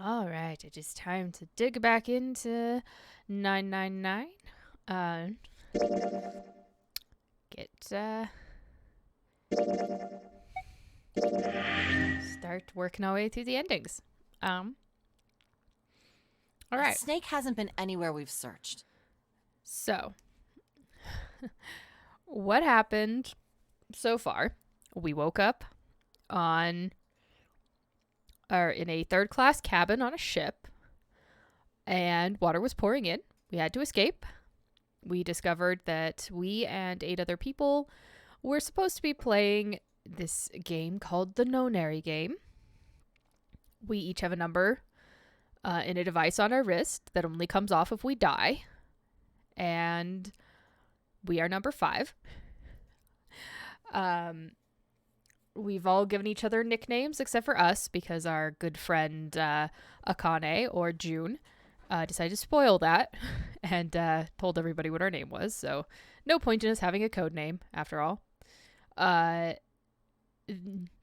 All right, it is time to dig back into 999. Uh, get start working our way through the endings. Um, all right. Snake hasn't been anywhere we've searched. So, what happened so far? We woke up on or in a third class cabin on a ship, and water was pouring in. We had to escape. We discovered that we and 8 other people were supposed to be playing this game called the Nonary game. We each have a number in a device on our wrist that only comes off if we die. And we are number 5. We've all given each other nicknames except for us because our good friend Akane, or June, decided to spoil that and told everybody what our name was. So no point in us having a code name after all.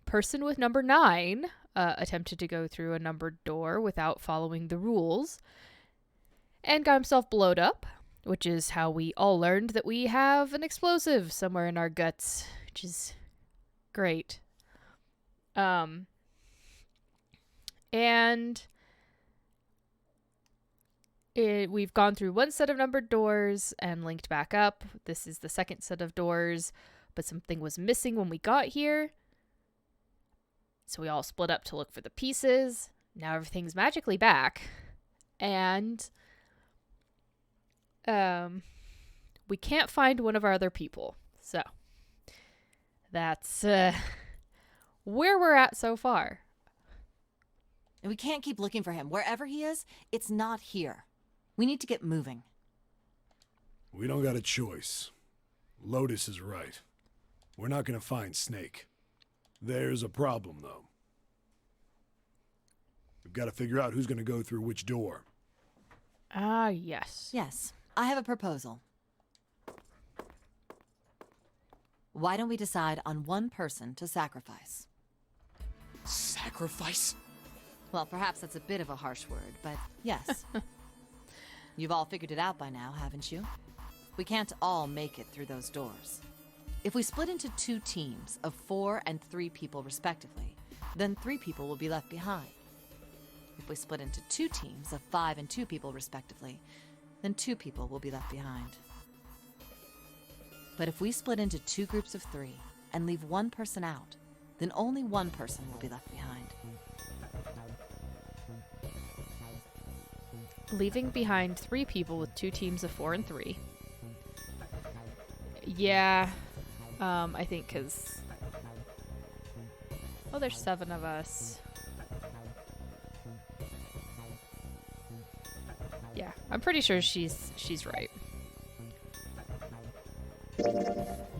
Person with number 9 attempted to go through a numbered door without following the rules and got himself blowed up, which is how we all learned that we have an explosive somewhere in our guts, which is great. We've gone through one set of numbered doors and linked back up. This is the second set of doors, but something was missing when we got here. So we all split up to look for the pieces. Now everything's magically back. And we can't find one of our other people. So that's where we're at so far. And we can't keep looking for him. Wherever he is, it's not here. We need to get moving. We don't got a choice. Lotus is right. We're not gonna find Snake. There's a problem, though. We've got to figure out who's gonna go through which door. Yes. Yes, I have a proposal. Why don't we decide on one person to sacrifice? Sacrifice? Well, perhaps that's a bit of a harsh word, but yes. You've all figured it out by now, haven't you? We can't all make it through those doors. If we split into 2 teams of 4 and 3 people respectively, then 3 people will be left behind. If we split into 2 teams of 5 and 2 people respectively, then 2 people will be left behind. But if we split into 2 groups of 3 and leave one person out, then only one person will be left behind. Leaving behind 3 people with 2 teams of 4 and 3. Yeah. I think because... Oh, there's 7 of us. Yeah, I'm pretty sure she's right.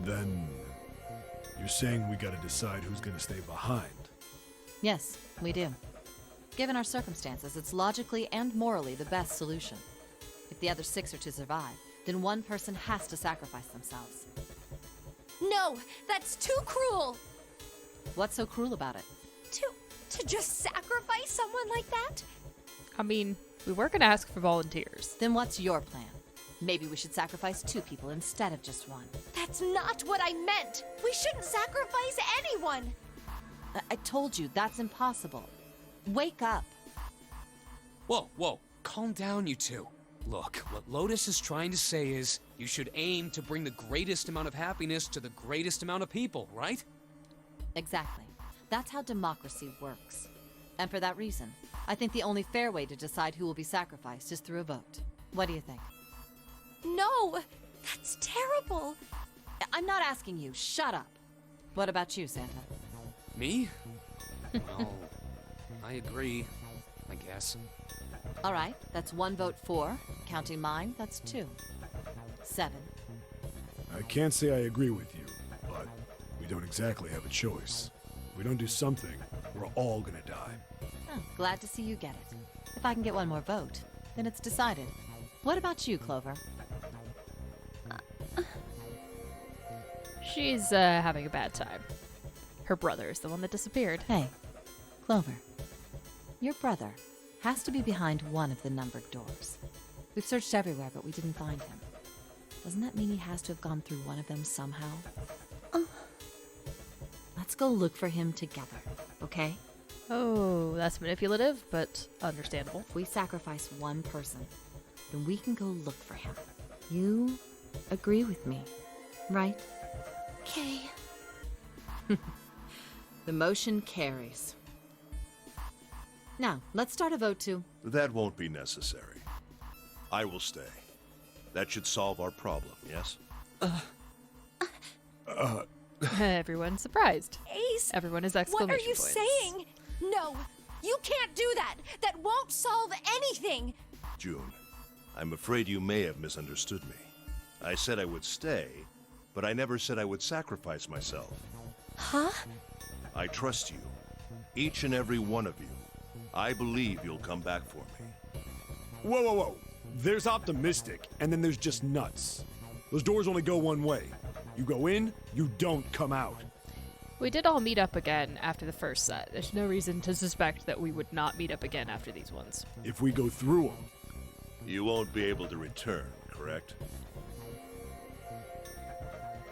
Then... you're saying we gotta decide who's gonna stay behind. Yes, we do. Given our circumstances, it's logically and morally the best solution. If the other 6 are to survive, then one person has to sacrifice themselves. No, that's too cruel. What's so cruel about it? To just sacrifice someone like that? I mean, we were going to ask for volunteers. Then what's your plan? Maybe we should sacrifice 2 people instead of just 1. That's not what I meant. We shouldn't sacrifice anyone. I told you, that's impossible. Wake up. Whoa, calm down, you two. Look, what Lotus is trying to say is, you should aim to bring the greatest amount of happiness to the greatest amount of people, right? Exactly. That's how democracy works. And for that reason, I think the only fair way to decide who will be sacrificed is through a vote. What do you think? No, that's terrible. I'm not asking you. Shut up. What about you, Santa? Me? Well, I agree, I guess. All right, that's 1 vote for. Counting mine, that's 2. 7. I can't say I agree with you, but we don't exactly have a choice. If we don't do something, we're all gonna die. Oh, glad to see you get it. If I can get 1 more vote, then it's decided. What about you, Clover? She's having a bad time. Her brother is the one that disappeared. Hey, Clover. Your brother. has to be behind one of the numbered doors. We've searched everywhere, but we didn't find him. Doesn't that mean he has to have gone through one of them somehow? Let's go look for him together, okay? Oh, that's manipulative, but understandable. If we sacrifice one person, then we can go look for him. You agree with me, right? Okay. The motion carries. Now, let's start a vote to... That won't be necessary. I will stay. That should solve our problem, yes? Everyone's surprised. Ace, Everyone is what exclamation are you points. saying? No, you can't do that. That won't solve anything. June, I'm afraid you may have misunderstood me. I said I would stay, but I never said I would sacrifice myself. Huh? I trust you. Each and every one of you. I believe you'll come back for me. Whoa, whoa, whoa. There's optimistic, and then there's just nuts. Those doors only go one way. You go in, you don't come out. We did all meet up again after the first set. There's no reason to suspect that we would not meet up again after these ones. If we go through them, You won't be able to return, correct?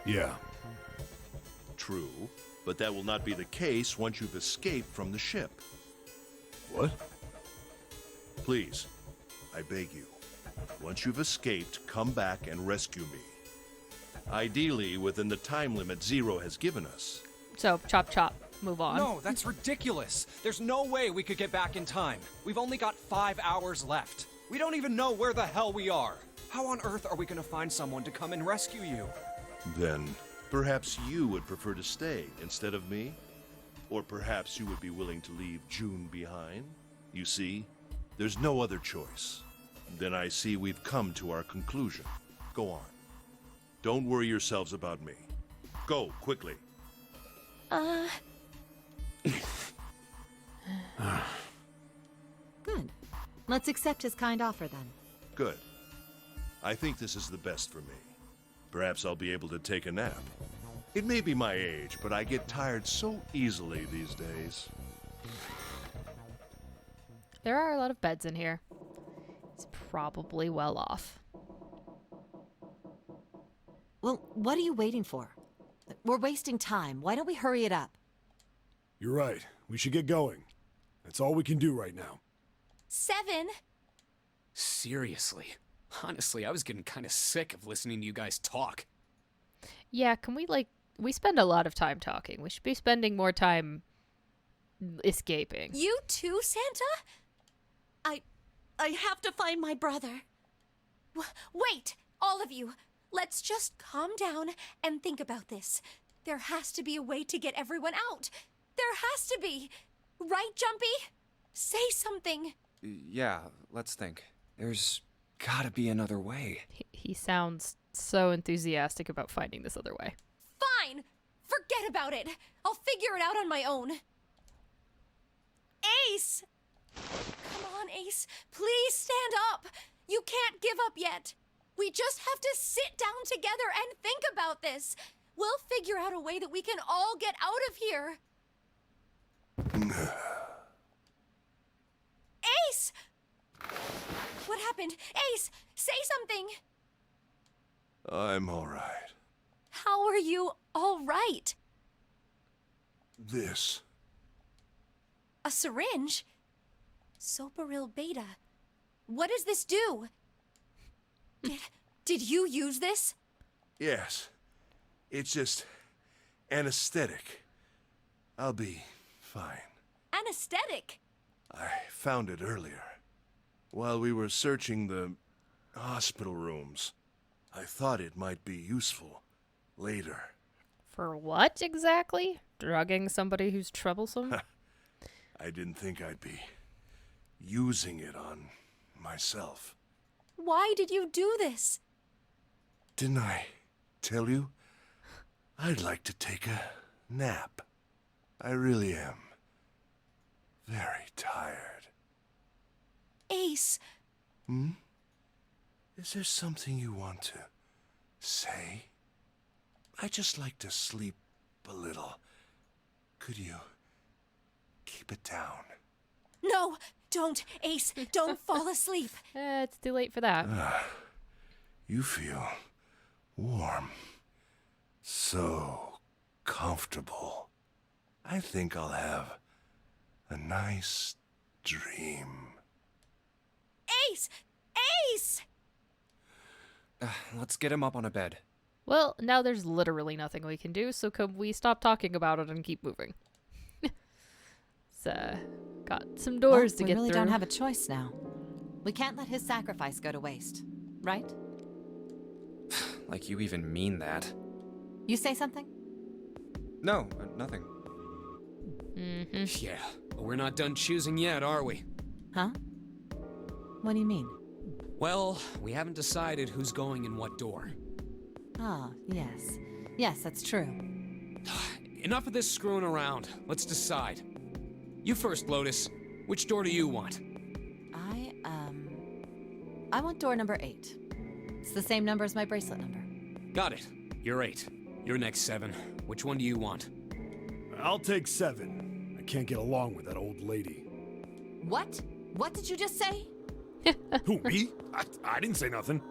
yeah. True, but that will not be the case once you've escaped from the ship. What? Please, I beg you. Once you've escaped, come back and rescue me. Ideally, within the time limit Zero has given us. So, chop chop, move on. No, that's ridiculous. There's no way we could get back in time. We've only got 5 hours left. We don't even know where the hell we are. How on earth are we gonna find someone to come and rescue you? Then, perhaps you would prefer to stay instead of me? Or perhaps you would be willing to leave June behind? You see, there's no other choice. Then I see we've come to our conclusion. Go on. Don't worry yourselves about me. Go, quickly. Good. Let's accept his kind offer then. Good. I think this is the best for me. Perhaps I'll be able to take a nap. It may be my age, but I get tired so easily these days. There are a lot of beds in here. He's probably well off. Well, what are you waiting for? We're wasting time. Why don't we hurry it up? You're right. We should get going. That's all we can do right now. 7. Seriously. Honestly, I was getting kind of sick of listening to you guys talk. Yeah, can we, we spend a lot of time talking. We should be spending more time escaping. You too, Santa? I have to find my brother. Wait, all of you. Let's just calm down and think about this. There has to be a way to get everyone out. There has to be. Right, Jumpy? Say something. Yeah, let's think. There's gotta be another way. He sounds so enthusiastic about finding this other way. Fine. Forget about it. I'll figure it out on my own. Ace! Come on, Ace. Please stand up. You can't give up yet. We just have to sit down together and think about this. We'll figure out a way that we can all get out of here. Ace! What happened? Ace, say something. I'm all right. How are you all right? This. A syringe? Soparil beta. What does this do? Did you use this? Yes. It's just anesthetic. I'll be fine. Anesthetic? I found it earlier. While we were searching the hospital rooms. I thought it might be useful later. For what exactly? Drugging somebody who's troublesome? I didn't think I'd be using it on myself. Why did you do this? Didn't I tell you? I'd like to take a nap. I really am. Very tired. Ace, Is there something you want to say? I just like to sleep a little. Could you keep it down? no, Don't, Ace, don't fall asleep. It's too late for that. You feel warm. So comfortable. I think I'll have a nice dream. Ace! Ace! Let's get him up on a bed. Well, now there's literally nothing we can do, so can we stop talking about it and keep moving? So, got some doors to we get really through. don't have a choice now. We can't let his sacrifice go to waste, right? Like you even mean that. You say something? No, nothing. Yeah, but we're not done choosing yet, are we? Huh? What do you mean? Well, we haven't decided who's going in what door. Ah, yes. Yes, that's true. Enough of this screwing around. Let's decide. You first, Lotus. Which door do you want? I want door number 8. It's the same number as my bracelet number. Got it. You're 8. You're next, 7. Which one do you want? I'll take 7. I can't get along with that old lady. What? What did you just say? Who, me? I didn't say nothing.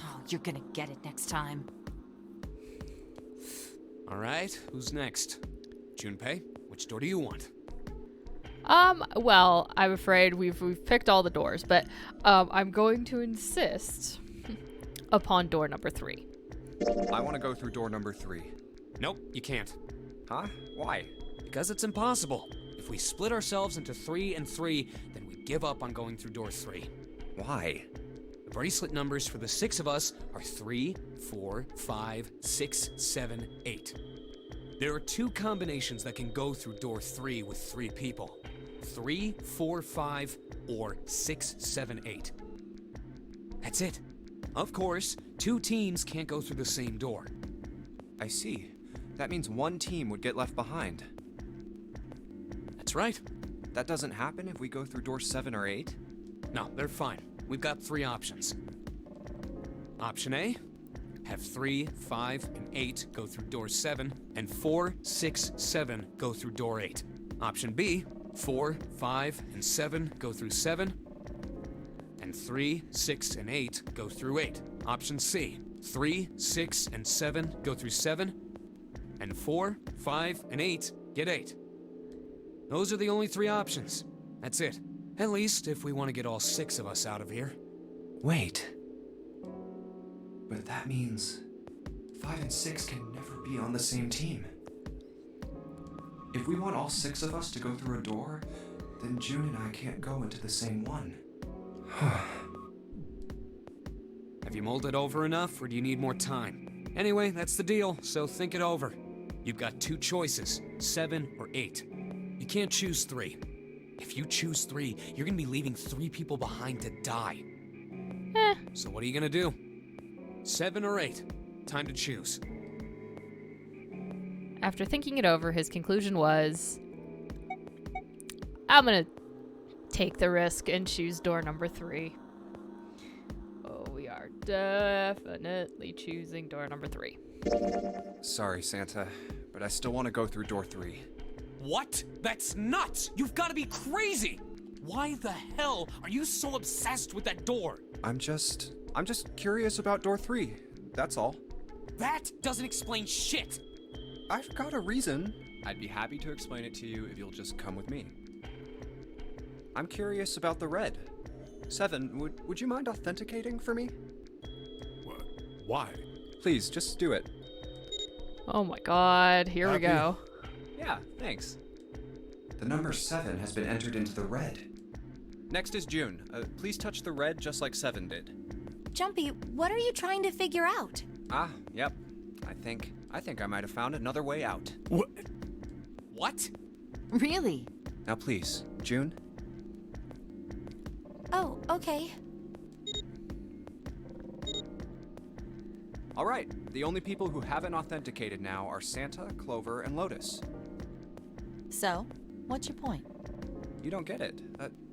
Oh, you're gonna get it next time. All right, who's next? Junpei, which door do you want? Well, I'm afraid we've picked all the doors, but I'm going to insist upon door number 3. I want to go through door number 3. Nope, you can't. Huh? Why? Because it's impossible. If we split ourselves into 3 and 3, then we give up on going through door 3. Why? The bracelet numbers for the 6 of us are 3, 4, 5, 6, 7, 8. There are 2 combinations that can go through door 3 with 3 people. 3, 4, 5, or 6, 7, 8. That's it. Of course, 2 teams can't go through the same door. I see. That means one team would get left behind. That's right. That doesn't happen if we go through door 7 or 8? No, they're fine. We've got 3 options. Option A, have 3, 5, and 8 go through door 7, and 4, 6, 7 go through door 8. Option B, 4, 5, and 7 go through 7, and 3, 6, and 8 go through 8. Option C, 3, 6, and 7 go through 7, and 4, 5, and 8 get 8. Those are the only 3 options. That's it. At least if we want to get all 6 of us out of here. Wait. But that means 5 and 6 can never be on the same team. If we want all 6 of us to go through a door, then June and I can't go into the same one. Have you mulled it over enough, or do you need more time? Anyway, that's the deal, so think it over. You've got 2 choices, 7 or 8. You can't choose 3. If you choose 3, you're gonna be leaving 3 people behind to die. So what are you gonna do? 7 or 8? Time to choose. After thinking it over, his conclusion was, I'm gonna take the risk and choose door number 3. Oh, we are definitely choosing door number 3. Sorry, Santa, but I still want to go through door 3. What? That's nuts! You've gotta be crazy! Why the hell are you so obsessed with that door? I'm just curious about door 3. That's all. That doesn't explain shit! I've got a reason. I'd be happy to explain it to you if you'll just come with me. I'm curious about the red. 7, would you mind authenticating for me? What? Why? Please, just do it. Oh my god, here we Happy. go. Yeah, thanks. The number 7 has been entered into the red. Next is June. Please touch the red just like 7 did. Jumpy, what are you trying to figure out? Ah, yep. I think I might have found another way out. What? What? Really? Now please, June. Oh, okay. All right, the only people who haven't authenticated now are Santa, Clover, and Lotus. So, what's your point? You don't get it.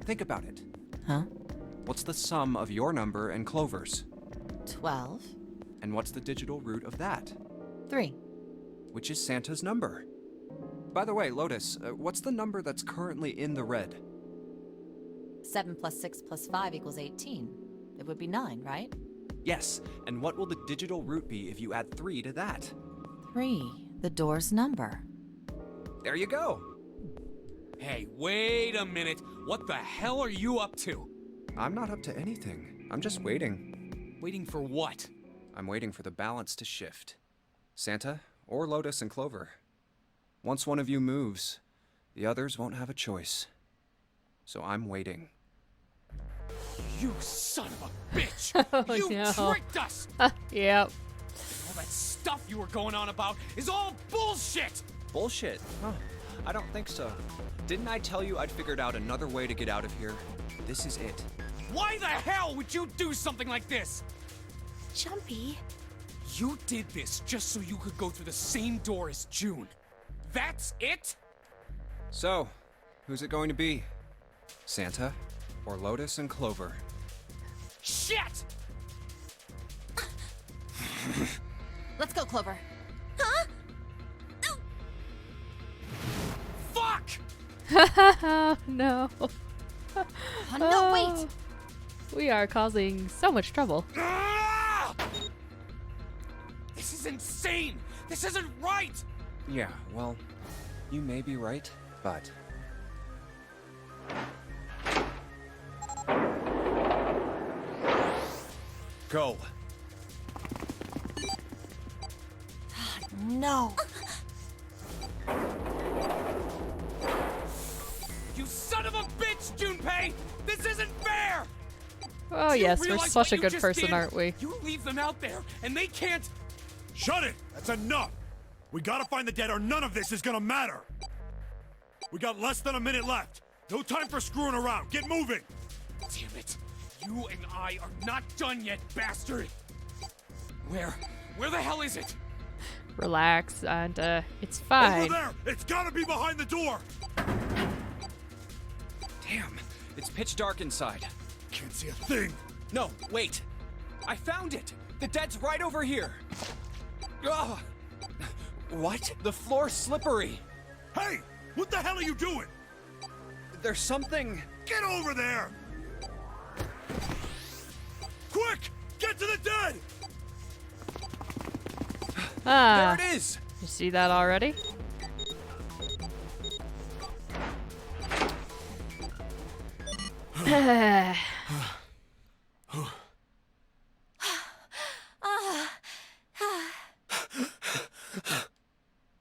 Think about it. Huh? What's the sum of your number and Clover's? 12. And what's the digital root of that? 3. Which is Santa's number. By the way, Lotus, what's the number that's currently in the red? 7 plus 6 plus 5 equals 18. It would be 9, right? Yes, and what will the digital root be if you add 3 to that? 3, the door's number. There you go. Hey, wait a minute. What the hell are you up to? I'm not up to anything. I'm just waiting. Waiting for what? I'm waiting for the balance to shift. Santa, or Lotus and Clover. Once one of you moves, the others won't have a choice. So I'm waiting. You son of a bitch! Oh, You no. tricked us! Yep. All that stuff you were going on about is all bullshit! Bullshit. Huh. I don't think so. Didn't I tell you I'd figured out another way to get out of here? This is it. Why the hell would you do something like this? Jumpy. You did this just so you could go through the same door as June. That's it? So, who's it going to be? Santa, or Lotus and Clover? Shit! Let's go, Clover. Huh? Fuck! Oh, no. Oh, no, wait! We are causing so much trouble. Ah! This is insane! This isn't right! Yeah, well, you may be right, but... Go. No. You son of a bitch, Junpei! This isn't fair! Oh, Do you yes, we're realize such what a you good just person, did? aren't we? You leave them out there, and they can't... Shut it! That's enough! We gotta find the dead or none of this is gonna matter! We got less than a minute left. No time for screwing around. Get moving! Damn it. You and I are not done yet, bastard! Where the hell is it? Relax, and it's Over fine. there! It's gotta be behind the door! Damn, it's pitch dark inside. Can't see a thing! No, wait. I found it. The dead's right over here. Ugh. What? The floor's slippery. Hey! What the hell are you doing? There's something... Get over there! Quick! Get to the dead! Ah, There it is! you see that already?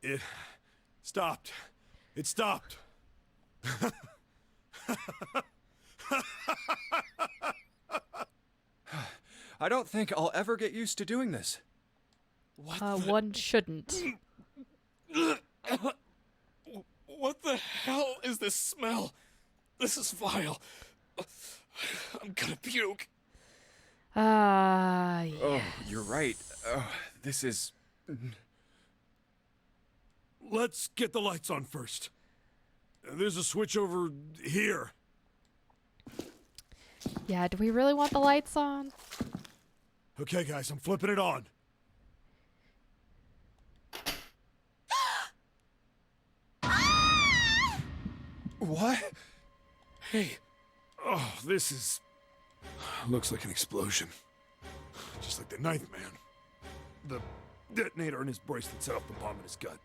It stopped. It stopped. I don't think I'll ever get used to doing this. One shouldn't. What the hell is this smell? This is vile. I'm gonna puke. Ah, yeah. Oh, you're right. Oh, this is... Let's get the lights on first. There's a switch over here. Yeah, do we really want the lights on? Okay, guys, I'm flipping it on. What? Hey, Oh, this is... Looks like an explosion. Just like the Ninth Man. The detonator in his bracelet set off the bomb in his gut.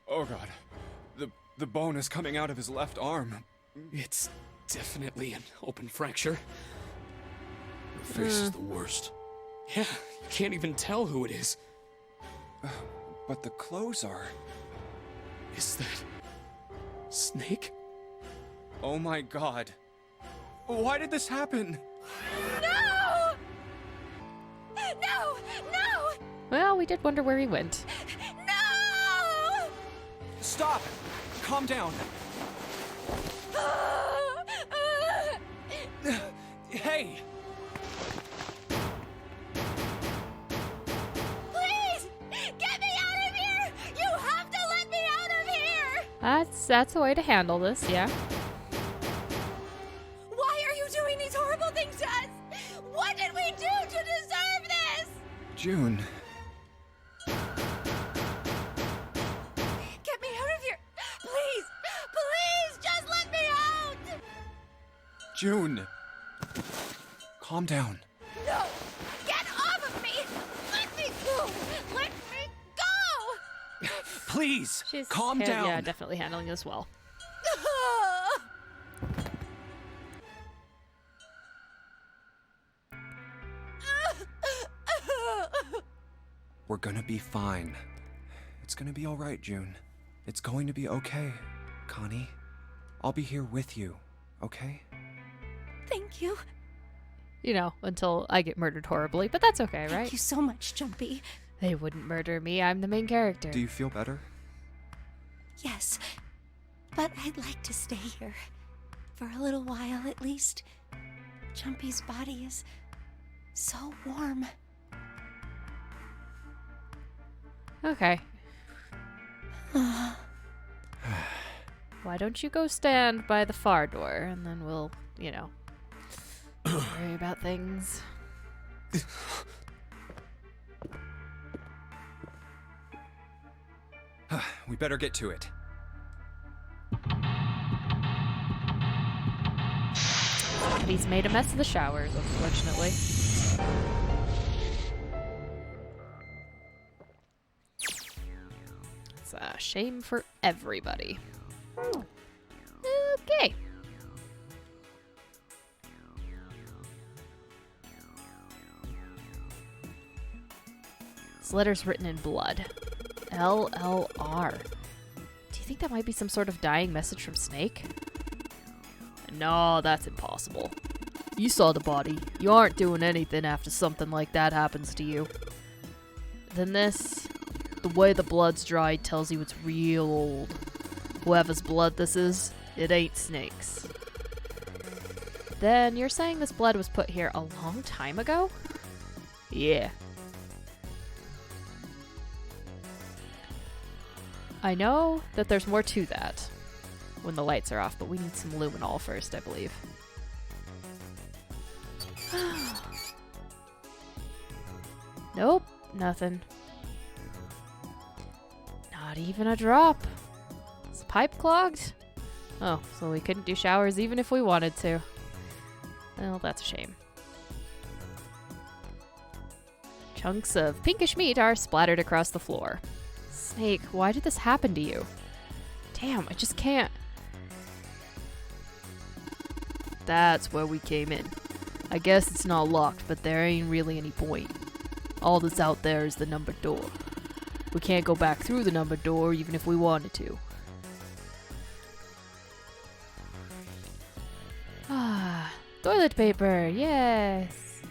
Oh god. The bone is coming out of his left arm. it's definitely an open fracture. The face is the worst. Yeah, you can't even tell who it is. But the clothes are... Is that... Snake? Oh my god. Why did this happen? No! No! No! Well, we did wonder where he went. No! Stop! Calm down. Hey! Please! Get me out of here! You have to let me out of here! That's a way to handle this, yeah. Why are you doing these horrible things to us? What did we do to deserve this? June. Get me out of here! Please! Please! Just let me out! June! Calm down. No! Get off of me! Let me go! Let me go! Please! She's Calm down! Yeah, definitely handling this well. We're gonna be fine. It's gonna be alright, June. It's going to be okay, Connie. I'll be here with you, okay? Thank you. You know, until I get murdered horribly, but that's okay, right? Thank you so much, Jumpy. They wouldn't murder me. I'm the main character. Do you feel better? Yes, but I'd like to stay here. For a little while, at least. Jumpy's body is so warm. Okay. Why don't you go stand by the far door, and then we'll, you know, worry about things. We better get to it. He's made a mess of the showers, unfortunately. It's a shame for everybody. Okay. This letter's written in blood. LLR. Do you think that might be some sort of dying message from Snake? No, that's impossible. You saw the body. You aren't doing anything after something like that happens to you. Then this, the way the blood's dried tells you it's real old. Whoever's blood this is, it ain't Snake's. Then you're saying this blood was put here a long time ago? Yeah. I know that there's more to that when the lights are off, but we need some luminol first, I believe. Nope, nothing. Not even a drop. Is the pipe clogged? Oh, so we couldn't do showers even if we wanted to. Well, that's a shame. Chunks of pinkish meat are splattered across the floor. Snake, why did this happen to you? Damn, I just can't. That's where we came in. I guess it's not locked, but there ain't really any point. All that's out there is the numbered door. We can't go back through the numbered door even if we wanted to. Ah, toilet paper, yes.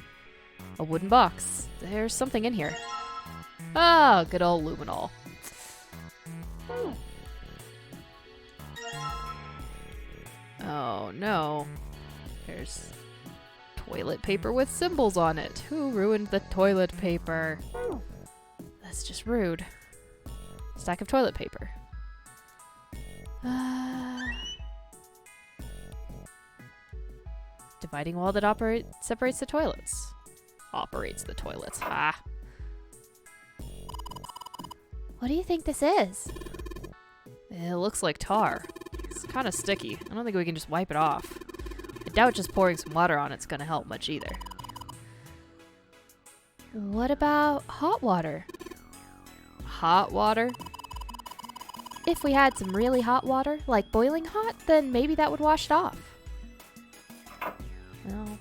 A wooden box. There's something in here. Ah, good old luminol. Oh no. There's toilet paper with symbols on it. Who ruined the toilet paper? That's just rude. Stack of toilet paper. Dividing wall that separates the toilets. Operates the toilets. Ha. What do you think this is? It looks like tar. It's kind of sticky. I don't think we can just wipe it off. I doubt just pouring some water on it's gonna help much either. What about hot water? Hot water? If we had some really hot water, like boiling hot, then maybe that would wash it off. Well,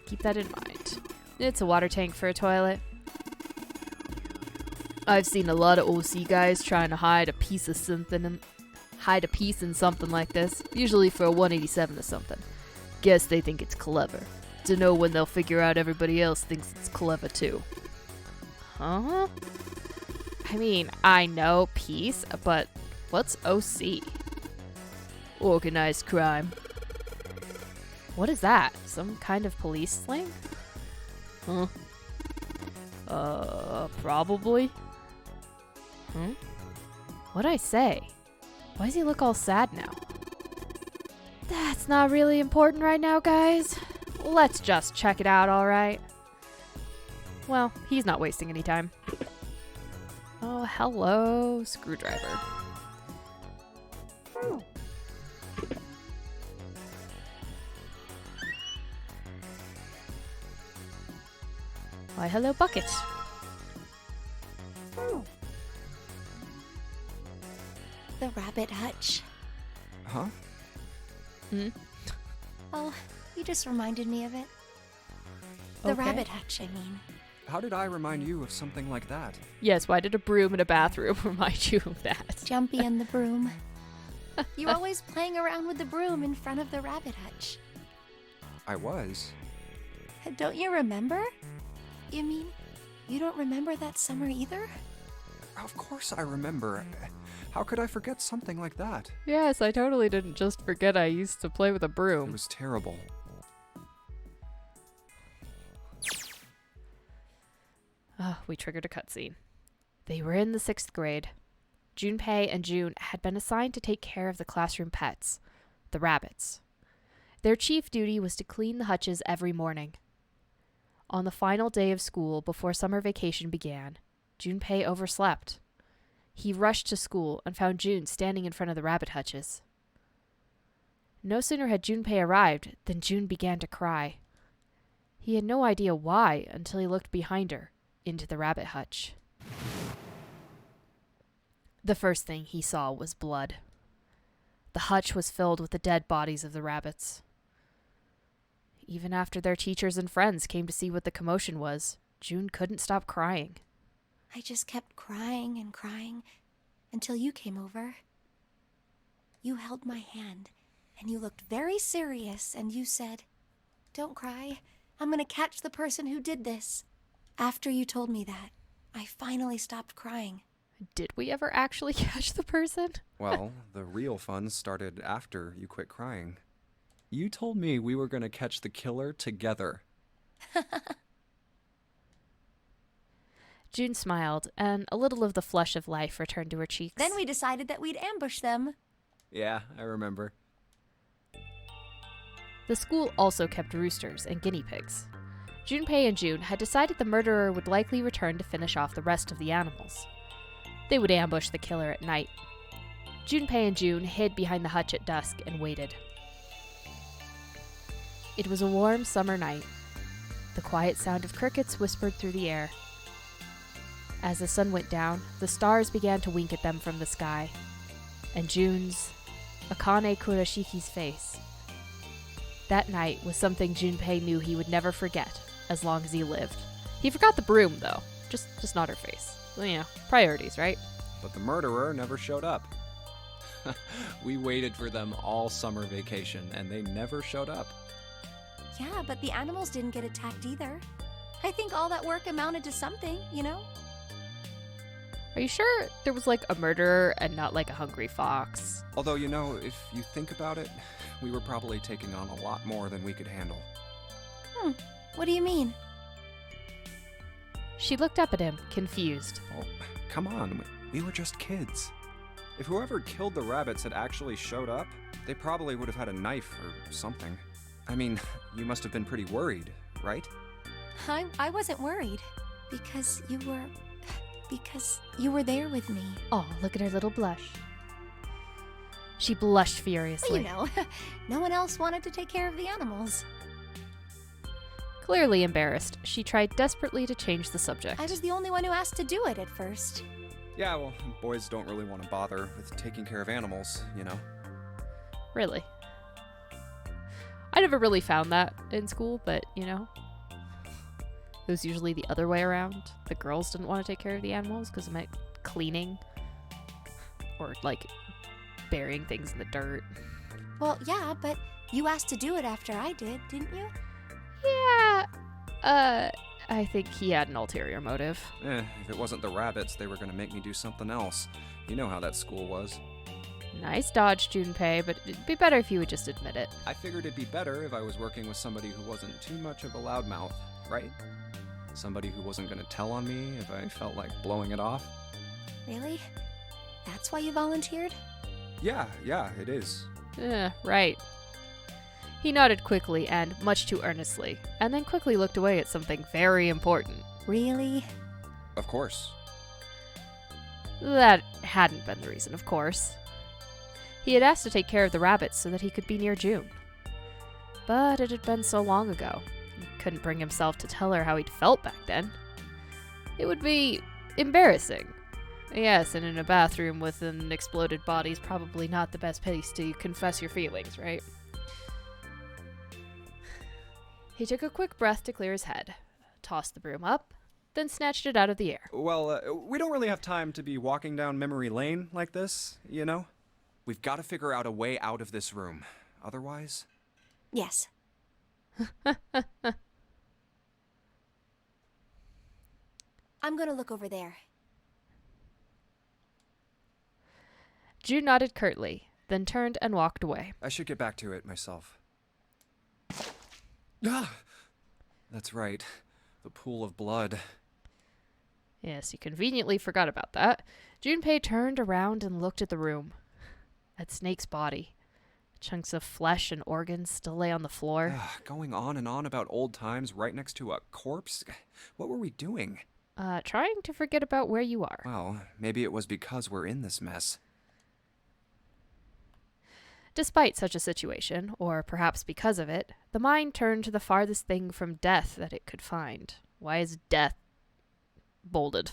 keep that in mind. It's a water tank for a toilet. I've seen a lot of OC guys trying to hide a piece in something like this, usually for a 187 or something. Guess they think it's clever. Dunno when they'll figure out everybody else thinks it's clever too. Huh? I mean, I know peace, but what's OC? Organized crime. What is that? Some kind of police slang? Huh? Probably. Huh? What'd I say? Why does he look all sad now? That's not really important right now, guys. Let's just check it out, alright? Well, he's not wasting any time. Oh, hello, screwdriver. Why, hello, Bucket. The rabbit hutch. Huh? Oh, you just reminded me of it. The Okay. rabbit hutch, I mean. How did I remind you of something like that? Yes, why did a broom in a bathroom remind you of that? Jumpy and the broom. You're always playing around with the broom in front of the rabbit hutch. I was. Don't you remember? You mean you don't remember that summer either? Of course I remember. How could I forget something like that? Yes, I totally didn't just forget I used to play with a It broom. was terrible. We triggered a cutscene. They were in the 6th grade. Junpei and June had been assigned to take care of the classroom pets, the rabbits. Their chief duty was to clean the hutches every morning. On the final day of school before summer vacation began, Junpei overslept. He rushed to school and found June standing in front of the rabbit hutches. No sooner had Junpei arrived than June began to cry. He had no idea why until he looked behind her, into the rabbit hutch. The first thing he saw was blood. The hutch was filled with the dead bodies of the rabbits. Even after their teachers and friends came to see what the commotion was, June couldn't stop crying. I just kept crying and crying until you came over. You held my hand and you looked very serious and you said, "Don't cry. I'm gonna catch the person who did this." After you told me that, I finally stopped crying. Did we ever actually catch the person? Well, the real fun started after you quit crying. You told me we were going to catch the killer together. June smiled, and a little of the flush of life returned to her cheeks. Then we decided that we'd ambush them. Yeah, I remember. The school also kept roosters and guinea pigs. Junpei and June had decided the murderer would likely return to finish off the rest of the animals. They would ambush the killer at night. Junpei and June hid behind the hutch at dusk and waited. It was a warm summer night. The quiet sound of crickets whispered through the air. As the sun went down, the stars began to wink at them from the sky, and June's, Akane Kuroshiki's face. That night was something Junpei knew he would never forget as long as he lived. He forgot the broom, though, just not her face. Well, you know, priorities, right? But the murderer never showed up. We waited for them all summer vacation, and they never showed up. Yeah, but the animals didn't get attacked either. I think all that work amounted to something, you know? Are you sure there was like a murderer and not like a hungry fox? Although, you know, if you think about it, we were probably taking on a lot more than we could handle. What do you mean? She looked up at him, confused. Oh, come on, we were just kids. If whoever killed the rabbits had actually showed up, they probably would have had a knife or something. I mean, you must have been pretty worried, right? I wasn't worried because you were there with me. Oh, look at her little blush. She blushed furiously. Well, you know, no one else wanted to take care of the animals. Clearly embarrassed, she tried desperately to change the subject. I was the only one who asked to do it at first. Yeah, well, boys don't really want to bother with taking care of animals, you know? Really? I never really found that in school, but, you know, it was usually the other way around. The girls didn't want to take care of the animals because it meant cleaning or, like, burying things in the dirt. Well, yeah, but you asked to do it after I did, didn't you? Yeah, I think he had an ulterior motive. If it wasn't the rabbits, they were going to make me do something else. You know how that school was. Nice dodge, Junpei, but it'd be better if you would just admit it. I figured it'd be better if I was working with somebody who wasn't too much of a loudmouth, right? Somebody who wasn't going to tell on me if I felt like blowing it off. Really? That's why you volunteered? Yeah, it is. Right. He nodded quickly and much too earnestly, and then quickly looked away at something very important. Really? Of course. That hadn't been the reason, of course. He had asked to take care of the rabbits so that he could be near June. But it had been so long ago. He couldn't bring himself to tell her how he'd felt back then. It would be embarrassing. Yes, and in a bathroom with an exploded body is probably not the best place to confess your feelings, right? He took a quick breath to clear his head, tossed the broom up, then snatched it out of the air. Well, we don't really have time to be walking down memory lane like this, you know? We've got to figure out a way out of this room. Otherwise... Yes. I'm gonna look over there. June nodded curtly, then turned and walked away. I should get back to it myself. Ah! That's right. The pool of blood. Yes, you conveniently forgot about that. Junpei turned around and looked at the room. At Snake's body. Chunks of flesh and organs still lay on the floor. Going on and on about old times right next to a corpse? What were we doing? Trying to forget about where you are. Well, maybe it was because we're in this mess. Despite such a situation, or perhaps because of it, the mind turned to the farthest thing from death that it could find. Why is death bolded?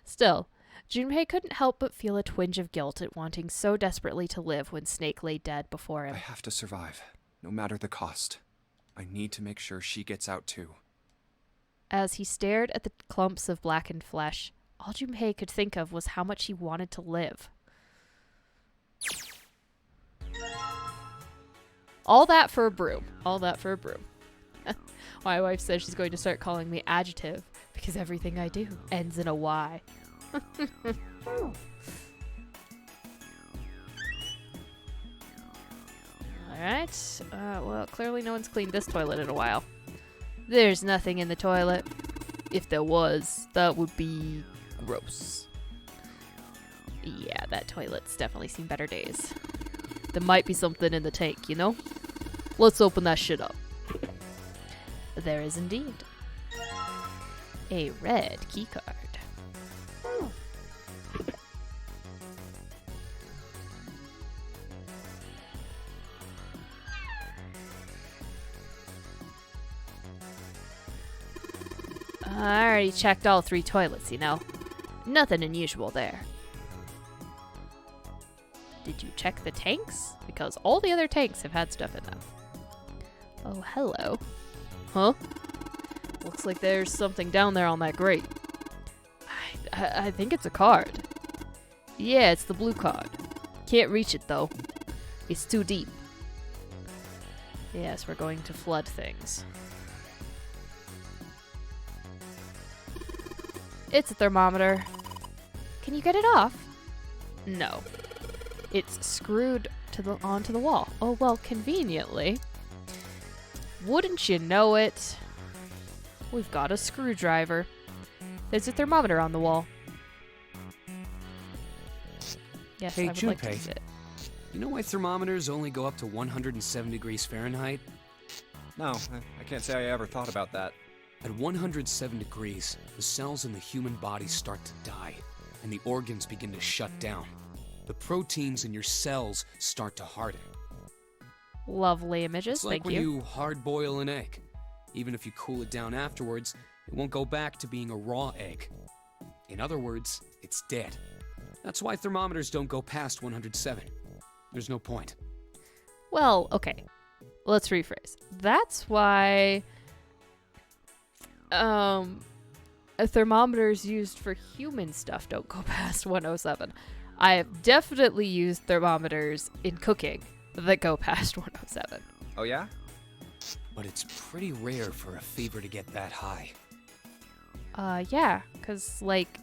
Still, Junpei couldn't help but feel a twinge of guilt at wanting so desperately to live when Snake lay dead before him. I have to survive, no matter the cost. I need to make sure she gets out too. As he stared at the clumps of blackened flesh, all Junpei could think of was how much he wanted to live. All that for a broom. All that for a broom. My wife says she's going to start calling me adjective because everything I do ends in a Y. Alright. Well, clearly no one's cleaned this toilet in a while. There's nothing in the toilet. If there was, that would be gross. Yeah, that toilet's definitely seen better days. There might be something in the tank, you know? Let's open that shit up. There is indeed. A red keycard. I already checked all 3 toilets, you know. Nothing unusual there. Did you check the tanks? Because all the other tanks have had stuff in them. Oh, hello. Huh? Looks like there's something down there on that grate. I think it's a card. Yeah, it's the blue card. Can't reach it, though. It's too deep. Yes, we're going to flood things. It's a thermometer. Can you get it off? No. It's screwed onto the wall. Oh, well, conveniently. Wouldn't you know it? We've got a screwdriver. There's a thermometer on the wall. Yes, Hey, I would like to Junpei. use it. You know why thermometers only go up to 107 degrees Fahrenheit? No, I can't say I ever thought about that. At 107 degrees, the cells in the human body start to die, and the organs begin to shut down. The proteins in your cells start to harden. Lovely images, It's like thank when you. you hard-boil an egg. Even if you cool it down afterwards, it won't go back to being a raw egg. In other words, it's dead. That's why thermometers don't go past 107. There's no point. Well, okay. Let's rephrase. That's why thermometers used for human stuff don't go past 107. I have definitely used thermometers in cooking that go past 107. Oh yeah? But it's pretty rare for a fever to get that high. Yeah, because, like,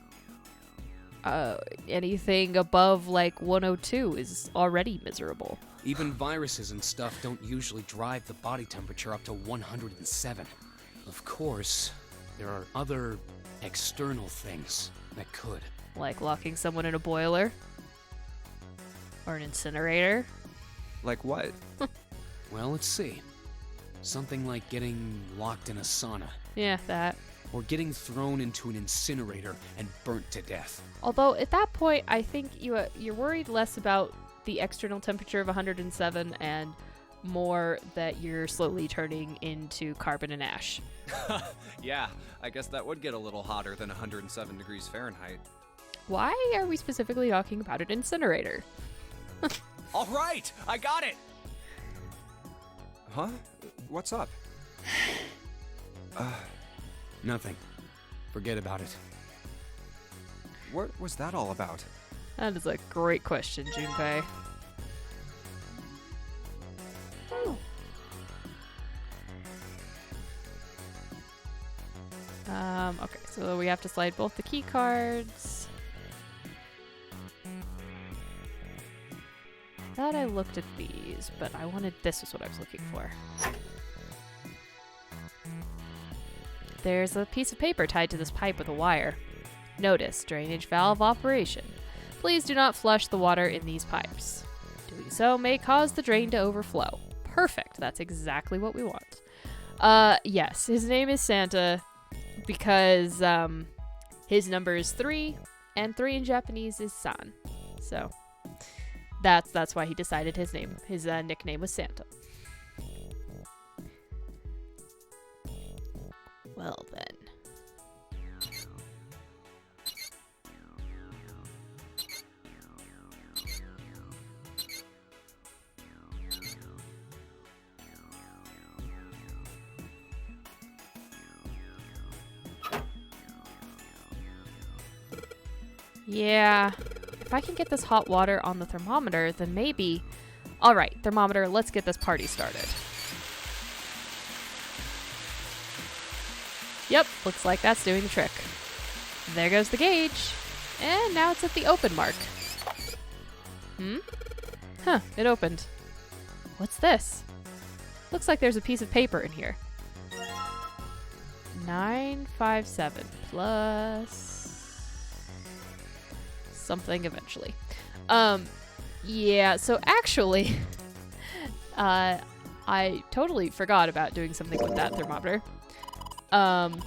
anything above, like, 102 is already miserable. Even viruses and stuff don't usually drive the body temperature up to 107. Of course, there are other external things that could. Like locking someone in a boiler. Or an incinerator. Like what? Well, let's see. Something like getting locked in a sauna. Yeah, that. Or getting thrown into an incinerator and burnt to death. Although, at that point, I think you're worried less about the external temperature of 107 and more that you're slowly turning into carbon and ash. Yeah, I guess that would get a little hotter than 107 degrees Fahrenheit. Why are we specifically talking about an incinerator? All right, I got it! Huh? What's up? Nothing. Forget about it. What was that all about? That is a great question, Junpei. Okay, so we have to slide both the key cards. Thought I looked at these, but I wanted this was what I was looking for. There's a piece of paper tied to this pipe with a wire. Notice, drainage valve operation. Please do not flush the water in these pipes. Doing so may cause the drain to overflow. Perfect, that's exactly what we want. Yes, his name is Santa because his number is 3, and 3 in Japanese is San. So that's why he decided his nickname was Santa. Well then. Yeah, if I can get this hot water on the thermometer, then maybe... Alright, thermometer, let's get this party started. Yep, looks like that's doing the trick. There goes the gauge. And now it's at the open mark. Huh, it opened. What's this? Looks like there's a piece of paper in here. 957 plus... something eventually. Yeah, so actually, I totally forgot about doing something with that thermometer. And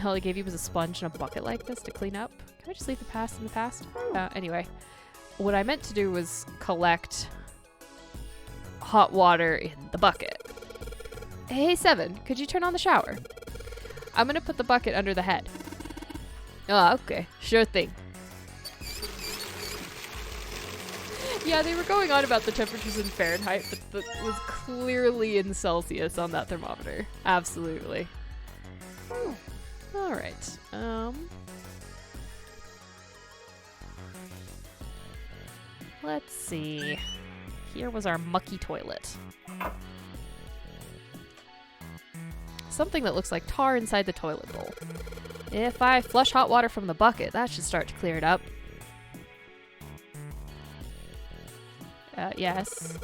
all I gave you was a sponge and a bucket like this to clean up. Can I just leave the past in the past? Anyway, what I meant to do was collect hot water in the bucket. Hey, 7, could you turn on the shower? I'm gonna put the bucket under the head. Oh, okay. Sure thing. Yeah, they were going on about the temperatures in Fahrenheit, but that was clearly in Celsius on that thermometer. Absolutely. Alright. Let's see. Here was our mucky toilet. Something that looks like tar inside the toilet bowl. If I flush hot water from the bucket, that should start to clear it up. Yes.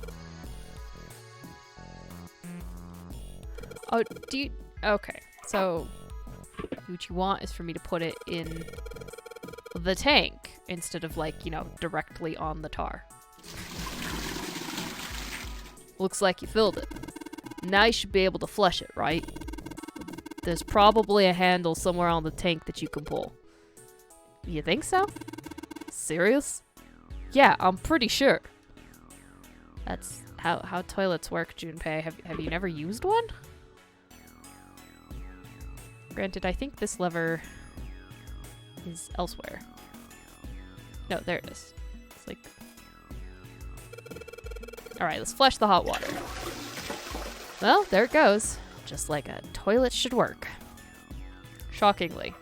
Oh, do you... Okay, so what you want is for me to put it in the tank instead of, like, you know, directly on the tar. Looks like you filled it. Now you should be able to flush it, right? There's probably a handle somewhere on the tank that you can pull. You think so? Serious? Yeah, I'm pretty sure. That's how toilets work, Junpei. Have you never used one? Granted, I think this lever is elsewhere. No, there it is. It's like... Alright, let's flush the hot water. Well, there it goes. Just like a toilet should work. Shockingly.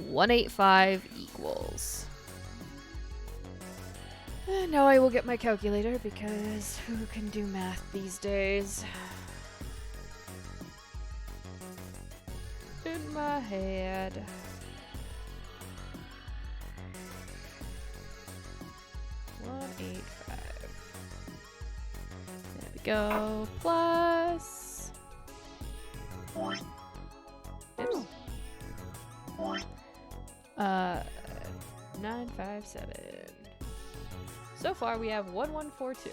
185 equals... Now I will get my calculator because who can do math these days? In my head. $185. There we go. Plus. Oops. 957. So far, we have 1142.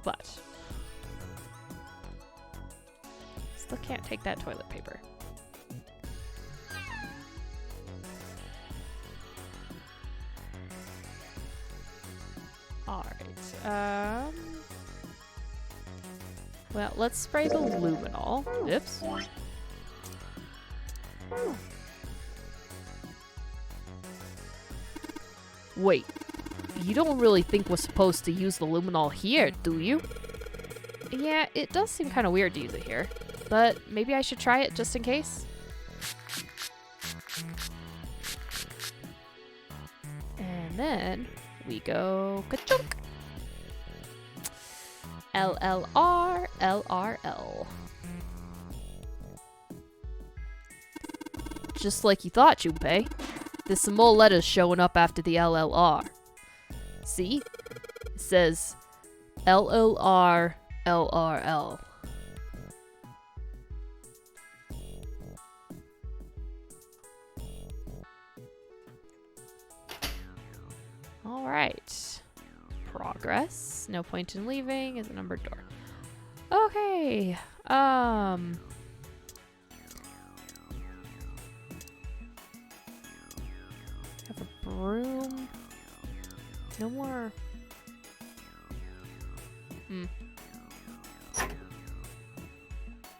But still can't take that toilet paper. Alright. Well, let's spray the luminol. Oops. Wait. You don't really think we're supposed to use the luminol here, do you? Yeah, it does seem kind of weird to use it here. But maybe I should try it just in case. And then we go ka-chunk. LLR, LRL. Just like you thought, Junpei. There's some more letters showing up after the LLR. See? It says LLR, LRL. Alright. Progress. No point in leaving is a numbered door. Okay. Have a broom. No more.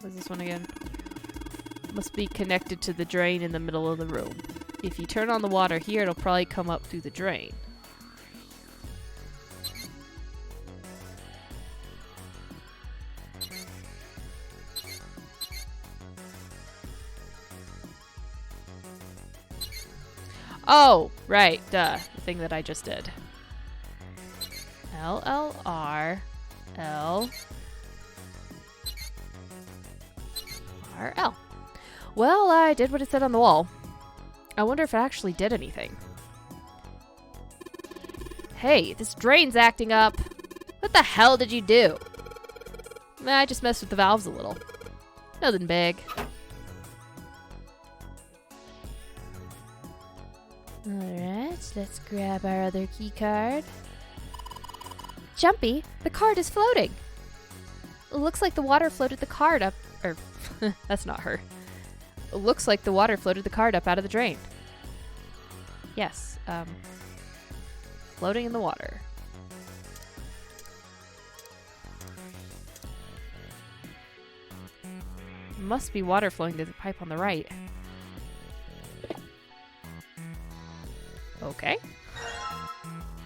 What's this one again? Must be connected to the drain in the middle of the room. If you turn on the water here, it'll probably come up through the drain. Oh, right, duh. The thing that I just did. LLR L RL. Well, I did what it said on the wall. I wonder if it actually did anything. Hey, this drain's acting up. What the hell did you do? I just messed with the valves a little. Nothing big. Alright, let's grab our other key card. Jumpy, the card is floating. It looks like the water floated the card up. Or, that's not her. It looks like the water floated the card up out of the drain. Yes, floating in the water. Must be water flowing through the pipe on the right. Okay.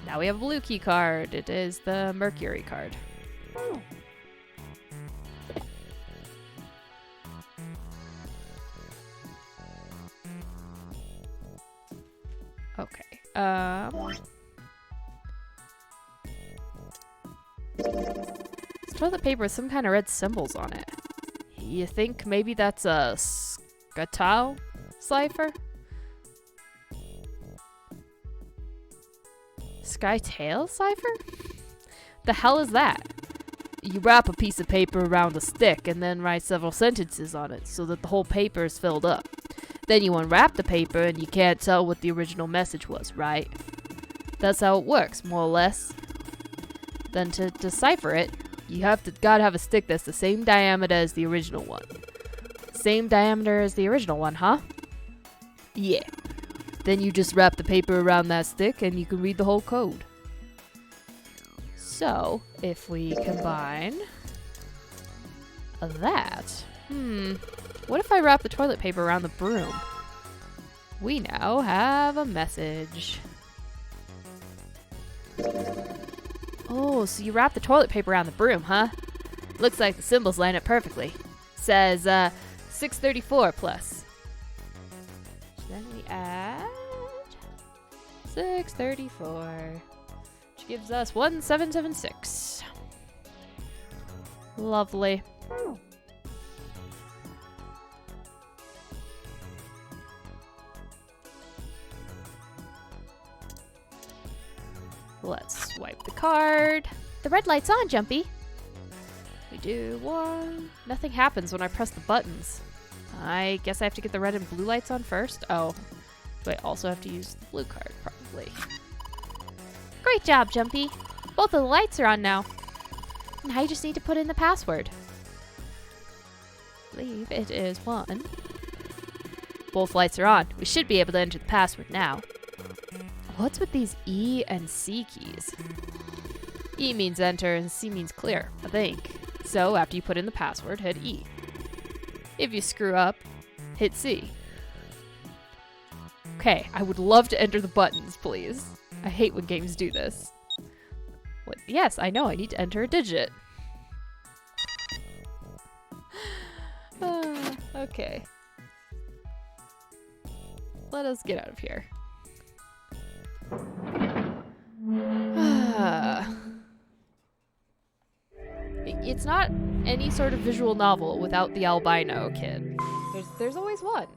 Now we have a blue key card. It is the Mercury card. Okay. This toilet paper has some kind of red symbols on it. You think maybe that's a Skatao cipher? Skytail cipher? The hell is that? You wrap a piece of paper around a stick and then write several sentences on it so that the whole paper is filled up. Then you unwrap the paper and you can't tell what the original message was, right? That's how it works, more or less. Then to decipher it, you gotta have a stick that's the same diameter as the original one. Same diameter as the original one, huh? Yeah. Then you just wrap the paper around that stick and you can read the whole code. So, if we combine that, what if I wrap the toilet paper around the broom? We now have a message. Oh, so you wrap the toilet paper around the broom, huh? Looks like the symbols line up perfectly. Says, 634 plus. Then we add 634, which gives us 1776. Lovely. Let's swipe the card. The red light's on, Jumpy. We do one. Nothing happens when I press the buttons. I guess I have to get the red and blue lights on first. Oh, do I also have to use the blue card? Probably. Great job, Jumpy. Both of the lights are on now. Now you just need to put in the password. I believe it is 1. Both lights are on. We should be able to enter the password now. What's with these E and C keys? E means enter and C means clear, I think. So after you put in the password, hit E. If you screw up, hit C. Okay, I would love to enter the buttons, please. I hate when games do this. What? Yes, I know, I need to enter a digit. Okay. Let us get out of here. It's not any sort of visual novel without the albino kid. There's always one.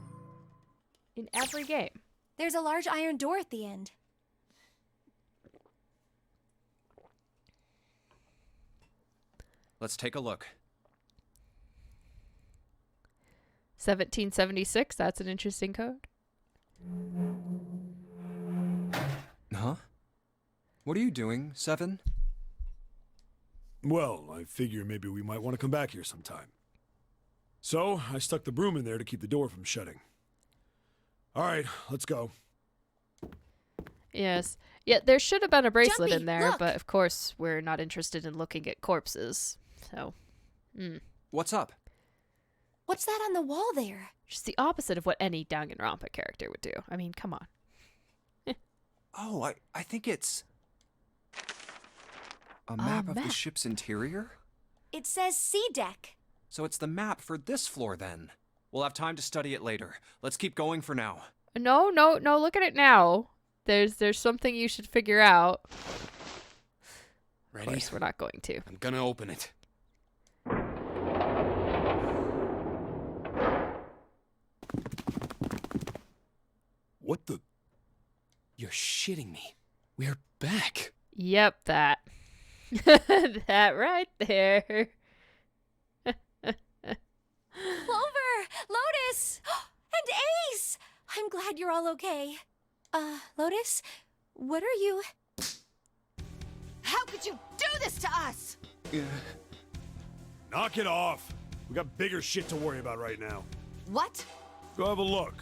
In every game. There's a large iron door at the end. Let's take a look. 1776, that's an interesting code. Huh? What are you doing, Seven? Well, I figure maybe we might want to come back here sometime. So, I stuck the broom in there to keep the door from shutting. Alright, let's go. Yes. Yeah, there should have been a bracelet Jumpy, in there, look! but of course we're not interested in looking at corpses. So, What's up? What's that on the wall there? just the opposite of what any Danganronpa character would do. I mean, come on. Oh, I think it's a map of the ship's interior? It says C deck. So it's the map for this floor then. We'll have time to study it later. Let's keep going for now. No, look at it now. There's something you should figure out. Ready? Of course, we're not going to. I'm gonna open it. What the? You're shitting me. We're back. Yep, that. That right there. Clover! Lotus! And Ace! I'm glad you're all okay. Lotus? What are you... How could you do this to us? Knock it off. We got bigger shit to worry about right now. What? Go have a look.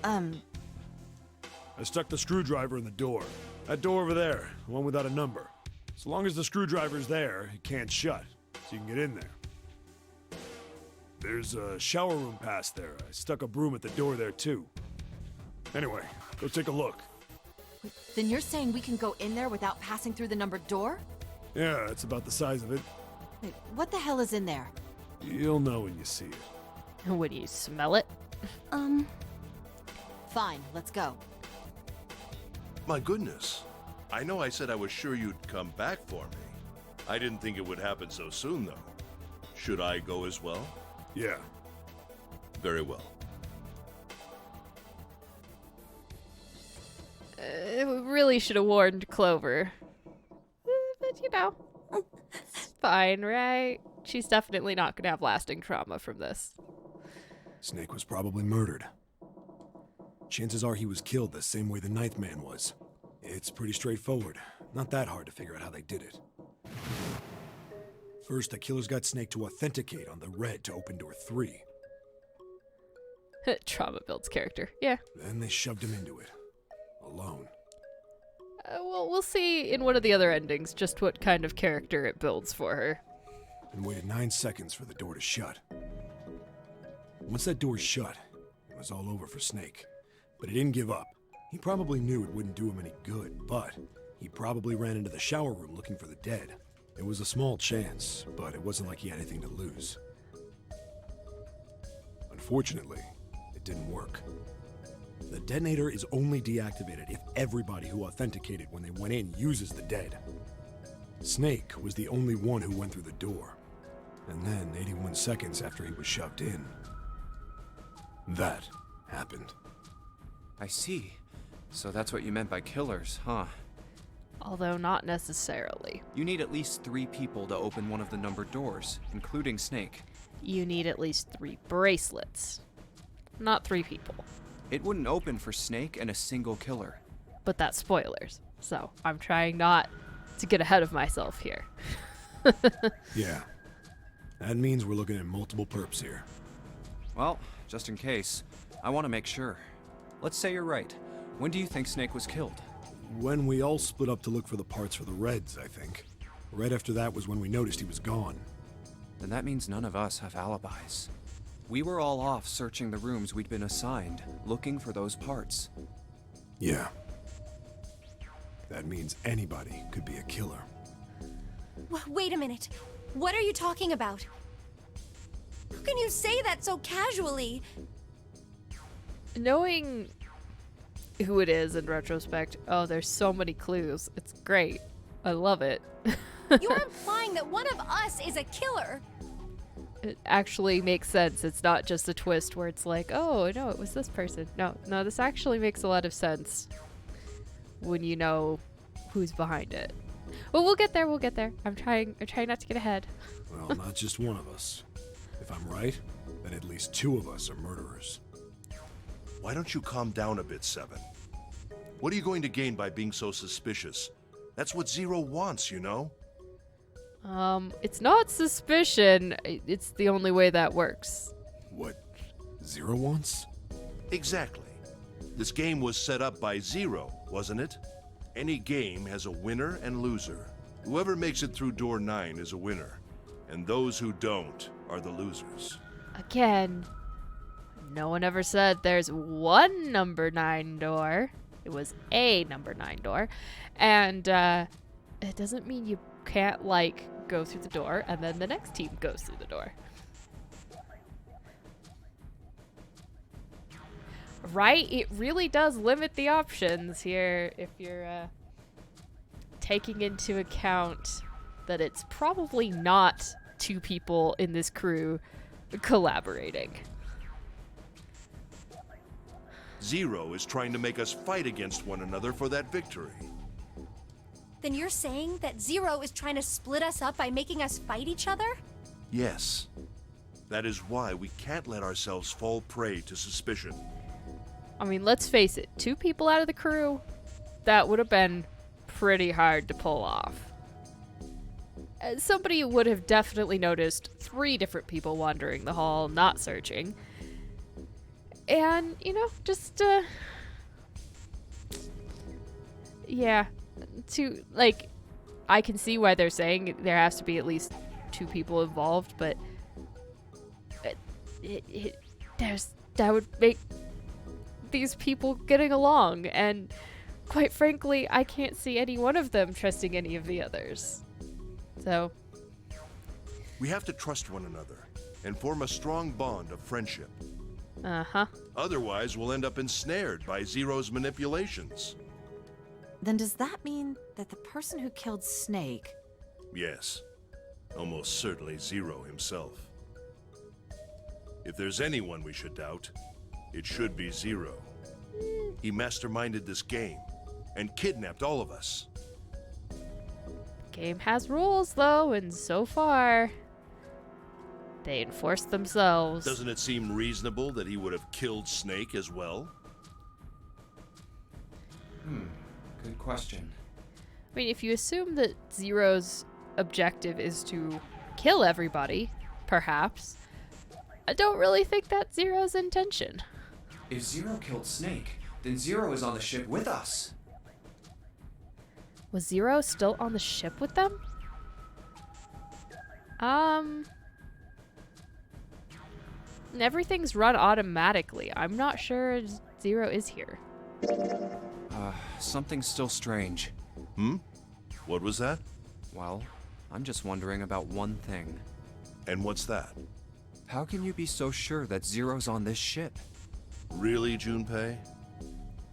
I stuck the screwdriver in the door. That door over there, the one without a number. So long as the screwdriver's there, it can't shut, so you can get in there. There's a shower room past there. I stuck a broom at the door there too. Anyway, go take a look. Then you're saying we can go in there without passing through the numbered door? Yeah, it's about the size of it. Wait, what the hell is in there? You'll know when you see it. Would you smell it? Fine, let's go. My goodness. I know I said I was sure you'd come back for me. I didn't think it would happen so soon, though. Should I go as well? Yeah. Very well. We really should have warned Clover. But, you know, it's fine, right? She's definitely not going to have lasting trauma from this. Snake was probably murdered. Chances are he was killed the same way the Ninth Man was. It's pretty straightforward. Not that hard to figure out how they did it. First, the killers got Snake to authenticate on the red to open door 3. Trauma builds character. Yeah. Then they shoved him into it. Alone. Well, we'll see in one of the other endings just what kind of character it builds for her. And waited 9 seconds for the door to shut. Once that door shut, it was all over for Snake. But he didn't give up. He probably knew it wouldn't do him any good, but he probably ran into the shower room looking for the dead. It was a small chance, but it wasn't like he had anything to lose. Unfortunately, it didn't work. The detonator is only deactivated if everybody who authenticated when they went in uses the dead. Snake was the only one who went through the door. And then, 81 seconds after he was shoved in, that happened. I see. So that's what you meant by killers, huh? Although not necessarily. You need at least 3 people to open one of the numbered doors, including Snake. You need at least 3 bracelets. Not 3 people. It wouldn't open for Snake and a single killer. But that's spoilers. So I'm trying not to get ahead of myself here. Yeah. That means we're looking at multiple perps here. Well, just in case, I want to make sure. Let's say you're right. When do you think Snake was killed? When we all split up to look for the parts for the Reds, I think. Right after that was when we noticed he was gone. Then that means none of us have alibis. We were all off searching the rooms we'd been assigned, looking for those parts. Yeah. That means anybody could be a killer. Wait a minute. What are you talking about? How can you say that so casually? Knowing who it is in retrospect, oh, there's so many clues. It's great. I love it. You're implying that one of us is a killer. It actually makes sense. It's not just a twist where it's like, oh, no, it was this person. No, this actually makes a lot of sense when you know who's behind it. Well, we'll get there. I'm trying not to get ahead. Well, not just one of us. If I'm right, then at least 2 of us are murderers. Why don't you calm down a bit, Seven? What are you going to gain by being so suspicious? That's what Zero wants, you know? It's not suspicion. It's the only way that works. What Zero wants? Exactly. This game was set up by Zero, wasn't it? Any game has a winner and loser. Whoever makes it through door 9 is a winner, and those who don't are the losers. Again, no one ever said there's one number 9 door. It was a number 9 door. And it doesn't mean you can't, like, go through the door and then the next team goes through the door. Right? It really does limit the options here if you're taking into account that it's probably not 2 people in this crew collaborating. Zero is trying to make us fight against one another for that victory. Then you're saying that Zero is trying to split us up by making us fight each other? Yes. That is why we can't let ourselves fall prey to suspicion. I mean, let's face it, 2 people out of the crew, that would have been pretty hard to pull off. Somebody would have definitely noticed 3 different people wandering the hall, not searching. And, you know, just, yeah, I can see why they're saying there has to be at least 2 people involved, but that would make these people getting along, and quite frankly, I can't see any one of them trusting any of the others. So We have to trust one another and form a strong bond of friendship. Uh-huh. Otherwise, we'll end up ensnared by Zero's manipulations. Then does that mean that the person who killed Snake... Yes. Almost certainly Zero himself. If there's anyone we should doubt, it should be Zero. He masterminded this game and kidnapped all of us. Game has rules, though, and so far, they enforce themselves. Doesn't it seem reasonable that he would have killed Snake as well? Good question. I mean, if you assume that Zero's objective is to kill everybody, perhaps, I don't really think that's Zero's intention. If Zero killed Snake, then Zero is on the ship with us. Was Zero still on the ship with them? Everything's run automatically. I'm not sure Zero is here. Something's still strange. What was that? Well, I'm just wondering about one thing. And what's that? How can you be so sure that Zero's on this ship? Really, Junpei?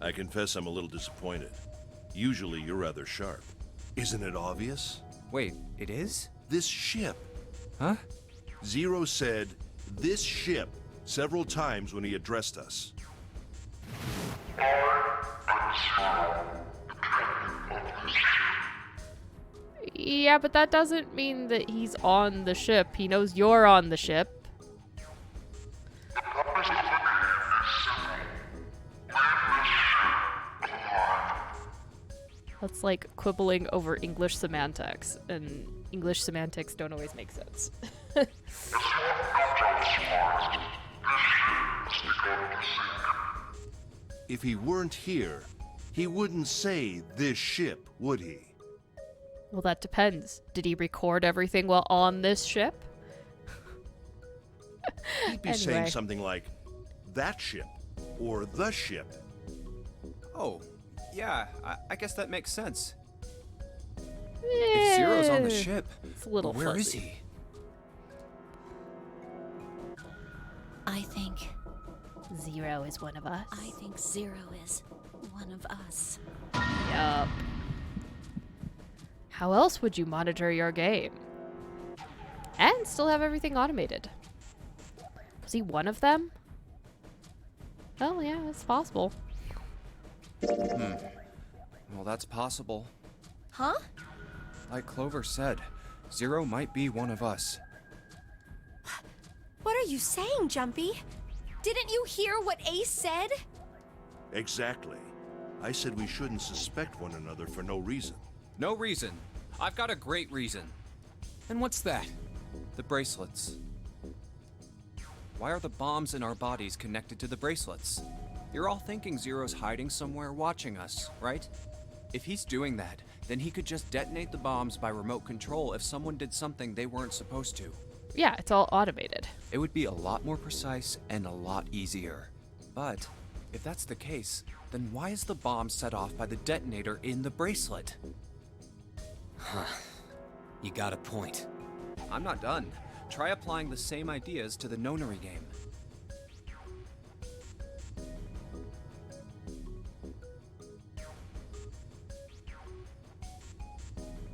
I confess I'm a little disappointed. Usually you're rather sharp. Isn't it obvious? Wait, it is? This ship. Huh? Zero said, "this ship," several times when he addressed us. Yeah, but that doesn't mean that he's on the ship. He knows you're on the ship. That's like quibbling over English semantics, and English semantics don't always make sense. If he weren't here, he wouldn't say "this ship," would he? Well, that depends. Did he record everything while on this ship? He'd be Anyway. saying something like, that ship, or the ship. Oh, yeah, I guess that makes sense. If Zero's on the ship, It's a little where is fuzzy. he? I think Zero is one of us. I think Zero is one of us. Yup. How else would you monitor your game? And still have everything automated? Was he one of them? Oh, yeah, it's possible. Well, that's possible. Huh? Like Clover said, Zero might be one of us. What are you saying, Jumpy? Didn't you hear what Ace said? Exactly. I said we shouldn't suspect one another for no reason. No reason. I've got a great reason. And what's that? The bracelets. Why are the bombs in our bodies connected to the bracelets? You're all thinking Zero's hiding somewhere watching us, right? If he's doing that, then he could just detonate the bombs by remote control if someone did something they weren't supposed to. Yeah, it's all automated. It would be a lot more precise and a lot easier. But if that's the case, then why is the bomb set off by the detonator in the bracelet? You got a point. I'm not done. Try applying the same ideas to the nonary game.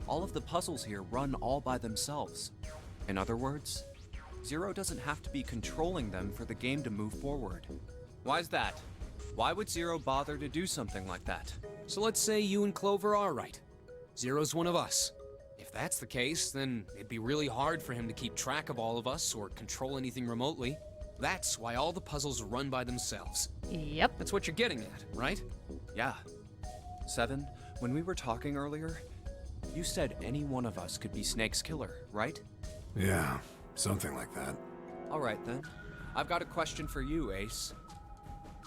All of the puzzles here run all by themselves. In other words, Zero doesn't have to be controlling them for the game to move forward. Why's that? Why would Zero bother to do something like that? So let's say you and Clover are right. Zero's one of us. If that's the case, then it'd be really hard for him to keep track of all of us or control anything remotely. That's why all the puzzles run by themselves. Yep. That's what you're getting at, right? Yeah. Seven, when we were talking earlier, you said any one of us could be Snake's killer, right? Yeah, something like that. All right then. I've got a question for you, Ace.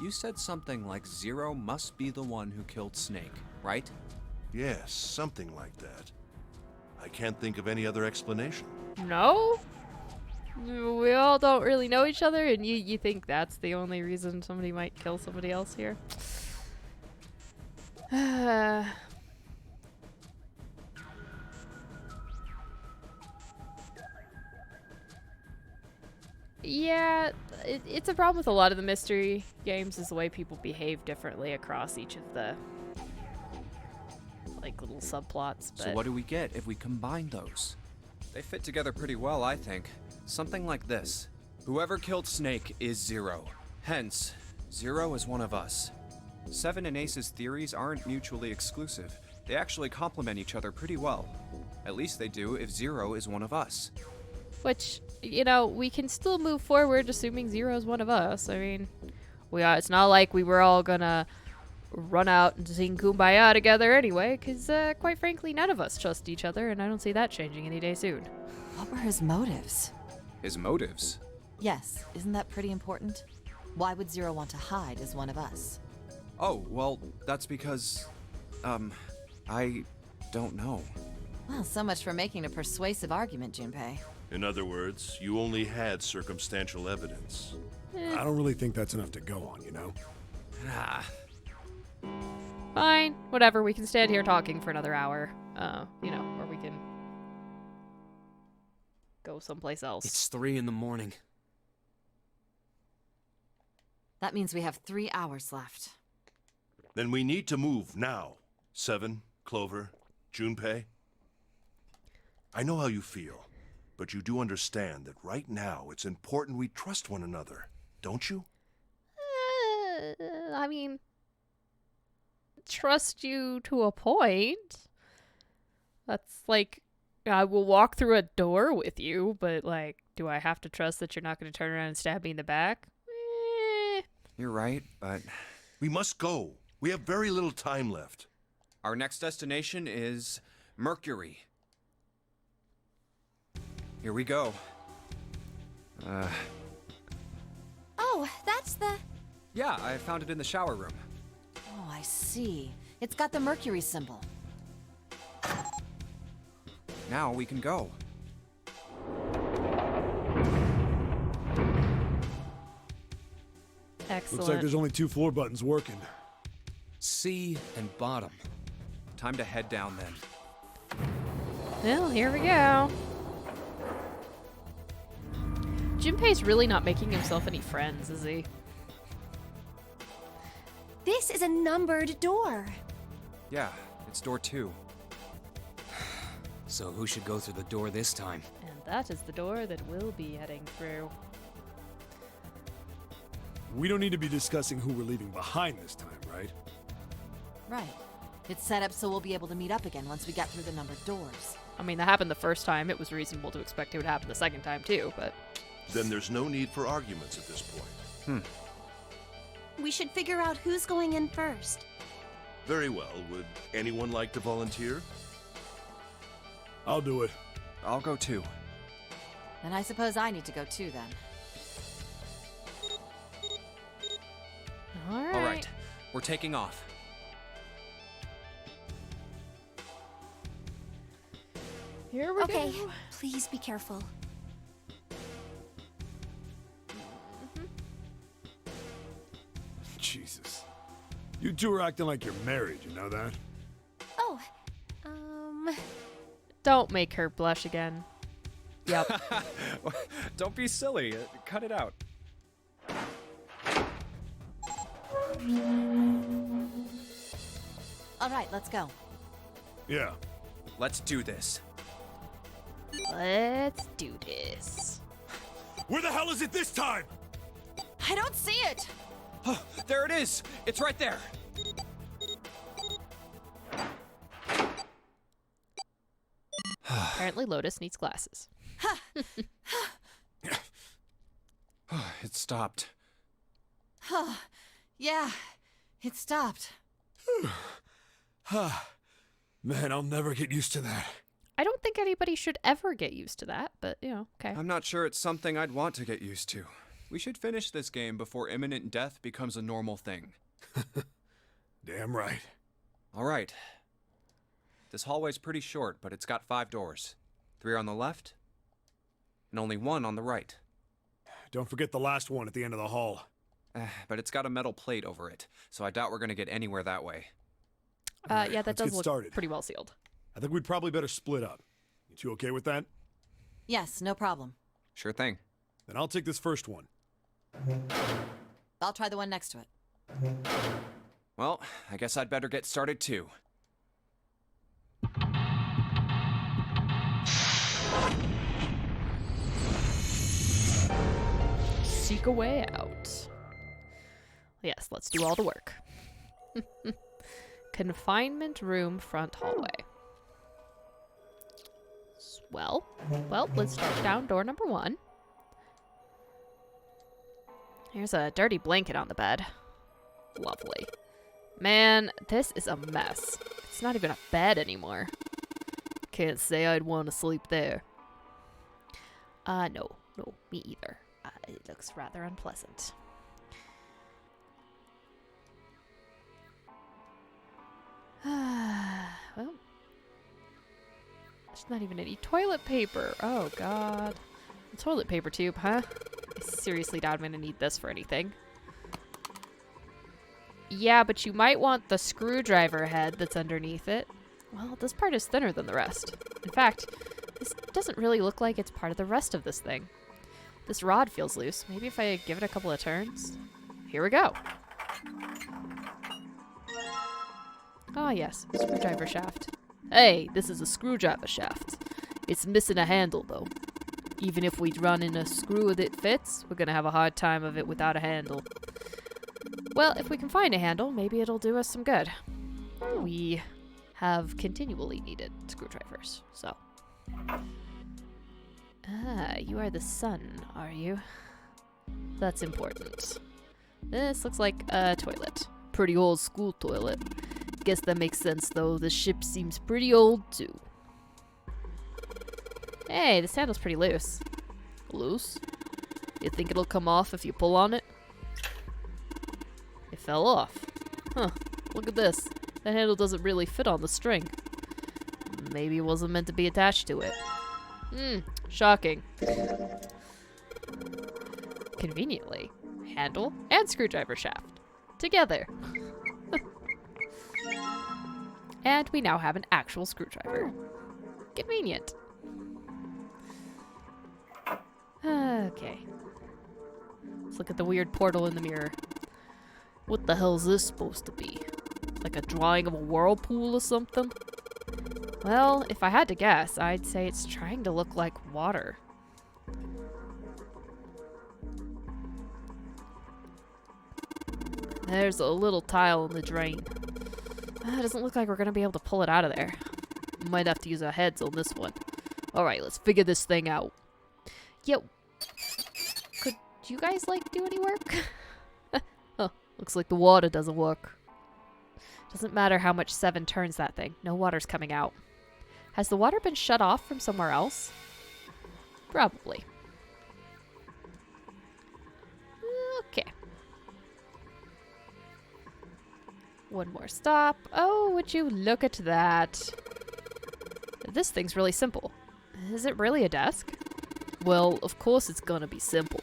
You said something like Zero must be the one who killed Snake, right? Yes, something like that. I can't think of any other explanation. No? We all don't really know each other, and you think that's the only reason somebody might kill somebody else here? Yeah, it's a problem with a lot of the mystery games is the way people behave differently across each of the like little subplots. So but- what do we get if we combine those? They fit together pretty well, I think. Something like this. Whoever killed Snake is Zero. Hence, Zero is one of us. Seven and Ace's theories aren't mutually exclusive. They actually complement each other pretty well. At least they do if Zero is one of us. Which, you know, we can still move forward assuming Zero is one of us. I mean, it's not like we were all gonna run out and sing Kumbaya together anyway, because quite frankly, none of us trust each other, and I don't see that changing any day soon. What were his motives? His motives? Yes, isn't that pretty important? Why would Zero want to hide as one of us? Oh, well, that's because... I don't know. Well, so much for making a persuasive argument, Junpei. In other words, you only had circumstantial evidence. I don't really think that's enough to go on, you know? Ah, Fine, whatever, we can stand here talking for another hour, you know, or we can go someplace else. It's 3 in the morning. That means we have 3 hours left. Then we need to move now. Seven, Clover, Junpei. I know how you feel, but you do understand that right now it's important we trust one another, don't you? I mean, trust you to a point. That's like, I will walk through a door with you, but like, do I have to trust that you're not going to turn around and stab me in the back? you're right, but We must go. We have very little time left. our next destination is Mercury. Here we go. Oh, that's the... Yeah, I found it in the shower room. Oh, I see. It's got the Mercury symbol. Now we can go. Excellent. Looks like there's only 2 floor buttons working. C and bottom. Time to head down then. Well, here we go. Junpei's really not making himself any friends, is he? This is a numbered door. Yeah, it's door 2. So who should go through the door this time? And that is the door that we'll be heading through. We don't need to be discussing who we're leaving behind this time, right? Right. It's set up so we'll be able to meet up again once we get through the numbered doors. I mean, that happened the first time. It was reasonable to expect it would happen the second time, too, but... Then there's no need for arguments at this point. We should figure out who's going in first. Very well. Would anyone like to volunteer? I'll do it. I'll go too. Then I suppose I need to go too then. All right. All right, we're taking off. Here we Okay, go. please be careful. Jesus. You two are acting like you're married, you know that? Oh, Don't make her blush again. Yep. Don't be silly. Cut it out. All right, let's go. Yeah. Let's do this. Let's do this. Where the hell is it this time? I don't see it! Oh, there it is! It's right there! Apparently Lotus needs glasses. It stopped. Yeah, it stopped. Man, I'll never get used to that. I don't think anybody should ever get used to that, but, you know, okay. I'm not sure it's something I'd want to get used to. We should finish this game before imminent death becomes a normal thing. Damn right. All right. This hallway's pretty short, but it's got 5 doors. 3 on the left, and only 1 on the right. Don't forget the last one at the end of the hall. But it's got a metal plate over it, so I doubt we're gonna get anywhere that way. Yeah, that let's does get look started. pretty well sealed. I think we'd probably better split up. You two okay with that? Yes, no problem. Sure thing. Then I'll take this first one. I'll try the one next to it. Well, I guess I'd better get started too. Seek a way out. Yes, let's do all the work. Confinement room front hallway. Well, let's start down door number 1. Here's a dirty blanket on the bed. Lovely. Man, this is a mess. It's not even a bed anymore. Can't say I'd want to sleep there. No, me either. It looks rather unpleasant. Well, there's not even any toilet paper. Oh, God. A toilet paper tube, huh? I seriously doubt I'm going to need this for anything. Yeah, but you might want the screwdriver head that's underneath it. Well, this part is thinner than the rest. In fact, this doesn't really look like it's part of the rest of this thing. This rod feels loose. Maybe if I give it a couple of turns. Here we go. Ah, yes, screwdriver shaft. Hey, this is a screwdriver shaft. It's missing a handle, though. Even if we run in a screw that fits, we're gonna have a hard time of it without a handle. Well, if we can find a handle, maybe it'll do us some good. We have continually needed screwdrivers, so. Ah, you are the sun, are you? That's important. This looks like a toilet. Pretty old school toilet. Guess that makes sense, though. The ship seems pretty old, too. Hey, this handle's pretty loose. Loose? You think it'll come off if you pull on it? It fell off. Huh. Look at this. That handle doesn't really fit on the string. Maybe it wasn't meant to be attached to it. Shocking. Conveniently, handle and screwdriver shaft. Together. And we now have an actual screwdriver. Convenient. Okay. Let's look at the weird portal in the mirror. What the hell is this supposed to be? Like a drawing of a whirlpool or something? Well, if I had to guess, I'd say it's trying to look like water. There's a little tile in the drain. It doesn't look like we're gonna be able to pull it out of there. Might have to use our heads on this one. Alright, let's figure this thing out. Yo, could you guys, like, do any work? Huh, looks like the water doesn't work. Doesn't matter how much 7 turns that thing. No water's coming out. Has the water been shut off from somewhere else? Probably. Okay. One more stop. Oh, would you look at that? This thing's really simple. Is it really a desk? Well, of course it's gonna be simple.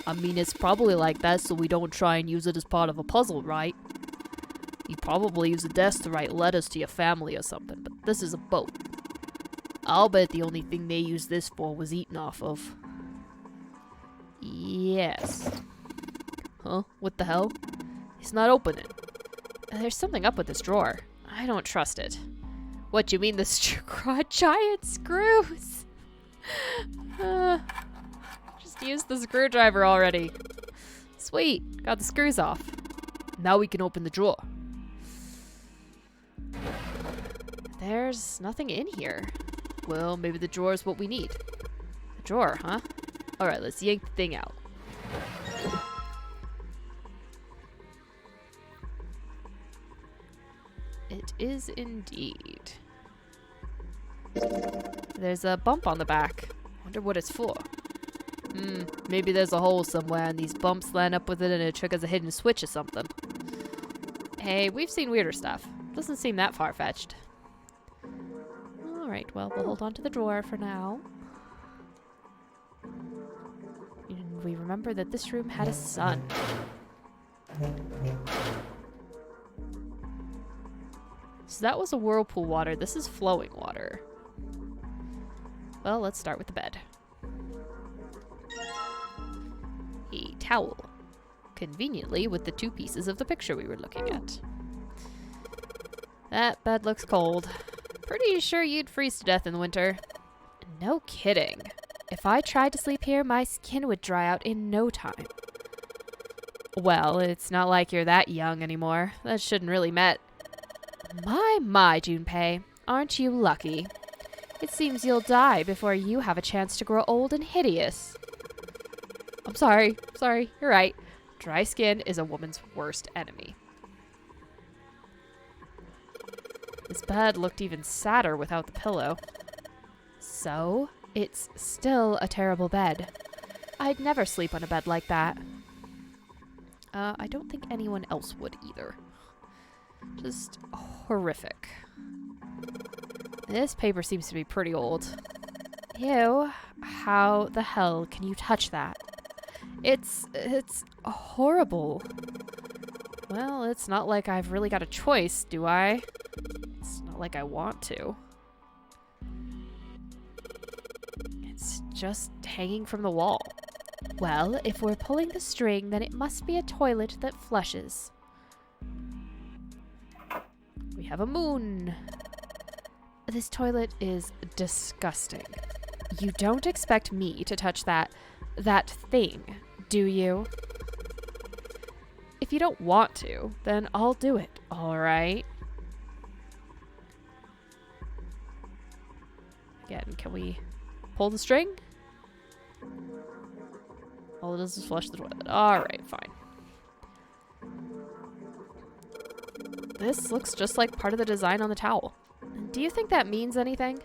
I mean, it's probably like that so we don't try and use it as part of a puzzle, right? You probably use a desk to write letters to your family or something, but this is a boat. I'll bet the only thing they used this for was eaten off of. Yes. Huh? What the hell? It's not opening. There's something up with this drawer. I don't trust it. What, you mean the giant screws? Just use the screwdriver already. Sweet, got the screws off. Now we can open the drawer. There's nothing in here. Well, maybe the drawer is what we need. A drawer, huh? Alright, let's yank the thing out. It is indeed. There's a bump on the back. Wonder what it's for. Maybe there's a hole somewhere and these bumps line up with it and it triggers a hidden switch or something. Hey, we've seen weirder stuff. Doesn't seem that far-fetched. Alright, well, we'll hold on to the drawer for now. And we remember that this room had a sun. So that was a whirlpool water. This is flowing water. Well, let's start with the bed. A towel. Conveniently with the 2 pieces of the picture we were looking at. That bed looks cold. Pretty sure you'd freeze to death in the winter. No kidding. If I tried to sleep here, my skin would dry out in no time. Well, it's not like you're that young anymore. That shouldn't really matter. My, Junpei. Aren't you lucky? It seems you'll die before you have a chance to grow old and hideous. I'm sorry, you're right. Dry skin is a woman's worst enemy. This bed looked even sadder without the pillow. So, it's still a terrible bed. I'd never sleep on a bed like that. I don't think anyone else would either. Just horrific. This paper seems to be pretty old. Ew, how the hell can you touch that? It's horrible. Well, it's not like I've really got a choice, do I? It's not like I want to. It's just hanging from the wall. Well, if we're pulling the string, then it must be a toilet that flushes. We have a moon. This toilet is disgusting. You don't expect me to touch that thing, do you? If you don't want to, then I'll do it, alright? Again, can we pull the string? All it does is flush the toilet. Alright, fine. This looks just like part of the design on the towel. Do you think that means anything?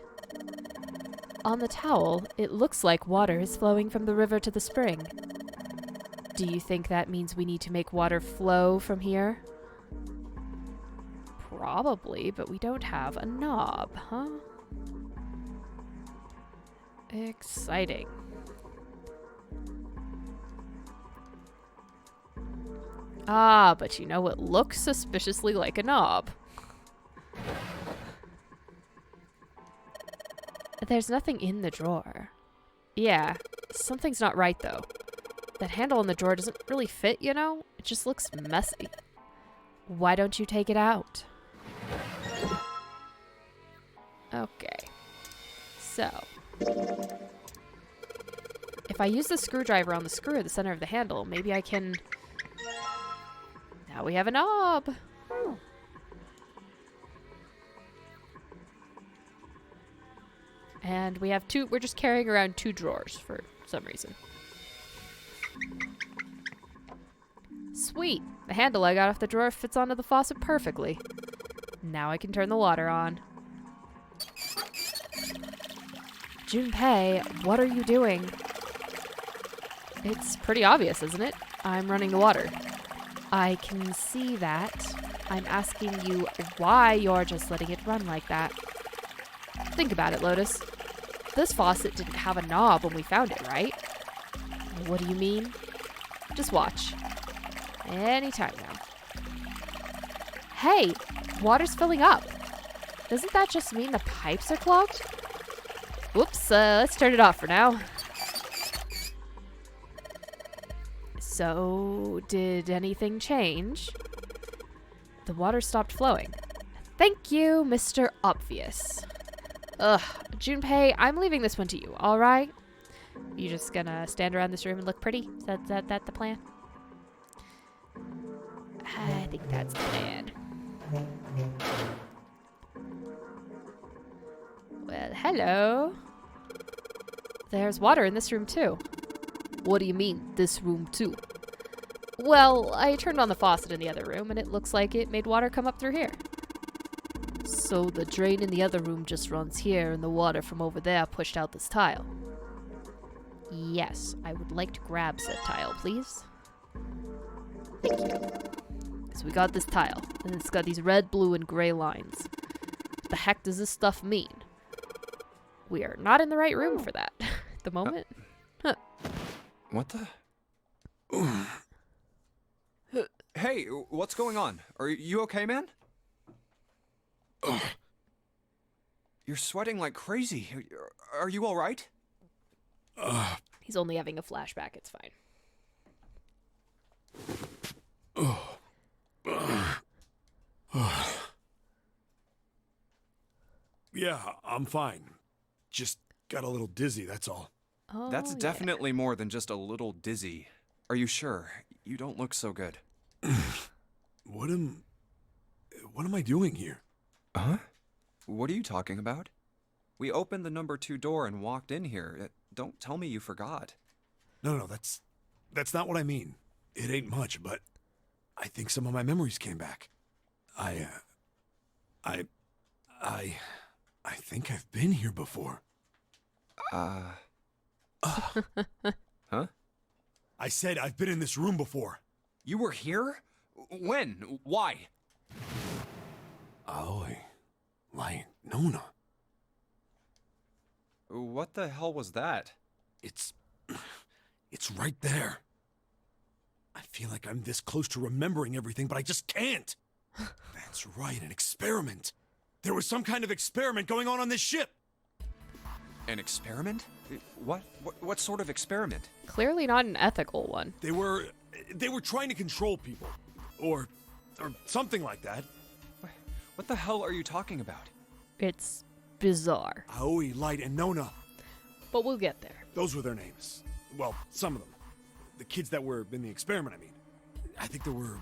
On the towel, it looks like water is flowing from the river to the spring. Do you think that means we need to make water flow from here? Probably, but we don't have a knob, huh? Exciting. Ah, but you know what looks suspiciously like a knob? There's nothing in the drawer. Yeah, something's not right though. That handle on the drawer doesn't really fit, you know? It just looks messy. Why don't you take it out? Okay. So, if I use the screwdriver on the screw at the center of the handle, maybe I can... Now we have a knob! And we have we're just carrying around 2 drawers for some reason. Sweet! The handle I got off the drawer fits onto the faucet perfectly. Now I can turn the water on. Junpei, what are you doing? It's pretty obvious, isn't it? I'm running the water. I can see that. I'm asking you why you're just letting it run like that. Think about it, Lotus. This faucet didn't have a knob when we found it, right? What do you mean? Just watch. Anytime now. Hey, water's filling up. Doesn't that just mean the pipes are clogged? Whoops, let's turn it off for now. So, did anything change? The water stopped flowing. Thank you, Mr. Obvious. Ugh, Junpei, I'm leaving this one to you, alright? You just gonna stand around this room and look pretty? Is that the plan? I think that's the plan. Well, hello. There's water in this room too. What do you mean, this room too? Well, I turned on the faucet in the other room and it looks like it made water come up through here. So the drain in the other room just runs here and the water from over there pushed out this tile. Yes, I would like to grab said tile, please. Thank you. So we got this tile, and it's got these red, blue, and gray lines. What the heck does this stuff mean? We are not in the right room for that at the moment. Huh. What the? Hey, what's going on? Are you okay, man? You're sweating like crazy. Are you all right? He's only having a flashback. It's fine. Yeah, I'm fine. Just got a little dizzy, that's all. Oh, That's definitely more than just a little dizzy. Are you sure? You don't look so good. What am I doing here? Huh? What are you talking about? We opened the number 2 door and walked in here. Don't tell me you forgot. No, that's not what I mean. It ain't much, but I think some of my memories came back. I think I've been here before. Huh? I said I've been in this room before. You were here? When? Why? Aoi. Like, Nona. What the hell was that? It's right there. I feel like I'm this close to remembering everything, but I just can't. That's right, an experiment. There was some kind of experiment going on this ship. An experiment? What sort of experiment? Clearly not an ethical one. They were trying to control people, or something like that. What the hell are you talking about? It's bizarre. Aoi, Light, and Nona. But we'll get there. Those were their names. Well, some of them. The kids that were in the experiment, I mean. I think there were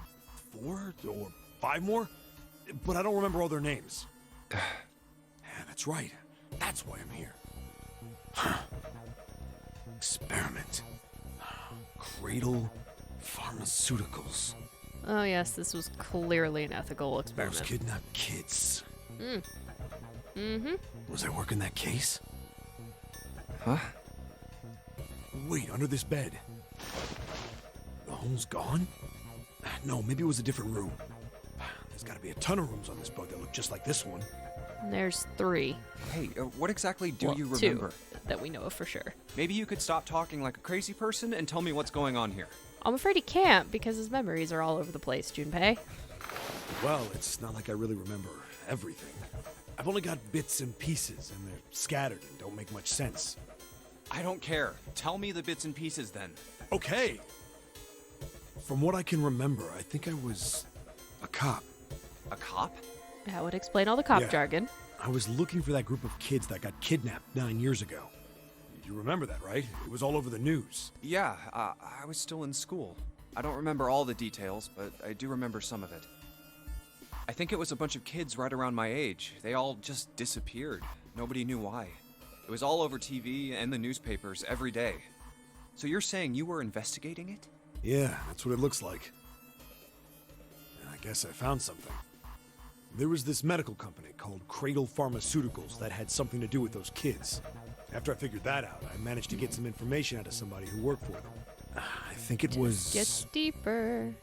4 or 5 more, but I don't remember all their names. Yeah, that's right. That's why I'm here. Experiment. Cradle Pharmaceuticals. Oh yes, this was clearly an ethical Those experiment. kidnapped kids. Mm-hmm. Was I working that case? Huh? Wait, under this bed. The hole's gone? No, maybe it was a different room. There's gotta be a ton of rooms on this boat that look just like this one. There's 3. Hey, what exactly do Well, you 2. remember? that we know of for sure. Maybe you could stop talking like a crazy person and tell me what's going on here. I'm afraid he can't because his memories are all over the place, Junpei. Well, it's not like I really remember everything. I've only got bits and pieces, and they're scattered and don't make much sense. I don't care. Tell me the bits and pieces then. Okay. From what I can remember, I think I was a cop. A cop? That would explain all the cop Yeah. jargon. I was looking for that group of kids that got kidnapped 9 years ago. You remember that, right? It was all over the news. Yeah, I was still in school. I don't remember all the details, but I do remember some of it. I think it was a bunch of kids right around my age. They all just disappeared. Nobody knew why. It was all over TV and the newspapers every day. So you're saying you were investigating it? Yeah, that's what it looks like. I guess I found something. There was this medical company called Cradle Pharmaceuticals that had something to do with those kids. After I figured that out, I managed to get some information out of somebody who worked for them. I think it was... Gets deeper.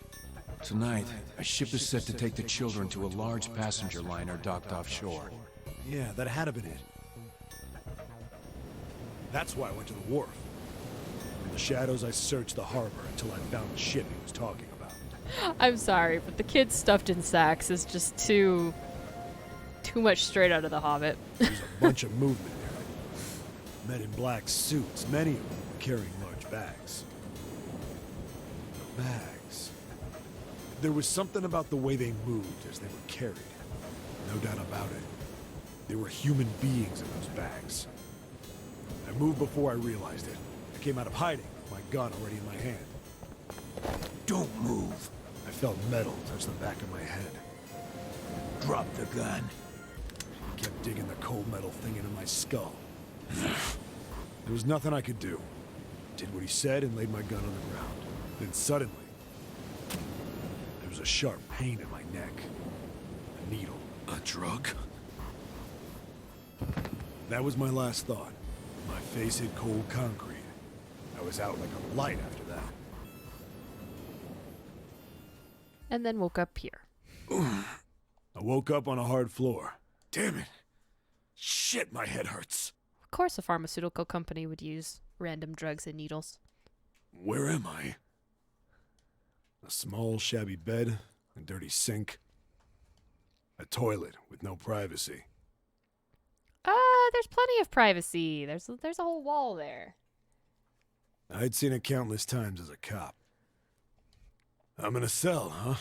Tonight, a ship is set to take the children to a large passenger liner docked offshore. Yeah, that had to been it. That's why I went to the wharf. In the shadows, I searched the harbor until I found the ship he was talking about. I'm sorry, but the kids stuffed in sacks is just too much straight out of The Hobbit. There's a bunch of movement there. Men in black suits, many of them carrying large bags. Bags. There was something about the way they moved as they were carried. No doubt about it. There were human beings in those bags. I moved before I realized it. I came out of hiding with my gun already in my hand. Don't move. I felt metal touch the back of my head. Drop the gun. He kept digging the cold metal thing into my skull. There was nothing I could do. Did what he said and laid my gun on the ground. Then suddenly, there was a sharp pain in my neck. A needle. A drug? That was my last thought. My face hit cold concrete. I was out like a light after that. And then woke up here. I woke up on a hard floor. Damn it. Shit, my head hurts. Of course a pharmaceutical company would use random drugs and needles. Where am I? A small, shabby bed, a dirty sink, a toilet with no privacy. There's plenty of privacy. There's a whole wall there. I'd seen it countless times as a cop. I'm in a cell, huh?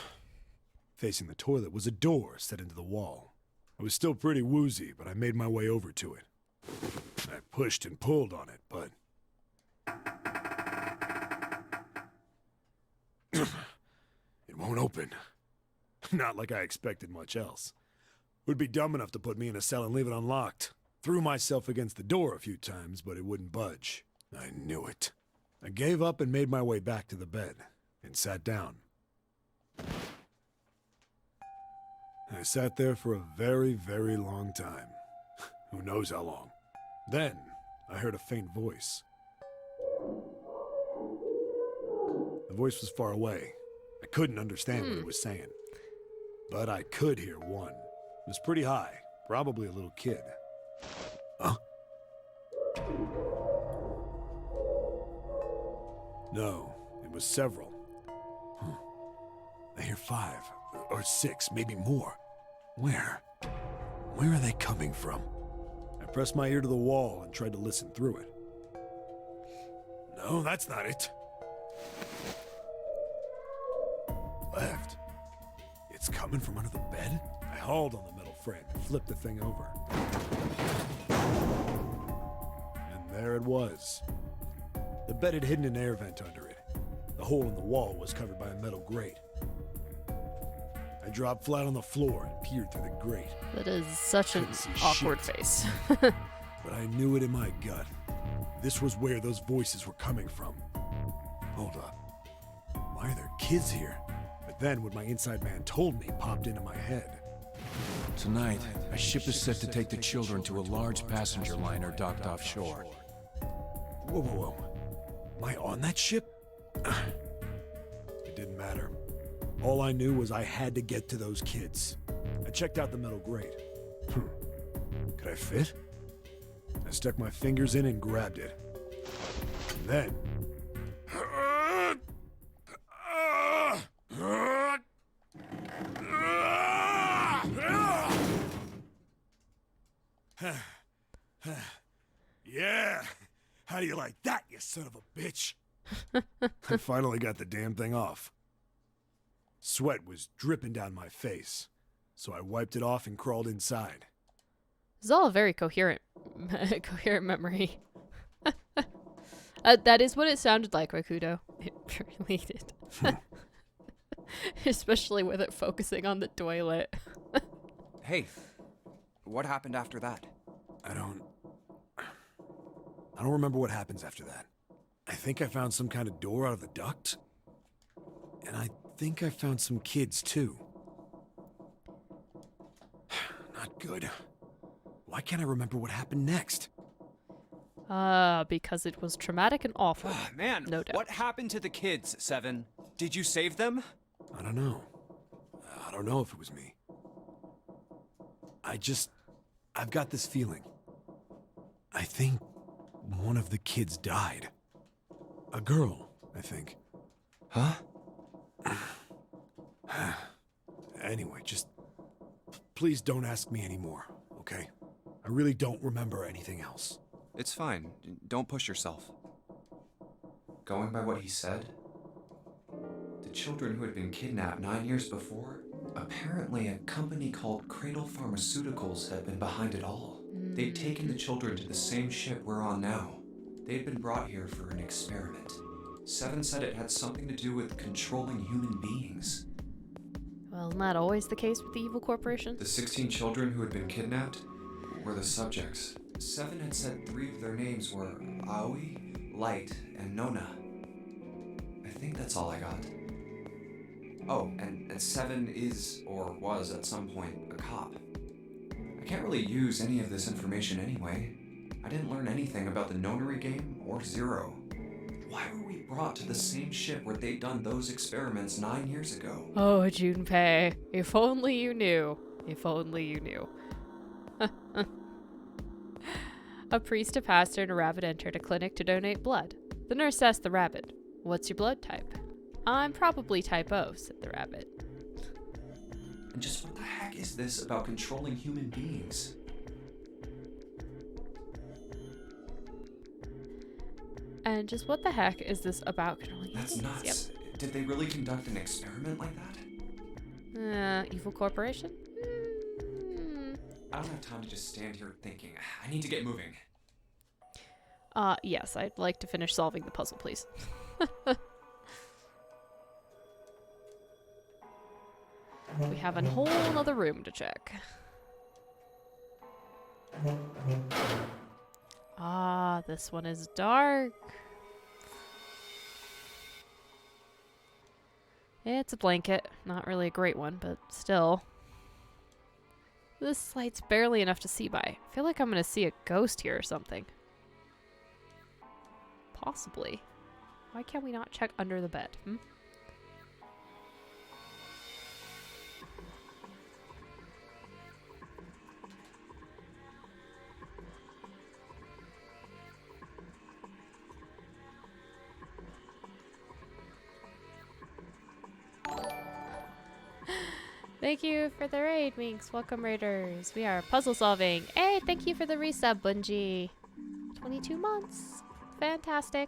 Facing the toilet was a door set into the wall. I was still pretty woozy, but I made my way over to it. I pushed and pulled on it, but... it won't open. Not like I expected much else. Would be dumb enough to put me in a cell and leave it unlocked. Threw myself against the door a few times, but it wouldn't budge. I knew it. I gave up and made my way back to the bed, and sat down. I sat there for a very, very long time. Who knows how long. Then, I heard a faint voice. The voice was far away. I couldn't understand what it was saying. But I could hear one. It was pretty high, probably a little kid. Huh? No, it was several. I hear 5 or 6, maybe more. Where? Where are they coming from? I pressed my ear to the wall and tried to listen through it. No, that's not it. Left. It's coming from under the bed? I hauled on the metal frame and flipped the thing over. And there it was. The bed had hidden an air vent under it. The hole in the wall was covered by a metal grate. I dropped flat on the floor and peered through the grate. That is such an Couldn't see awkward shit. face. But I knew it in my gut. This was where those voices were coming from. Hold up. Why are there kids here? But then what my inside man told me popped into my head. Tonight, a ship is set to take the children to a large passenger liner docked offshore. Whoa, whoa, whoa. Am I on that ship? It didn't matter. All I knew was I had to get to those kids. I checked out the metal grate. Could I fit? I stuck my fingers in and grabbed it. And then... Yeah! How do you like that, you son of a bitch? I finally got the damn thing off. Sweat was dripping down my face, so I wiped it off and crawled inside. It's all a very coherent memory. That is what it sounded like, Rakudo. It really did. Especially with it focusing on the toilet. Hey, what happened after that? I don't remember what happens after that. I think I found some kind of door out of the duct. And I think I found some kids, too. Not good. Why can't I remember what happened next? Because it was traumatic and awful. Man, no doubt. What happened to the kids, Seven? Did you save them? I don't know. I don't know if it was me. I've got this feeling. I think one of the kids died. A girl, I think. Huh? Anyway, just please don't ask me anymore, okay? I really don't remember anything else. It's fine. Don't push yourself. Going by what he said, the children who had been kidnapped 9 years before, apparently a company called Cradle Pharmaceuticals had been behind it all. They'd taken the children to the same ship we're on now. They'd been brought here for an experiment. Seven said it had something to do with controlling human beings. Well, isn't that always the case with the evil corporation? The 16 children who had been kidnapped were the subjects. Seven had said 3 of their names were Aoi, Light, and Nona. I think that's all I got. Oh, and Seven is, or was at some point, a cop. I can't really use any of this information anyway. I didn't learn anything about the Nonary game or Zero. Why were we brought to the same ship where they'd done those experiments 9 years ago? Oh, Junpei. If only you knew. If only you knew. A priest, a pastor, and a rabbit entered a clinic to donate blood. The nurse asked the rabbit, "What's your blood type?" "I'm probably type O," said the rabbit. And just what the heck is this about controlling human beings? And just what the heck is this about controlling That's humans? nuts. Did they really conduct an experiment like that? Yep. Evil corporation? I don't have time to just stand here thinking. I need to get moving. Yes, I'd like to finish solving the puzzle, please. We have a whole other room to check. Ah, this one is dark. It's a blanket. Not really a great one, but still. This light's barely enough to see by. I feel like I'm gonna see a ghost here or something. Possibly. Why can't we not check under the bed? Thank you for the raid, Minx. Welcome, raiders. We are puzzle solving. Hey, thank you for the resub, Bungie. 22 months. Fantastic.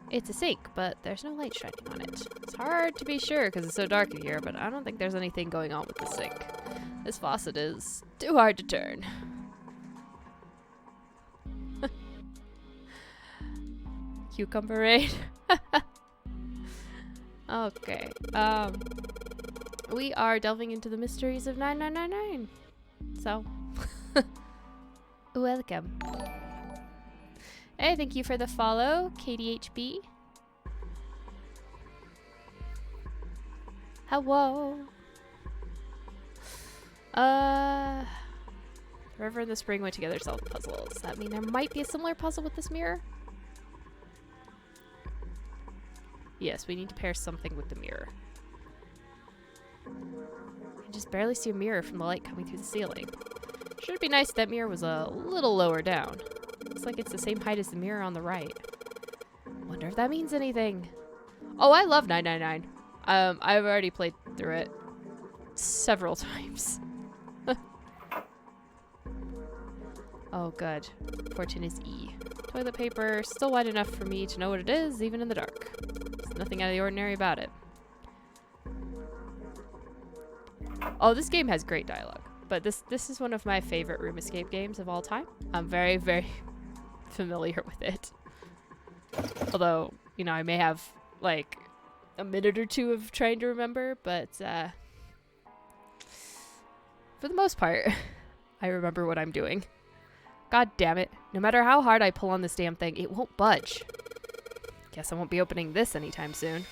It's a sink, but there's no light shining on it. It's hard to be sure because it's so dark in here, but I don't think there's anything going on with the sink. This faucet is too hard to turn. Cucumber raid. Okay. We are delving into the mysteries of 9999. So, welcome. Hey, thank you for the follow, KDHB. Hello. The river and the spring went together to solve the puzzle. Does that mean there might be a similar puzzle with this mirror? Yes, we need to pair something with the mirror. I just barely see a mirror from the light coming through the ceiling. Should be nice if that mirror was a little lower down. Looks like it's the same height as the mirror on the right. Wonder if that means anything. Oh, I love 999. I've already played through it several times. Oh, good. Fortune is E. Toilet paper, still wide enough for me to know what it is, even in the dark. There's nothing out of the ordinary about it. Oh, this game has great dialogue, but this is one of my favorite room escape games of all time. I'm very, very familiar with it. Although, you know, I may have, like, a minute or two of trying to remember, but, for the most part, I remember what I'm doing. God damn it. No matter how hard I pull on this damn thing, it won't budge. Guess I won't be opening this anytime soon.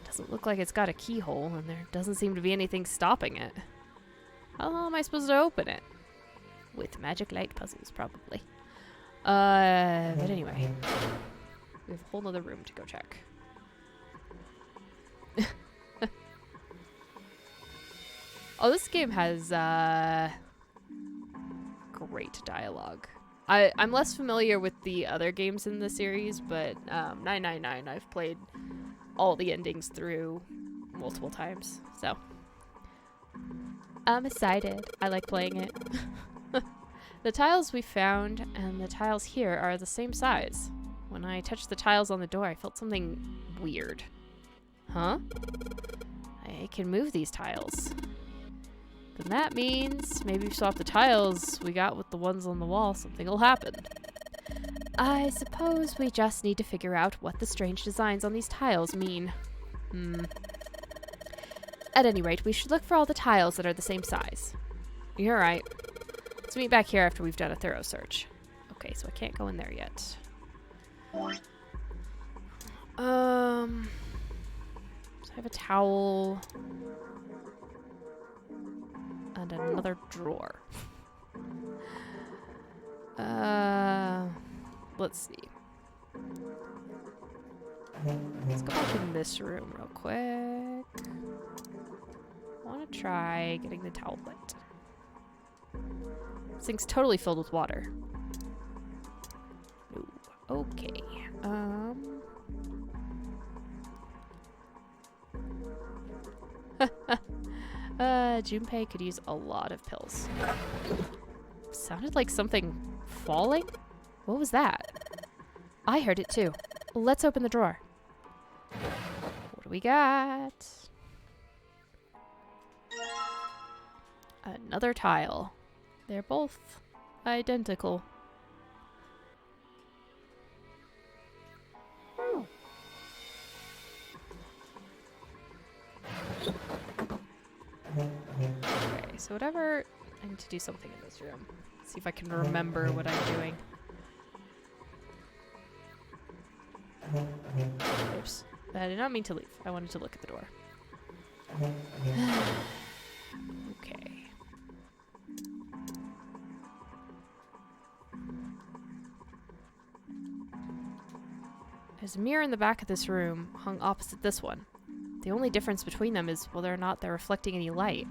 Doesn't look like it's got a keyhole, and there doesn't seem to be anything stopping it. How am I supposed to open it? With magic light puzzles, probably. But anyway. We have a whole nother room to go check. Oh, this game has, great dialogue. I'm less familiar with the other games in the series, but 999 I've played all the endings through multiple times, so I'm excited. I like playing it. The tiles we found and the tiles here are the same size. When I touched the tiles on the door, I felt something weird. Huh? I can move these tiles. Then that means maybe if we swap the tiles we got with the ones on the wall, something will happen. I suppose we just need to figure out what the strange designs on these tiles mean. At any rate, we should look for all the tiles that are the same size. You're right. Let's meet back here after we've done a thorough search. Okay, so I can't go in there yet. So I have a towel. And another drawer. Let's see. Let's go back in this room real quick. I want to try getting the towel wet. This thing's totally filled with water. Ooh, okay. Junpei could use a lot of pills. Sounded like something falling? What was that? I heard it too. Let's open the drawer. What do we got? Another tile. They're both identical. Okay, so whatever, I need to do something in this room. See if I can remember what I'm doing. Oops. I did not mean to leave. I wanted to look at the door. Okay. There's a mirror in the back of this room, hung opposite this one. The only difference between them is whether or not they're reflecting any light.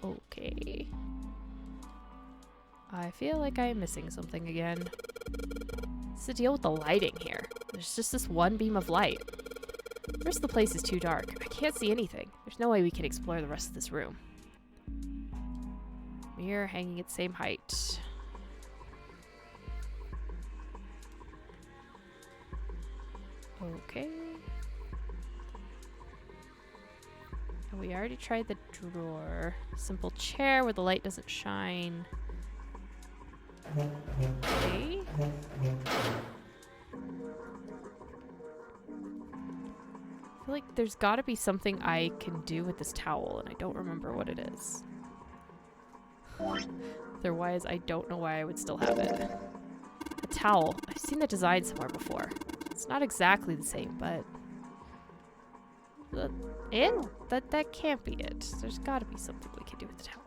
Okay. I feel like I'm missing something again. What's the deal with the lighting here? There's just this one beam of light. First, the place is too dark. I can't see anything. There's no way we can explore the rest of this room. Mirror hanging at the same height. Okay. And we already tried the drawer. Simple chair where the light doesn't shine. Okay. I feel like there's gotta be something I can do with this towel, and I don't remember what it is. Otherwise, I don't know why I would still have it. A towel. I've seen the design somewhere before. It's not exactly the same, but... That can't be it. There's gotta be something we can do with the towel.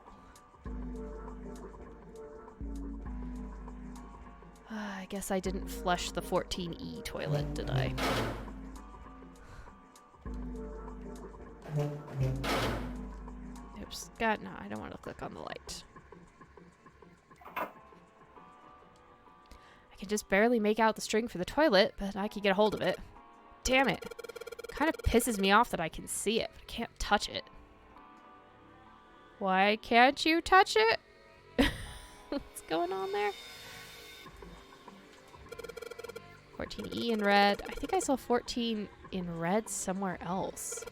I guess I didn't flush the 14E toilet, did I? Oops. God, no, I don't want to click on the light. I can just barely make out the string for the toilet, but I can get a hold of it. Damn it. Kind of pisses me off that I can see it, but I can't touch it. Why can't you touch it? What's going on there? 14E in red. I think I saw 14 in red somewhere else.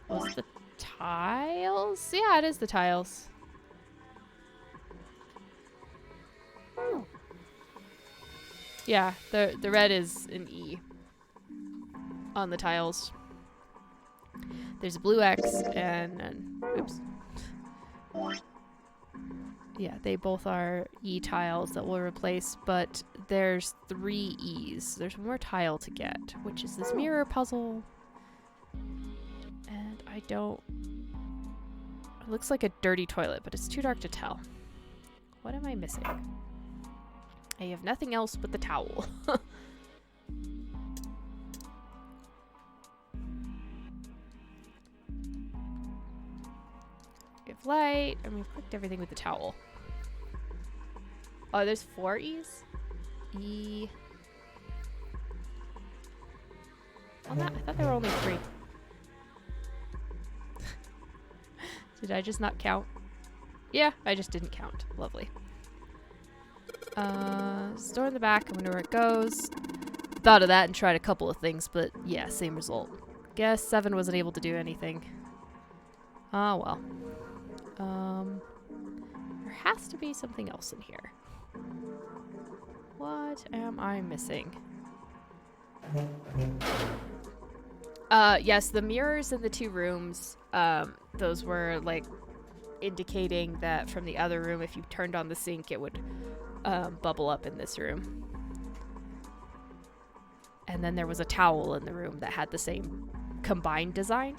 Was it the tiles? Yeah, it is the tiles. Yeah, the red is an E on the tiles. There's a blue X and oops. Yeah, they both are E tiles that will replace, but there's 3 E's. There's one more tile to get, which is this mirror puzzle. And I don't... It looks like a dirty toilet, but it's too dark to tell. What am I missing? I have nothing else but the towel. We have light, and we've clicked everything with the towel. Oh, there's 4 E's? E... Oh, no, I thought there were only 3. Did I just not count? Yeah, I just didn't count. Lovely. Store in the back. I wonder where it goes. Thought of that and tried a couple of things, but yeah, same result. Guess 7 wasn't able to do anything. Ah, well. There has to be something else in here. What am I missing? Yes, the mirrors in the 2 rooms, those were, like, indicating that from the other room, if you turned on the sink, it would, bubble up in this room. And then there was a towel in the room that had the same combined design.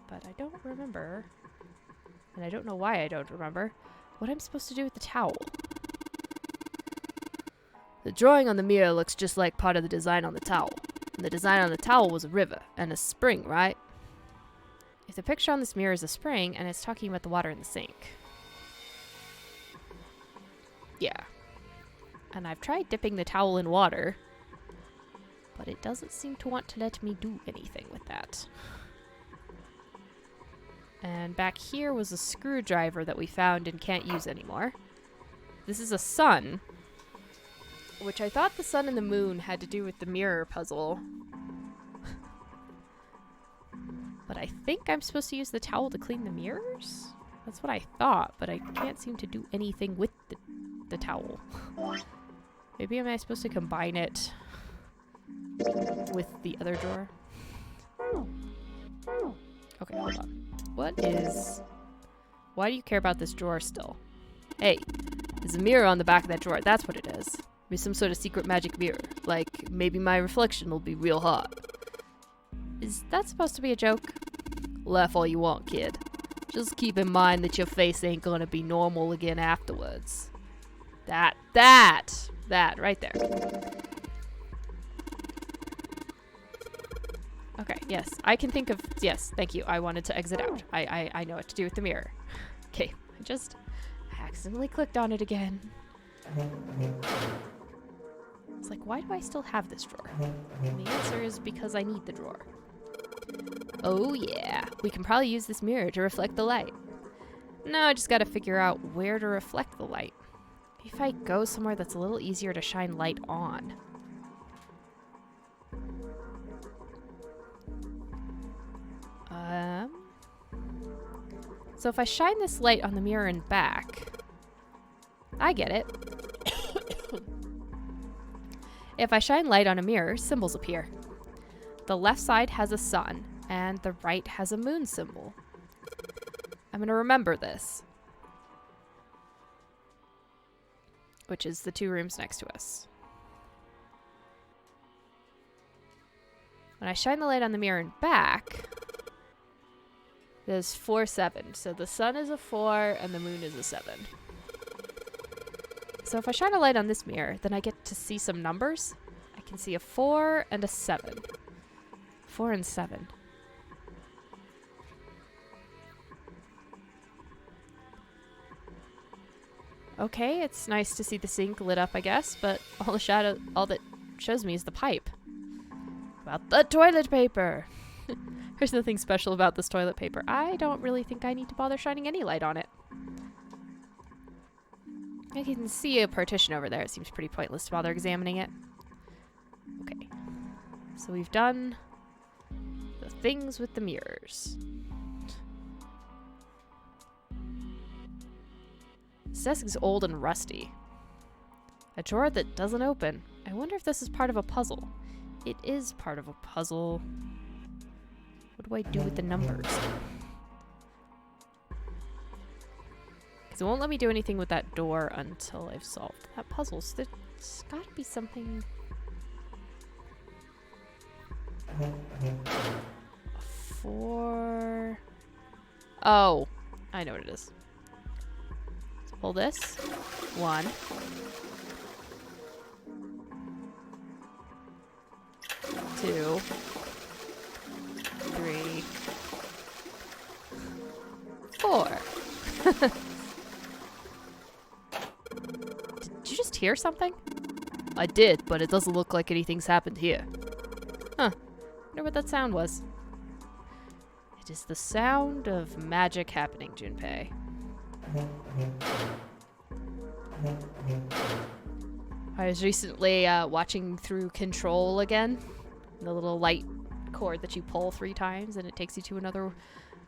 But I don't remember. And I don't know why I don't remember what I'm supposed to do with the towel. The drawing on the mirror looks just like part of the design on the towel. And the design on the towel was a river and a spring, right? If the picture on this mirror is a spring and it's talking about the water in the sink. Yeah. And I've tried dipping the towel in water, but it doesn't seem to want to let me do anything with that. And back here was a screwdriver that we found and can't use anymore. This is a sun, which I thought the sun and the moon had to do with the mirror puzzle. But I think I'm supposed to use the towel to clean the mirrors? That's what I thought, but I can't seem to do anything with the towel. Maybe am I supposed to combine it with the other drawer? Okay, hold on. Why do you care about this drawer still? Hey, there's a mirror on the back of that drawer. That's what it is. Maybe some sort of secret magic mirror. Like, maybe my reflection will be real hot. Is that supposed to be a joke? Laugh all you want, kid. Just keep in mind that your face ain't gonna be normal again afterwards. That right there. Okay, yes, I can think of, yes, thank you. I wanted to exit out. I know what to do with the mirror. Okay, I accidentally clicked on it again. It's like, why do I still have this drawer? And the answer is because I need the drawer. Oh yeah, we can probably use this mirror to reflect the light. Now I just gotta figure out where to reflect the light. If I go somewhere that's a little easier to shine light on. So if I shine this light on the mirror in back, I get it. If I shine light on a mirror, symbols appear. The left side has a sun, and the right has a moon symbol. I'm gonna remember this. Which is the 2 rooms next to us. When I shine the light on the mirror in back, there's 4, 7. So the sun is a 4 and the moon is a 7. So if I shine a light on this mirror, then I get to see some numbers. I can see a 4 and a 7. 4 and 7. Okay, it's nice to see the sink lit up, I guess, but all that shows me is the pipe. About the toilet paper! There's nothing special about this toilet paper. I don't really think I need to bother shining any light on it. I can see a partition over there. It seems pretty pointless to bother examining it. Okay. So we've done the things with the mirrors. This desk is old and rusty. A drawer that doesn't open. I wonder if this is part of a puzzle. It is part of a puzzle. What do I do with the numbers? Because it won't let me do anything with that door until I've solved that puzzle. So there's got to be something... 4... Oh, I know what it is. So pull this. 1. 2. 3. 4. Did you just hear something? I did, but it doesn't look like anything's happened here. Huh. Wonder what that sound was. It is the sound of magic happening, Junpei. I was recently watching through Control again. The little light cord that you pull 3 times and it takes you to another...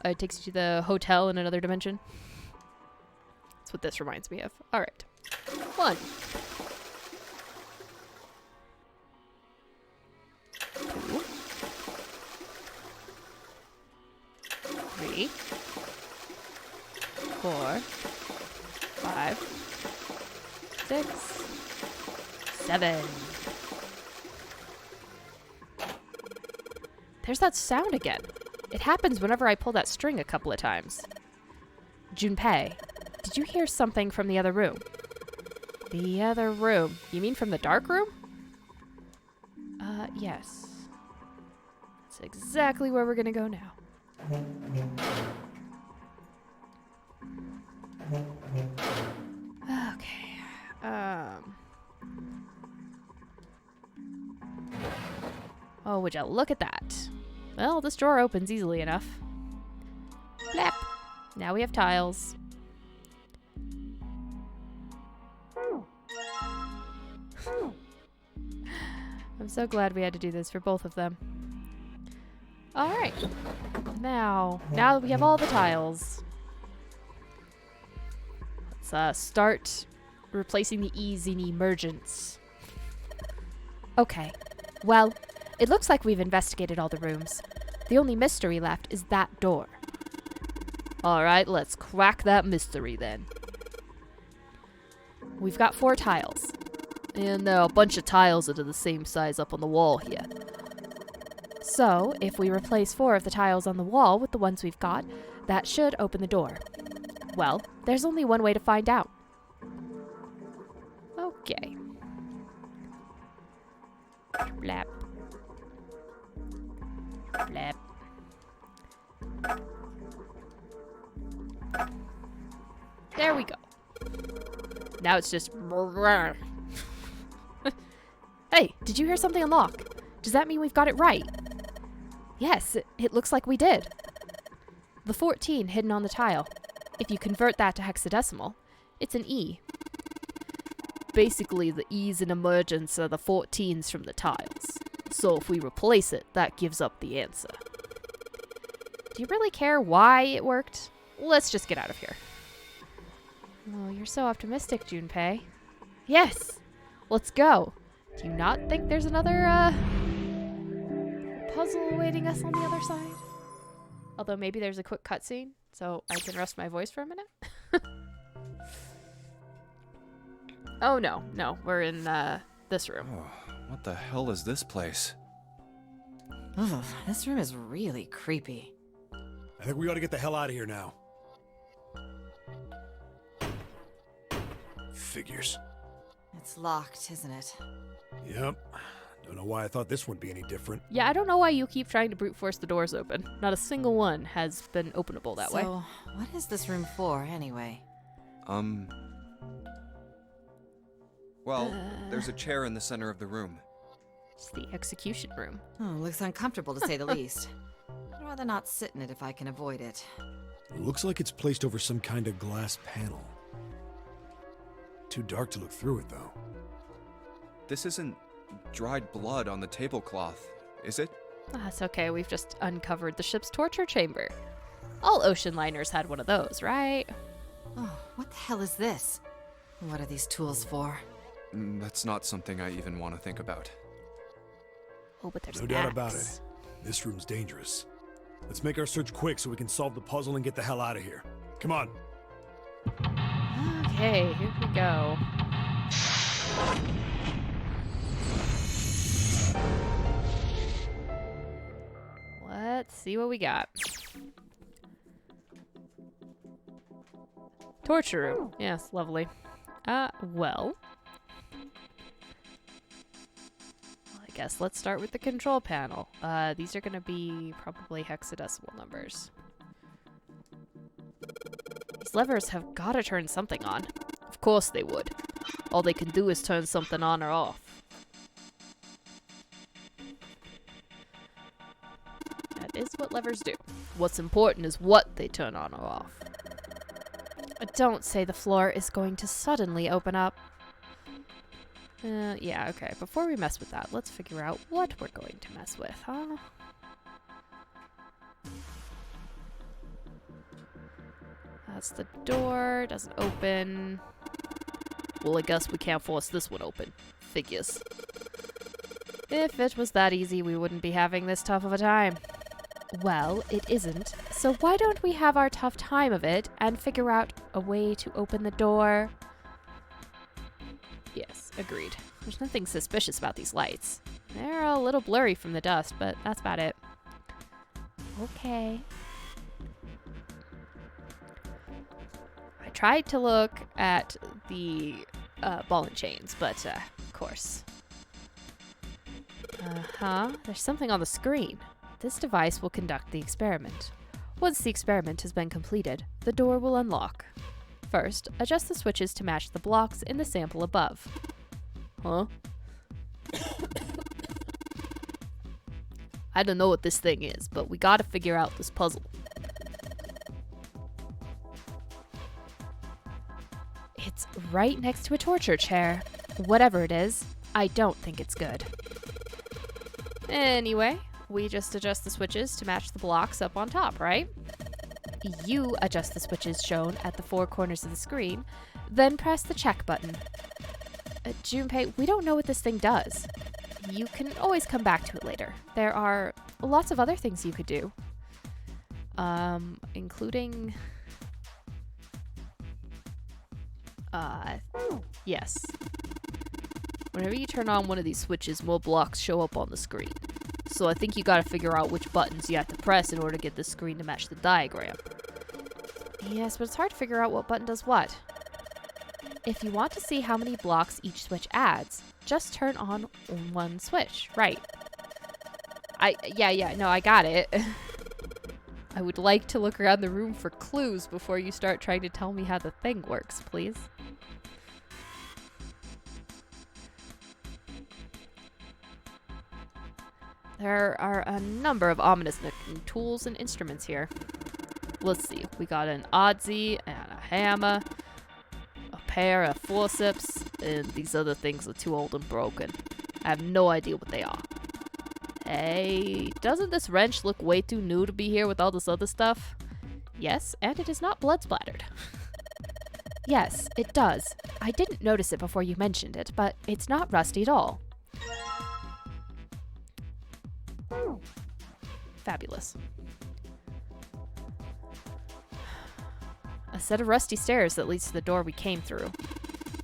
it takes you to the hotel in another dimension. That's what this reminds me of. Alright. 1. 2. 3. 4. 5. 6. 7. There's that sound again. It happens whenever I pull that string a couple of times. Junpei, did you hear something from the other room? The other room? You mean from the dark room? Yes. That's exactly where we're gonna go now. Okay. Oh, would you look at that? Well, this drawer opens easily enough. Flap! Now we have tiles. I'm so glad we had to do this for both of them. Alright. Now that we have all the tiles, let's start replacing the E's in emergence. Okay. Well, it looks like we've investigated all the rooms. The only mystery left is that door. Alright, let's crack that mystery then. We've got 4 tiles. And there are a bunch of tiles that are the same size up on the wall here. So, if we replace 4 of the tiles on the wall with the ones we've got, that should open the door. Well, there's only one way to find out. Okay. Blap. Blap. There we go. Now it's just... Hey, did you hear something unlock? Does that mean we've got it right? Yes, it looks like we did. The 14 hidden on the tile. If you convert that to hexadecimal, it's an E. Basically, the E's in emergence are the 14s from the tiles. So if we replace it, that gives up the answer. Do you really care why it worked? Let's just get out of here. Oh, you're so optimistic, Junpei. Yes! Let's go. Do you not think there's another, puzzle awaiting us on the other side? Although maybe there's a quick cutscene, so I can rest my voice for a minute. Oh, no. No, we're in, this room. Oh, what the hell is this place? Ugh, this room is really creepy. I think we ought to get the hell out of here now. Figures. It's locked, isn't it? Yep. Don't know why I thought this wouldn't be any different. Yeah, I don't know why you keep trying to brute force the doors open. Not a single one has been openable that way. So, what is this room for, anyway? Well, there's a chair in the center of the room. It's the execution room. Oh, looks uncomfortable to say the least. I'd rather not sit in it if I can avoid it. It looks like it's placed over some kind of glass panel. Too dark to look through it, though. This isn't dried blood on the tablecloth, is it? That's okay, we've just uncovered the ship's torture chamber. All ocean liners had one of those, right? Oh, what the hell is this? What are these tools for? That's not something I even want to think about. Oh, but there's No an doubt about it. axe. This room's dangerous. Let's make our search quick so we can solve the puzzle and get the hell out of here. Come on. Okay, here we go. Let's see what we got. Torture room. Yes, lovely. Well. I guess let's start with the control panel. These are gonna be probably hexadecimal numbers. These levers have gotta turn something on. Of course they would. All they can do is turn something on or off. That is what levers do. What's important is what they turn on or off. Don't say the floor is going to suddenly open up. Yeah, okay. Before we mess with that, let's figure out what we're going to mess with, huh? That's the door. Doesn't open. Well, I guess we can't force this one open. Figures. If it was that easy, we wouldn't be having this tough of a time. Well, it isn't. So why don't we have our tough time of it and figure out a way to open the door? Yes, agreed. There's nothing suspicious about these lights. They're a little blurry from the dust, but that's about it. Okay. I tried to look at the ball and chains, but of course. There's something on the screen. This device will conduct the experiment. Once the experiment has been completed, the door will unlock. First, adjust the switches to match the blocks in the sample above. Huh? I don't know what this thing is, but we gotta figure out this puzzle. It's right next to a torture chair. Whatever it is, I don't think it's good. Anyway, we just adjust the switches to match the blocks up on top, right? You adjust the switches shown at the four corners of the screen, then press the check button. Junpei, we don't know what this thing does. You can always come back to it later. There are lots of other things you could do. Including... yes. Whenever you turn on one of these switches, more blocks show up on the screen. So I think you gotta figure out which buttons you have to press in order to get the screen to match the diagram. Yes, but it's hard to figure out what button does what. If you want to see how many blocks each switch adds, just turn on one switch. Right. No, I got it. I would like to look around the room for clues before you start trying to tell me how the thing works, please. There are a number of ominous tools and instruments here. Let's see. We got an oddsie and a hammer, a pair of forceps, and these other things are too old and broken. I have no idea what they are. Hey, doesn't this wrench look way too new to be here with all this other stuff? Yes, and it is not blood splattered. Yes, it does. I didn't notice it before you mentioned it, but it's not rusty at all. Fabulous. A set of rusty stairs that leads to the door we came through.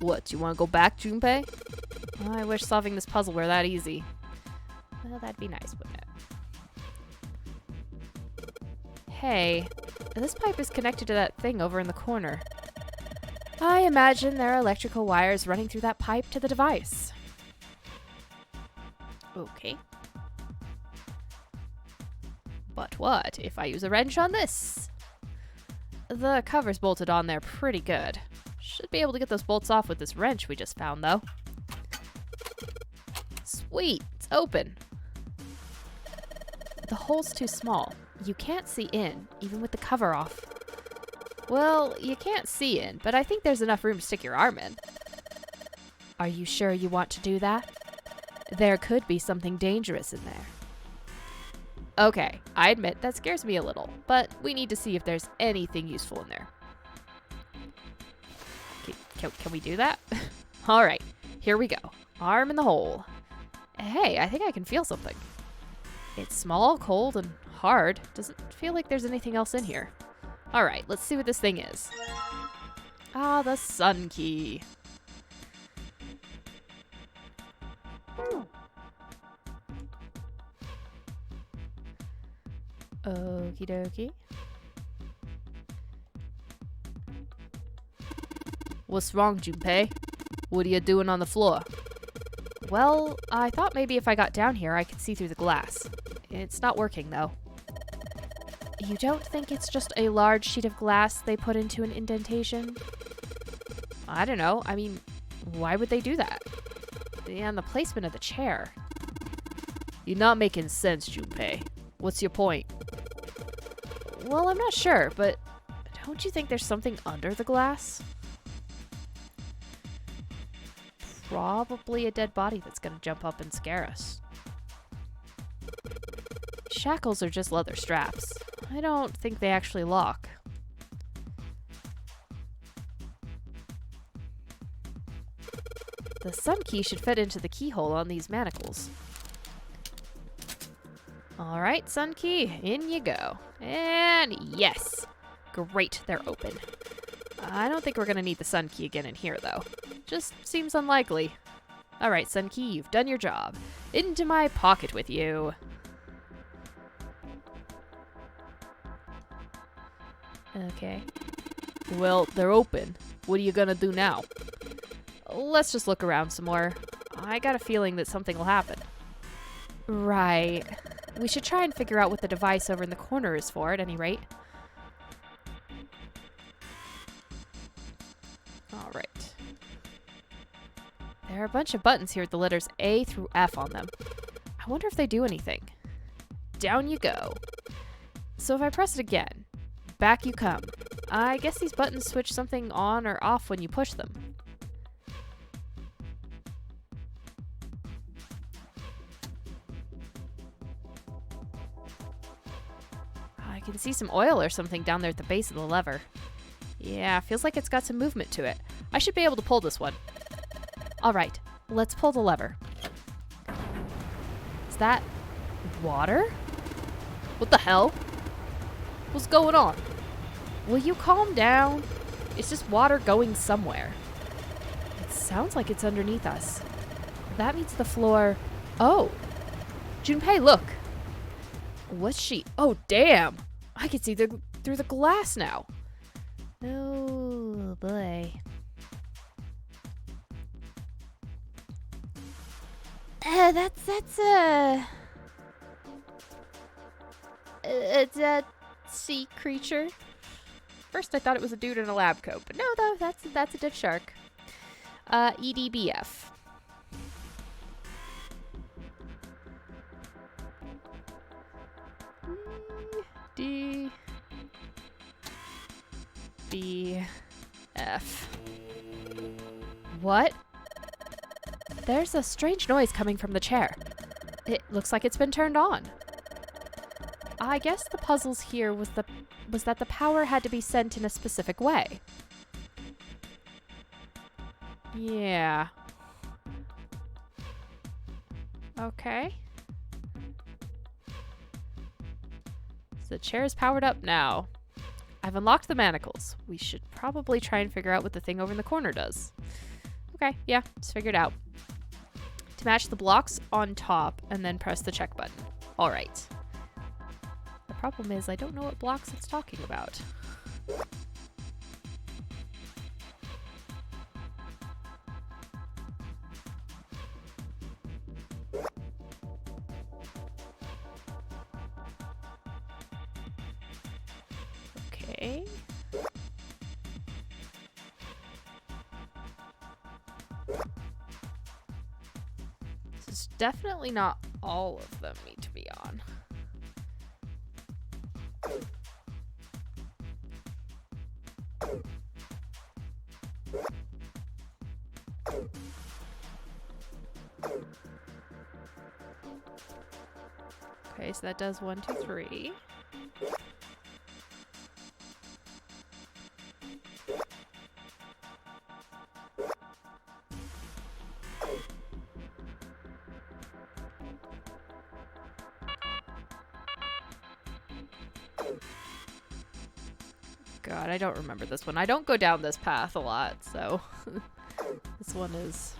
What, you want to go back, Junpei? Oh, I wish solving this puzzle were that easy. Well, that'd be nice, wouldn't it? Hey, this pipe is connected to that thing over in the corner. I imagine there are electrical wires running through that pipe to the device. Okay. But what if I use a wrench on this? The cover's bolted on there pretty good. Should be able to get those bolts off with this wrench we just found, though. Sweet, it's open. The hole's too small. You can't see in, even with the cover off. Well, you can't see in, but I think there's enough room to stick your arm in. Are you sure you want to do that? There could be something dangerous in there. Okay, I admit that scares me a little, but we need to see if there's anything useful in there. Can we do that? All right, here we go. Arm in the hole. Hey, I think I can feel something. It's small, cold, and hard. Doesn't feel like there's anything else in here. All right, let's see what this thing is. Ah, the sun key. Okie dokie. What's wrong, Junpei? What are you doing on the floor? Well, I thought maybe if I got down here I could see through the glass. It's not working, though. You don't think it's just a large sheet of glass they put into an indentation? I don't know. I mean, why would they do that? And the placement of the chair. You're not making sense, Junpei. What's your point? Well, I'm not sure, but don't you think there's something under the glass? Probably a dead body that's gonna jump up and scare us. Shackles are just leather straps. I don't think they actually lock. The sun key should fit into the keyhole on these manacles. Alright, sun key, in you go. And yes! Great, they're open. I don't think we're gonna need the sun key again in here, though. Just seems unlikely. Alright, sun key, you've done your job. Into my pocket with you. Okay. Well, they're open. What are you gonna do now? Let's just look around some more. I got a feeling that something will happen. Right. We should try and figure out what the device over in the corner is for, at any rate. Alright. There are a bunch of buttons here with the letters A through F on them. I wonder if they do anything. Down you go. So if I press it again, back you come. I guess these buttons switch something on or off when you push them. I can see some oil or something down there at the base of the lever. Yeah, feels like it's got some movement to it. I should be able to pull this one. Alright, let's pull the lever. Is that water? What the hell? What's going on? Will you calm down? It's just water going somewhere. It sounds like it's underneath us. That means the floor... Oh! Junpei, look! What's she... Oh, damn! I can see through the glass now. Oh, boy. That's a dead sea creature. First I thought it was a dude in a lab coat, but no, though, that's a dead shark. EDBF. D B F. What? There's a strange noise coming from the chair. It looks like it's been turned on. I guess the puzzles here was that the power had to be sent in a specific way. Yeah. Okay. So the chair is powered up now. I've unlocked the manacles. We should probably try and figure out what the thing over in the corner does. Okay, yeah, it's figured out. To match the blocks on top and then press the check button. All right. The problem is I don't know what blocks it's talking about. This is definitely not all of them need to be on. Okay, so that does 1, 2, 3. God, I don't remember this one. I don't go down this path a lot, so this one is...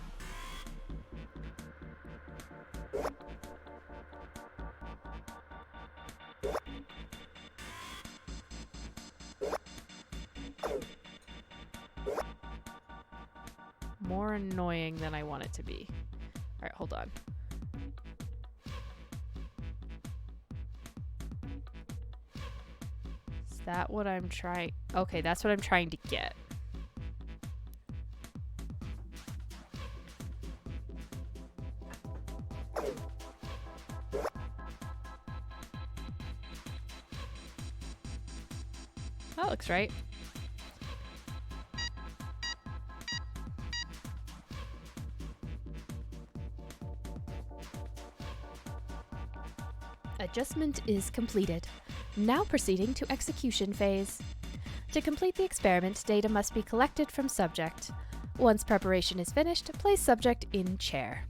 more annoying than I want it to be. Alright, hold on. Is that what I'm trying? Okay, that's what I'm trying to get. That looks right. Adjustment is completed. Now proceeding to execution phase. To complete the experiment, data must be collected from subject. Once preparation is finished, place subject in chair.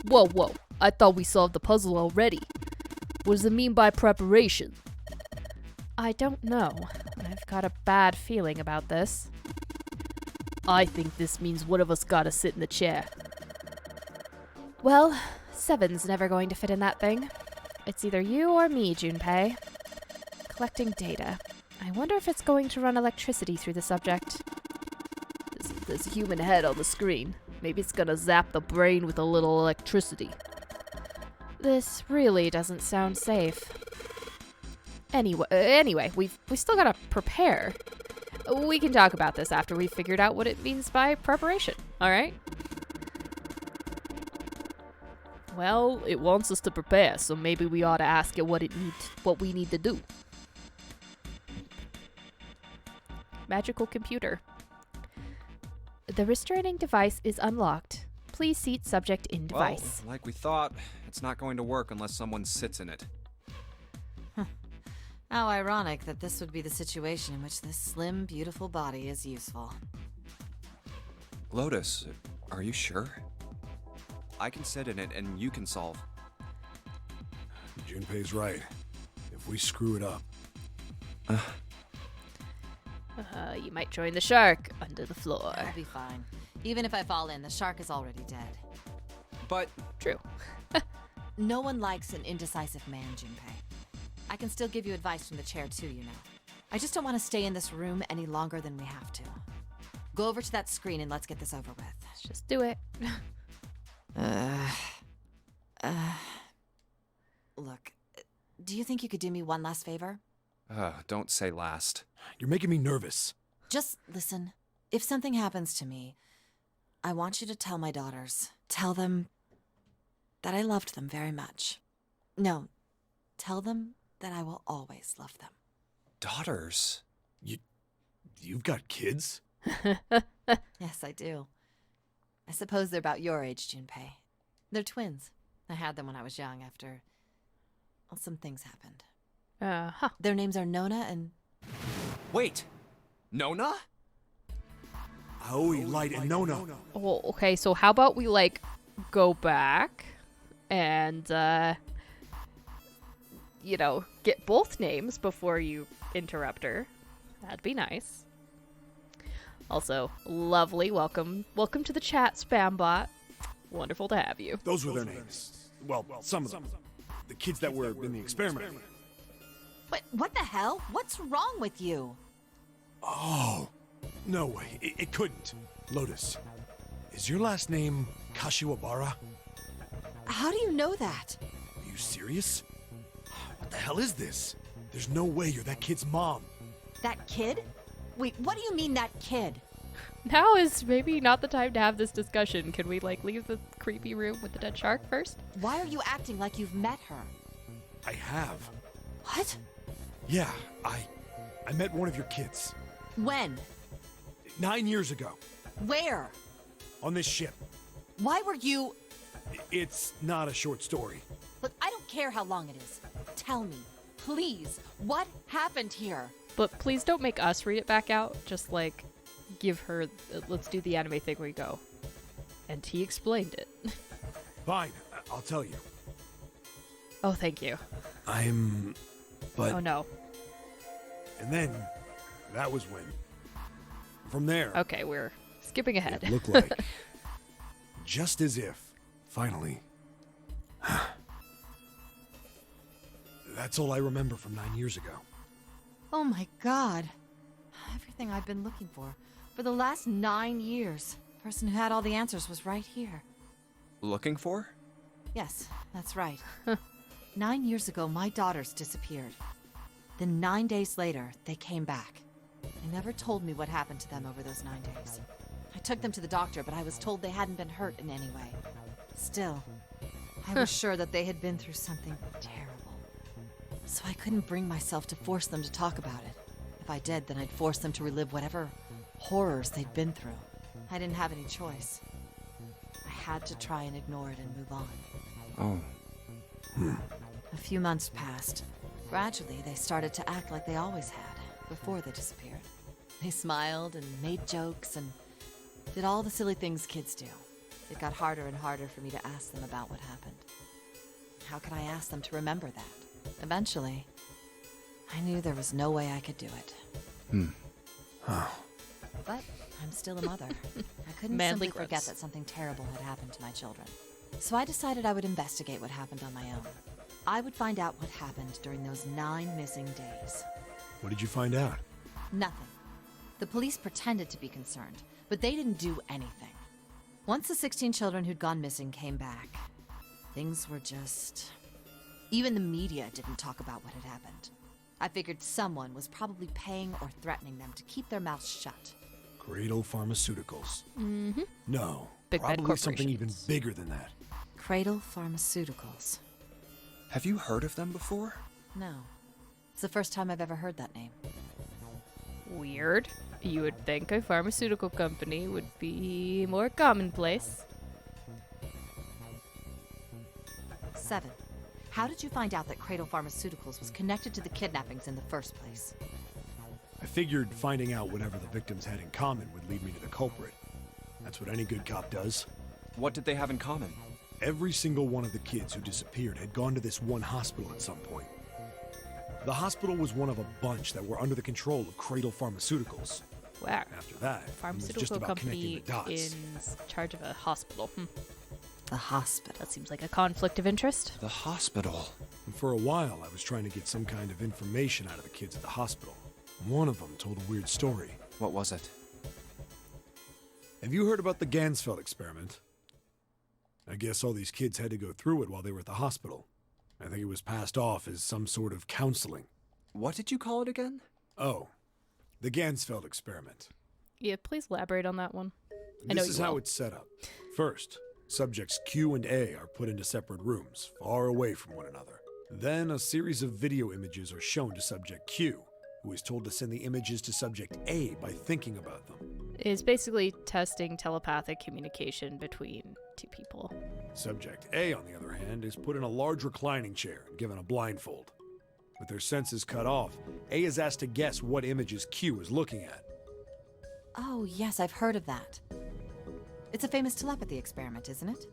Whoa, whoa. I thought we solved the puzzle already. What does it mean by preparation? I don't know. I've got a bad feeling about this. I think this means one of us gotta sit in the chair. Well, 7's never going to fit in that thing. It's either you or me, Junpei. Collecting data. I wonder if it's going to run electricity through the subject. There's a human head on the screen. Maybe it's gonna zap the brain with a little electricity. This really doesn't sound safe. Anyway, we still gotta prepare. We can talk about this after we've figured out what it means by preparation, alright? Well, it wants us to prepare, so maybe we ought to ask it what we need to do. Magical computer. The restraining device is unlocked. Please seat subject in device. Well, like we thought, it's not going to work unless someone sits in it. How ironic that this would be the situation in which this slim, beautiful body is useful. Lotus, are you sure? I can sit in it and you can solve. Junpei's right. If we screw it up... You might join the shark under the floor. I'll be fine. Even if I fall in, the shark is already dead. But... True. No one likes an indecisive man, Junpei. I can still give you advice from the chair too, you know. I just don't want to stay in this room any longer than we have to. Go over to that screen and let's get this over with. Let's just do it. Look, do you think you could do me one last favor? Don't say last. You're making me nervous. Just listen. If something happens to me, I want you to tell my daughters. Tell them that I loved them very much. No, tell them that I will always love them. Daughters? You've got kids? Yes, I do. I suppose they're about your age, Junpei. They're twins. I had them when I was young after... well, some things happened. Their names are Nona and... Wait! Nona? Aoi, Light, and Nona. Oh, okay, so how about we, like, go back and, you know, get both names before you interrupt her. That'd be nice. Also, lovely. Welcome to the chat, Spambot. Wonderful to have you. Those were their names. Well, some of them. The kids that were in the experiment. But what the hell? What's wrong with you? Oh, no way. It couldn't. Lotus, is your last name Kashiwabara? How do you know that? Are you serious? What the hell is this? There's no way you're that kid's mom. That kid? Wait, what do you mean that kid? Now is maybe not the time to have this discussion. Can we, like, leave the creepy room with the dead shark first? Why are you acting like you've met her? I have. What? Yeah, I met one of your kids. When? 9 years ago. Where? On this ship. Why were you... It's not a short story. Look, I don't care how long it is. Tell me, please, what happened here? But please don't make us read it back out. Just, like, give her... let's do the anime thing where we go. And he explained it. Fine, I'll tell you. Oh, thank you. But... Oh, no. And then, that was when. From there... Okay, we're skipping ahead. It looked like... just as if, finally... That's all I remember from 9 years ago. Oh my god. Everything I've been looking for the last 9 years. The person who had all the answers was right here. Looking for? Yes, that's right. 9 years ago, my daughters disappeared. Then 9 days later, they came back. They never told me what happened to them over those 9 days. I took them to the doctor, but I was told they hadn't been hurt in any way. Still, I was sure that they had been through something terrible. So I couldn't bring myself to force them to talk about it. If I did, then I'd force them to relive whatever horrors they'd been through. I didn't have any choice. I had to try and ignore it and move on. Oh. A few months passed. Gradually, they started to act like they always had, before they disappeared. They smiled and made jokes and did all the silly things kids do. It got harder and harder for me to ask them about what happened. How could I ask them to remember that? Eventually, I knew there was no way I could do it. But I'm still a mother. I couldn't Manly simply forget grunts. that something terrible had happened to my children. So I decided I would investigate what happened on my own. I would find out what happened during those 9 missing days. What did you find out? Nothing. The police pretended to be concerned, but they didn't do anything. Once the 16 children who'd gone missing came back, things were just... Even the media didn't talk about what had happened. I figured someone was probably paying or threatening them to keep their mouths shut. Cradle Pharmaceuticals. Mm-hmm. No, Big bad probably something even corporations. bigger than that. Cradle Pharmaceuticals. Have you heard of them before? No. It's the first time I've ever heard that name. Weird. You would think a pharmaceutical company would be more commonplace. 7. How did you find out that Cradle Pharmaceuticals was connected to the kidnappings in the first place? I figured finding out whatever the victims had in common would lead me to the culprit. That's what any good cop does. What did they have in common? Every single one of the kids who disappeared had gone to this one hospital at some point. The hospital was one of a bunch that were under the control of Cradle Pharmaceuticals. Wow. After that, it was just Pharmaceutical about connecting company the dots. in charge of a hospital. The hospital. That seems like a conflict of interest. The hospital. And for a while, I was trying to get some kind of information out of the kids at the hospital. One of them told a weird story. What was it? Have you heard about the Gansfeld experiment? I guess all these kids had to go through it while they were at the hospital. I think it was passed off as some sort of counseling. What did you call it again? Oh, the Gansfeld experiment. Yeah, please elaborate on that one. I know This is you how will. it's set up. First, subjects Q and A are put into separate rooms, far away from one another. Then a series of video images are shown to subject Q, who is told to send the images to subject A by thinking about them. Is basically testing telepathic communication between two people. Subject A, on the other hand, is put in a large reclining chair and given a blindfold. With their senses cut off, A is asked to guess what images Q is looking at. Oh, yes, I've heard of that. It's a famous telepathy experiment, isn't it?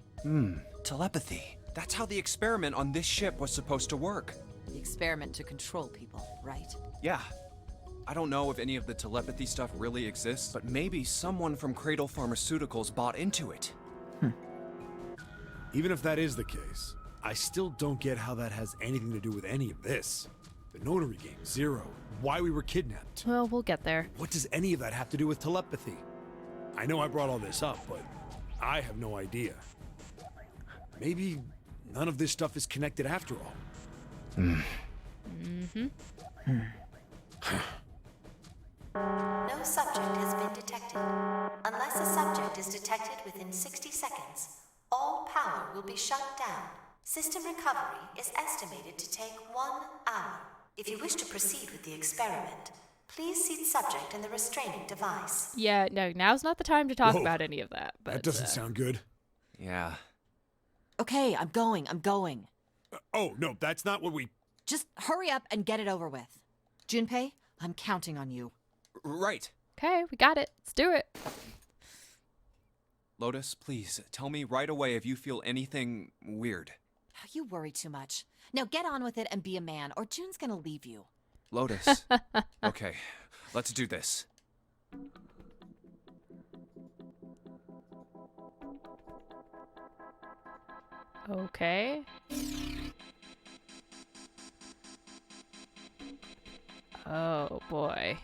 Telepathy. That's how the experiment on this ship was supposed to work. The experiment to control people, right? Yeah. I don't know if any of the telepathy stuff really exists, but maybe someone from Cradle Pharmaceuticals bought into it. Even if that is the case, I still don't get how that has anything to do with any of this. The notary game, Zero, why we were kidnapped. Well, we'll get there. What does any of that have to do with telepathy? I know I brought all this up, but I have no idea. Maybe none of this stuff is connected after all. No subject has been detected. Unless a subject is detected within 60 seconds, all power will be shut down. System recovery is estimated to take 1 hour. If you wish to proceed with the experiment, please seat subject in the restraining device. Yeah, no, now's not the time to talk Whoa. about any of that. But That doesn't sound good. Yeah. Okay, I'm going. Oh, no, that's not what we... Just hurry up and get it over with. Junpei, I'm counting on you. Right. Okay, we got it. Let's do it. Lotus, please, tell me right away if you feel anything weird. You worry too much. Now get on with it and be a man, or June's gonna leave you. Lotus. Okay, let's do this. Okay. Oh, boy.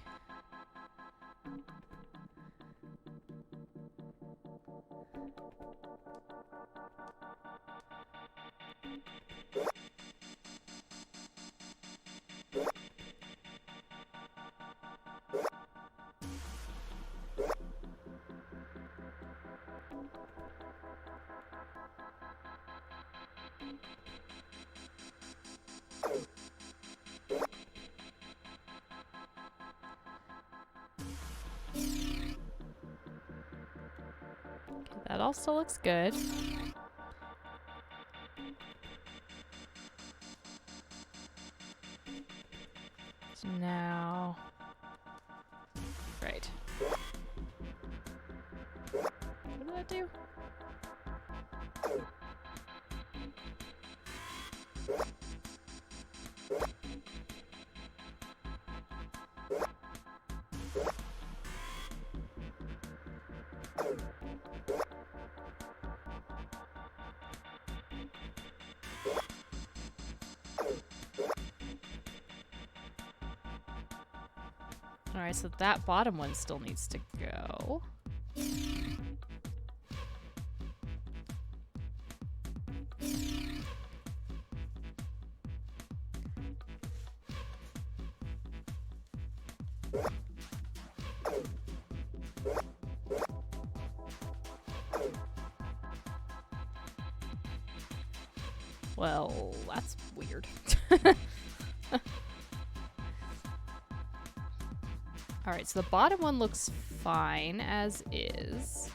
That all still looks good. So now... Right. What did that do? Alright, so that bottom one still needs to go. Well, that's weird. Alright, so the bottom one looks fine as is.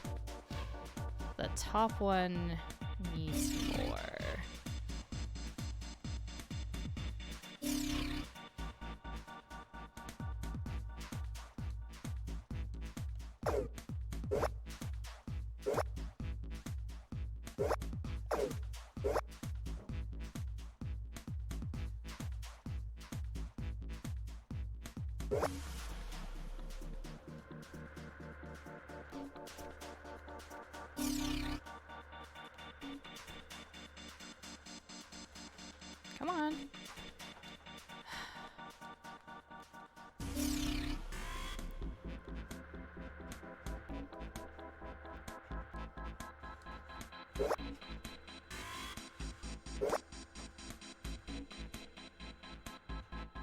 The top one needs more. Come on.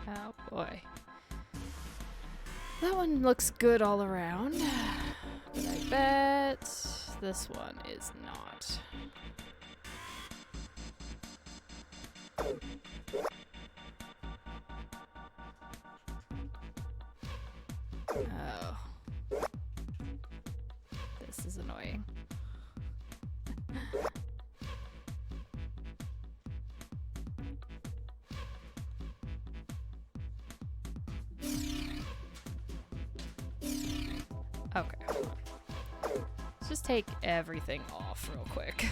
Oh boy. That one looks good all around. But I bet this one is not. Oh. This is annoying. Okay. Let's just take everything off real quick.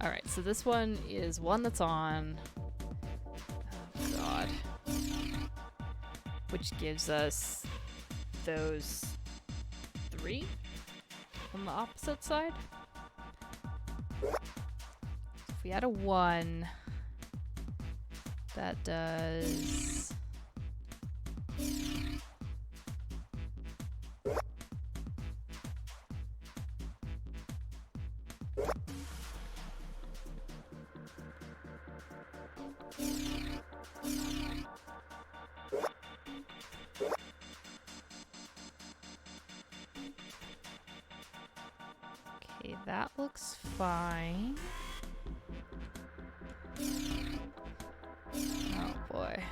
Alright, so this one is one that's on. Oh god. Which gives us those 3 on the opposite side. If we add a 1, that does... fine. Oh boy.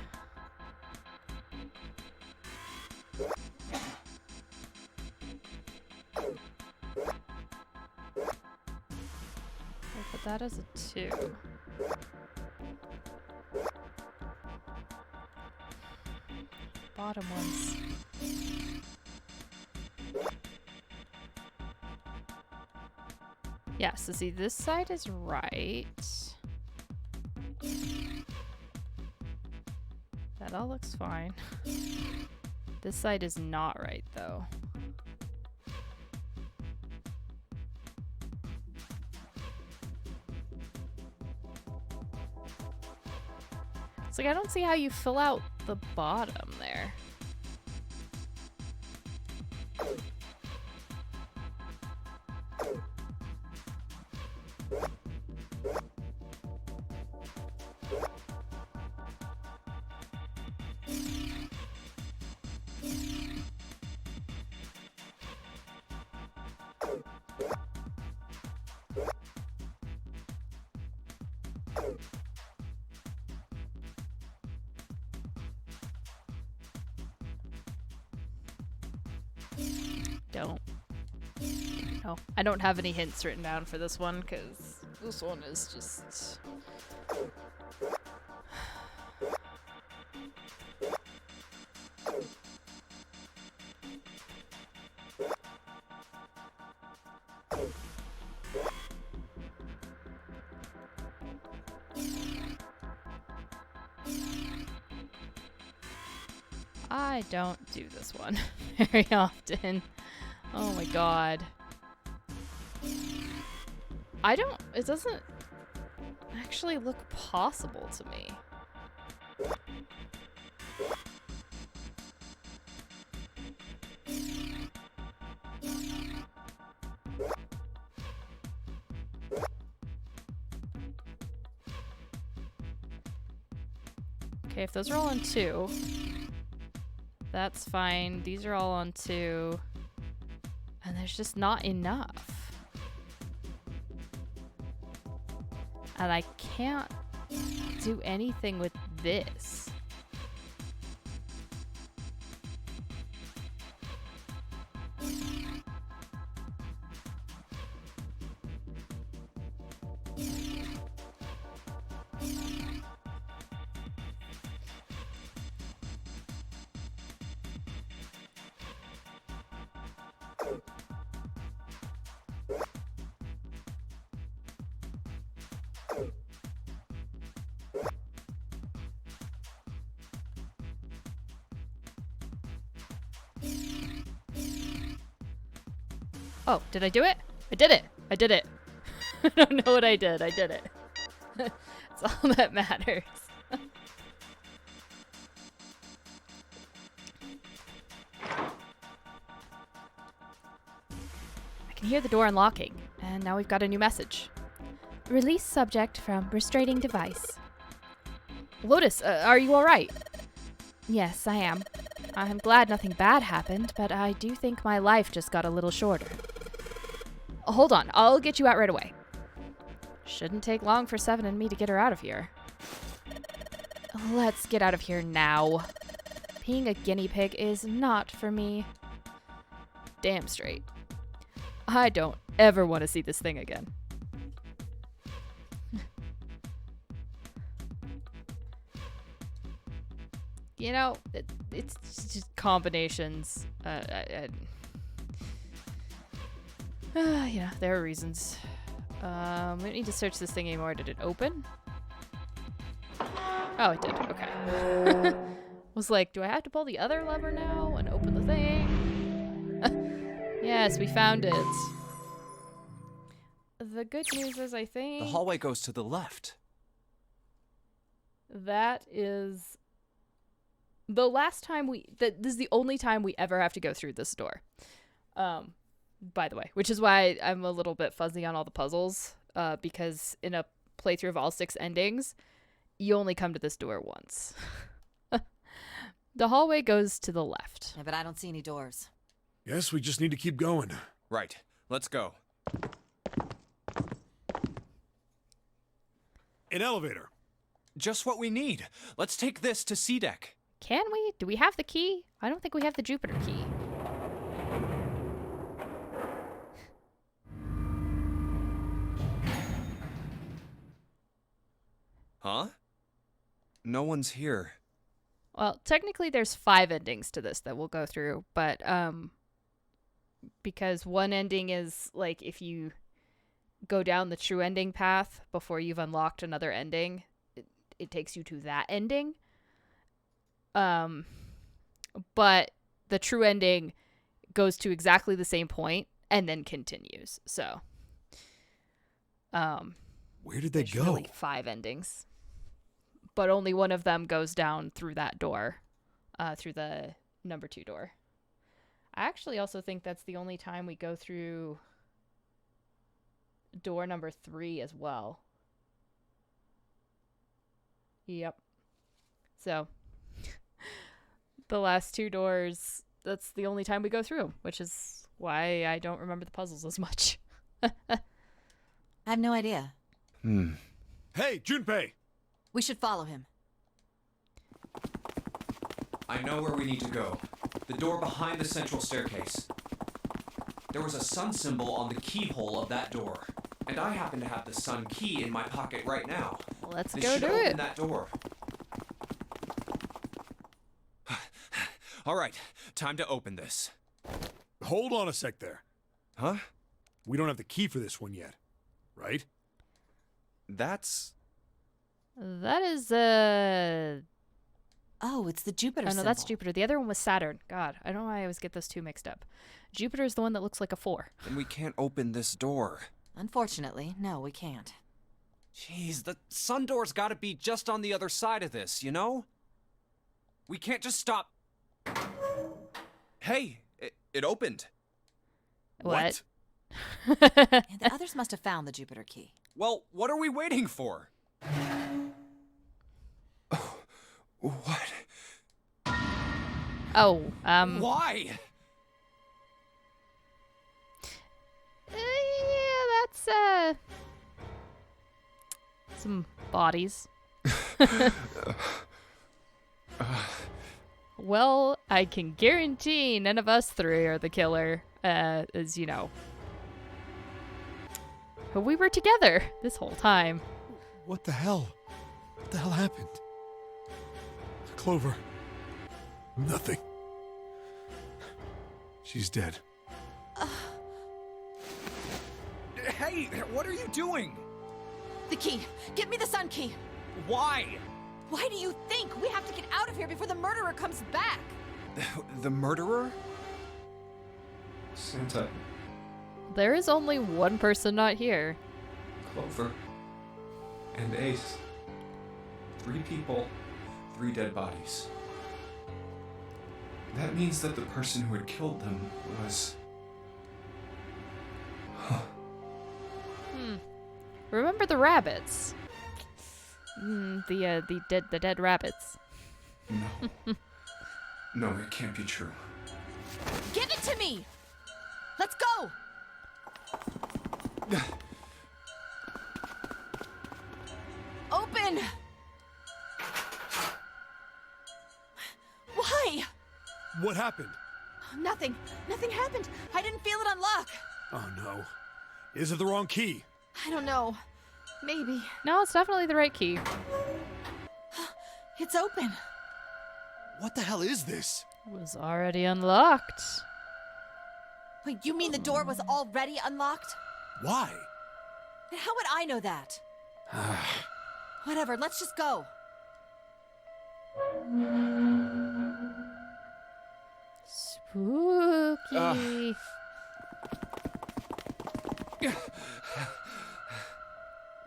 I'll put that as a 2. Bottom ones. Yeah, so see, this side is right. That all looks fine. This side is not right, though. It's like, I don't see how you fill out the bottom there. No, I don't have any hints written down for this one because this one is just... I don't do this one very often. Oh my god. It doesn't actually look possible to me. Okay, if those are all on 2, that's fine. These are all on 2. And there's just not enough. And I can't do anything with this. Oh, did I do it? I did it! I did it! I don't know what I did. I did it. That's all that matters. I can hear the door unlocking, and now we've got a new message. Release subject from restraining device. Lotus, are you alright? Yes, I am. I'm glad nothing bad happened, but I do think my life just got a little shorter. Hold on, I'll get you out right away. Shouldn't take long for Seven and me to get her out of here. Let's get out of here now. Being a guinea pig is not for me. Damn straight. I don't ever want to see this thing again. You know, it's just combinations. Yeah, there are reasons. We don't need to search this thing anymore. Did it open? Oh, it did. Okay. Was like, do I have to pull the other lever now and open the thing? Yes, we found it. The good news is, I think... The hallway goes to the left. That is... The last time this is the only time we ever have to go through this door. By the way, which is why I'm a little bit fuzzy on all the puzzles, because in a playthrough of all 6 endings, you only come to this door once. The hallway goes to the left. Yeah, but I don't see any doors. Yes, we just need to keep going. Right. Let's go. An elevator. Just what we need. Let's take this to C deck. Can we? Do we have the key? I don't think we have the Jupiter key. Huh? No one's here. Well, technically there's 5 endings to this that we'll go through, but because one ending is like if you go down the true ending path before you've unlocked another ending, it takes you to that ending. But the true ending goes to exactly the same point and then continues. So, where did they there's go? really 5 endings, but only one of them goes down through that door, through the number 2 door. I actually also think that's the only time we go through door number 3 as well. Yep. So, the last 2 doors, that's the only time we go through, which is why I don't remember the puzzles as much. I have no idea. Hey, Junpei! We should follow him. I know where we need to go. The door behind the central staircase. There was a sun symbol on the keyhole of that door. And I happen to have the sun key in my pocket right now. Let's This go should do open it. that door. All right, time to open this. Hold on a sec there. Huh? We don't have the key for this one yet, right? That's... That is, Oh, it's the Jupiter oh no, that's symbol. Jupiter. The other one was Saturn. God, I don't know why I always get those 2 mixed up. Jupiter's the one that looks like a 4. And we can't open this door. Unfortunately, no, we can't. Jeez, the sun door's gotta be just on the other side of this, you know? We can't just stop... Hey, it opened. What? And the others must have found the Jupiter key. Well, what are we waiting for? What? Oh, Why? yeah, that's, some bodies. Well, I can guarantee none of us 3 are the killer, as you know. But we were together this whole time. What the hell? What the hell happened? Clover. Nothing. She's dead. Hey, what are you doing? The key! Get me the sun key! Why? Why do you think? We have to get out of here before the murderer comes back! The murderer? Santa, There is only one person not here. Clover, and Ace. 3 people, 3 dead bodies. That means that the person who had killed them was... Remember the rabbits? The dead rabbits. No. No, it can't be true. Give it to me! Let's go! Open! Why? What happened? Nothing. Nothing happened. I didn't feel it unlock. Oh no. Is it the wrong key? I don't know. Maybe. No, it's definitely the right key. It's open. What the hell is this? It was already unlocked. Wait, you mean the door was already unlocked? Why? And how would I know that? Whatever, let's just go. Spooky.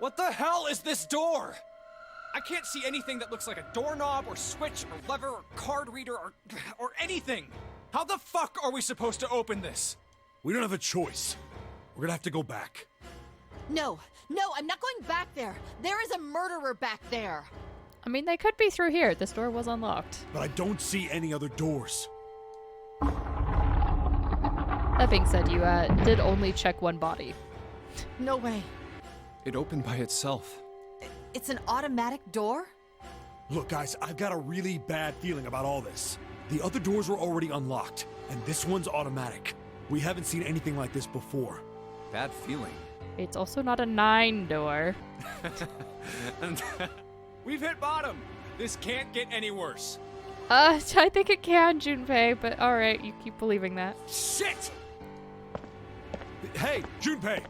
What the hell is this door? I can't see anything that looks like a doorknob or switch or lever or card reader or anything. How the fuck are we supposed to open this? We don't have a choice. We're gonna have to go back. No, I'm not going back there. There is a murderer back there. I mean, they could be through here. This door was unlocked. But I don't see any other doors. That being said, you did only check one body. No way. It opened by itself. It's an automatic door? Look, guys, I've got a really bad feeling about all this. The other doors were already unlocked, and this one's automatic. We haven't seen anything like this before. Bad feeling. It's also not a 9 door. We've hit bottom. This can't get any worse. I think it can, Junpei, but alright, you keep believing that. Shit! Hey, Junpei!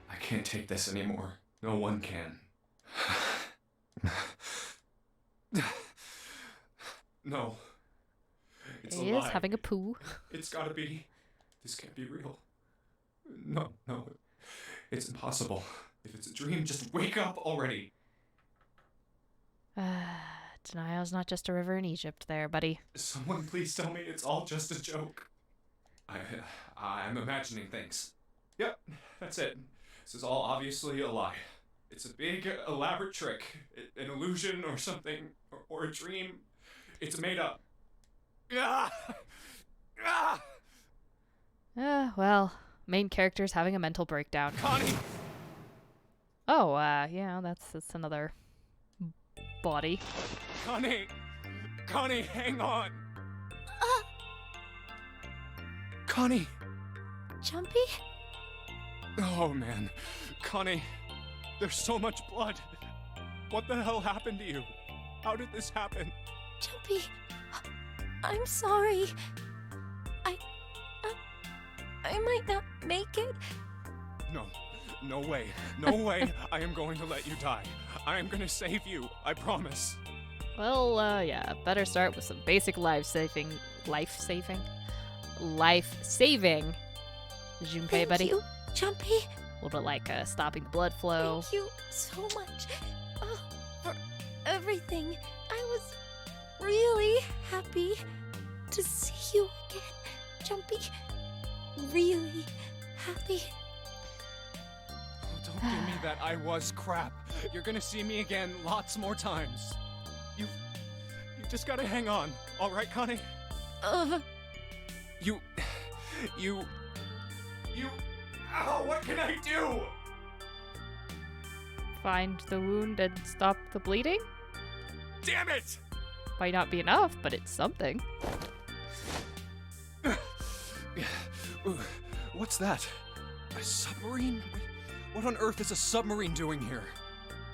I can't take this anymore. No one can. No. It's a He lie. is having a poo. It's gotta be. This can't be real. No. It's impossible. If it's a dream, just wake up already. Denial's not just a river in Egypt there, buddy. Someone please tell me it's all just a joke. I'm imagining things. Yep, that's it. This is all obviously a lie. It's a big, elaborate trick. An illusion or something. Or a dream. It's made up. Ah! Ah! Well, main character's having a mental breakdown. Connie! Oh, yeah, that's another body. Connie, hang on! Connie! Jumpy? Oh, man. Connie, there's so much blood. What the hell happened to you? How did this happen? Jumpy, I'm sorry. I might not make it. No way. No way I am going to let you die. I am going to save you. I promise. Well, yeah, better start with some basic life-saving, Junpei, Thank buddy. you, Jumpy. A little bit like stopping the blood flow. Thank you so much for everything. I was really happy to see you again, Jumpy. Really happy. Oh, don't give me that I was crap. You're gonna see me again lots more times. You just gotta hang on. All right, Connie? You... Ow, what can I do? Find the wound and stop the bleeding? Damn it! Might not be enough, but it's something. What's that? A submarine? What on earth is a submarine doing here?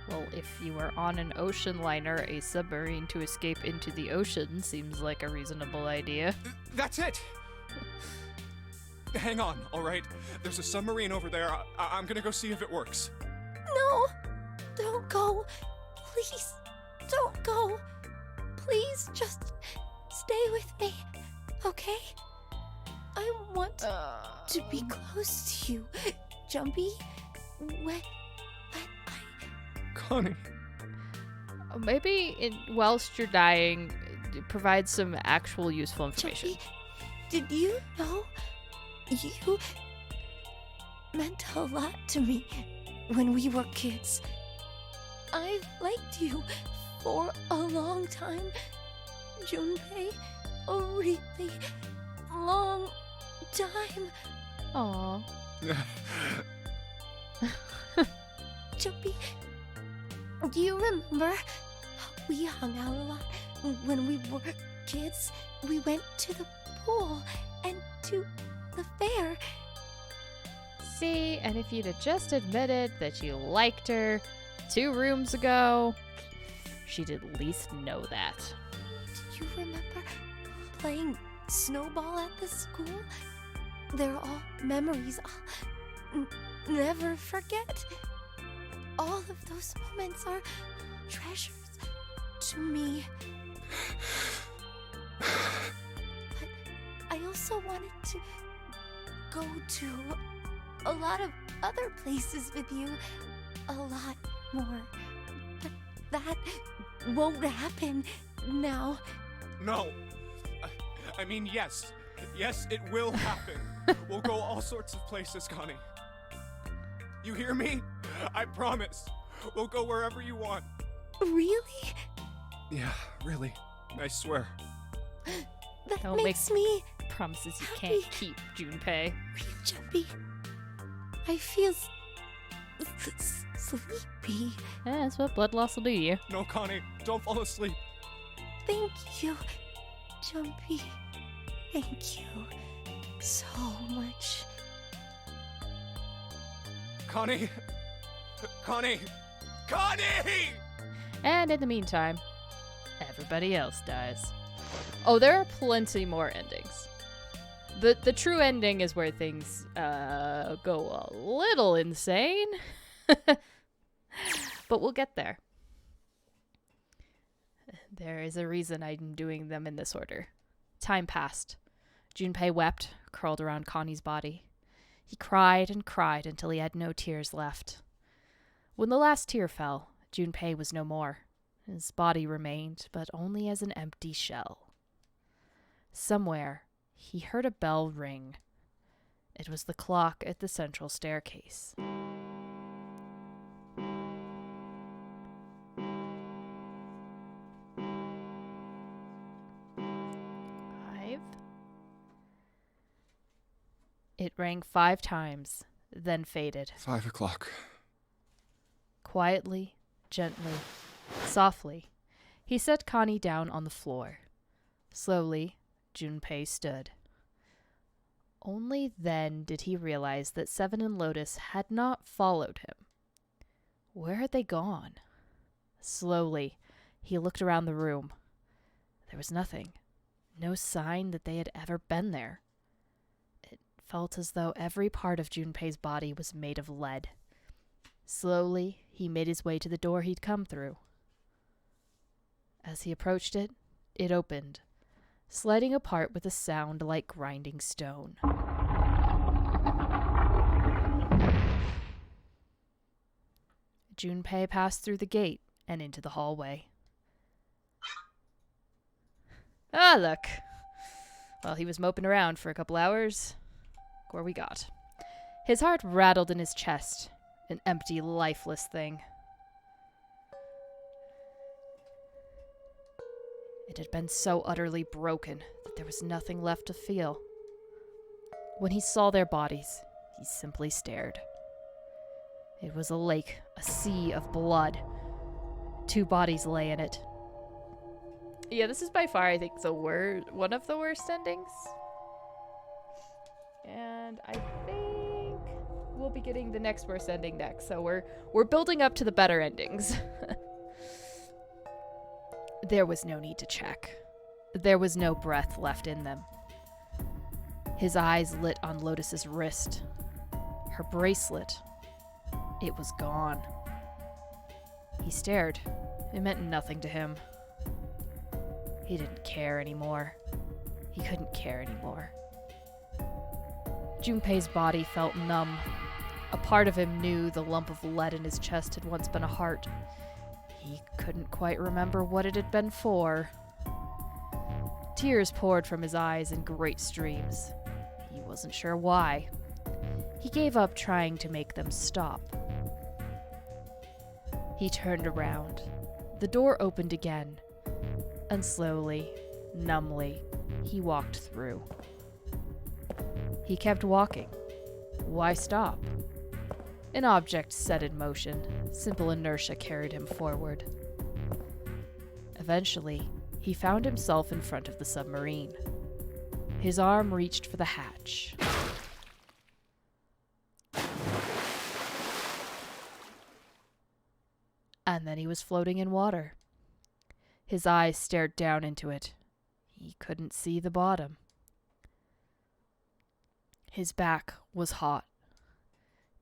Well, if you were on an ocean liner, a submarine to escape into the ocean seems like a reasonable idea. That's it! Hang on, alright? There's a submarine over there. I'm gonna go see if it works. No, don't go. Please, don't go. Please just stay with me, okay? I want to be close to you, Jumpy. When Connie. Maybe whilst you're dying, provide some actual useful information. Jumpy, did you know you meant a lot to me when we were kids? I've liked you for a long time, Junpei. A really long time. Aww. Jumpy, do you remember how we hung out a lot when we were kids? We went to the pool and to the fair. See, and if you'd have just admitted that you liked her 2 rooms ago, she'd at least know that. Do you remember playing snowball at the school? They're all memories I'll never forget. All of those moments are treasures to me. But I also wanted to go to a lot of other places with you. A lot more. But that won't happen now. No. I mean, yes. Yes, it will happen. We'll go all sorts of places, Connie. You hear me? I promise. We'll go wherever you want. Really? Yeah, really. I swear. That Don't makes me Promises you happy. can't keep, Junpei. real jumpy. I feel sleepy. Yeah, that's what blood loss will do to you. No, Connie, don't fall asleep. Thank you, Jumpy. Thank you so much. Connie! Connie! Connie! And in the meantime, everybody else dies. Oh, there are plenty more endings. The true ending is where things go a little insane. But we'll get there. There is a reason I'm doing them in this order. Time passed. Junpei wept, curled around Connie's body. He cried and cried until he had no tears left. When the last tear fell, Junpei was no more. His body remained, but only as an empty shell. Somewhere, he heard a bell ring. It was the clock at the central staircase. 5. It rang 5 times, then faded. 5 o'clock. Quietly, gently, softly, he set Connie down on the floor. Slowly, Junpei stood. Only then did he realize that Seven and Lotus had not followed him. Where had they gone? Slowly, he looked around the room. There was nothing. No sign that they had ever been there. It felt as though every part of Junpei's body was made of lead. Slowly, he made his way to the door he'd come through. As he approached it, it opened, sliding apart with a sound like grinding stone. Junpei passed through the gate and into the hallway. Ah, look. While he was moping around for a couple hours, look where we got. His heart rattled in his chest, an empty, lifeless thing. It had been so utterly broken that there was nothing left to feel. When he saw their bodies, he simply stared. It was a lake, a sea of blood. 2 bodies lay in it. Yeah, this is by far, I think, one of the worst endings. And I think we'll be getting the next worst ending next. So we're building up to the better endings. There was no need to check. There was no breath left in them. His eyes lit on Lotus's wrist. Her bracelet. It was gone. He stared. It meant nothing to him. He didn't care anymore. He couldn't care anymore. Junpei's body felt numb. A part of him knew the lump of lead in his chest had once been a heart. He couldn't quite remember what it had been for. Tears poured from his eyes in great streams. He wasn't sure why. He gave up trying to make them stop. He turned around. The door opened again, and slowly, numbly, he walked through. He kept walking. Why stop? An object set in motion. Simple inertia carried him forward. Eventually, he found himself in front of the submarine. His arm reached for the hatch. And then he was floating in water. His eyes stared down into it. He couldn't see the bottom. His back was hot.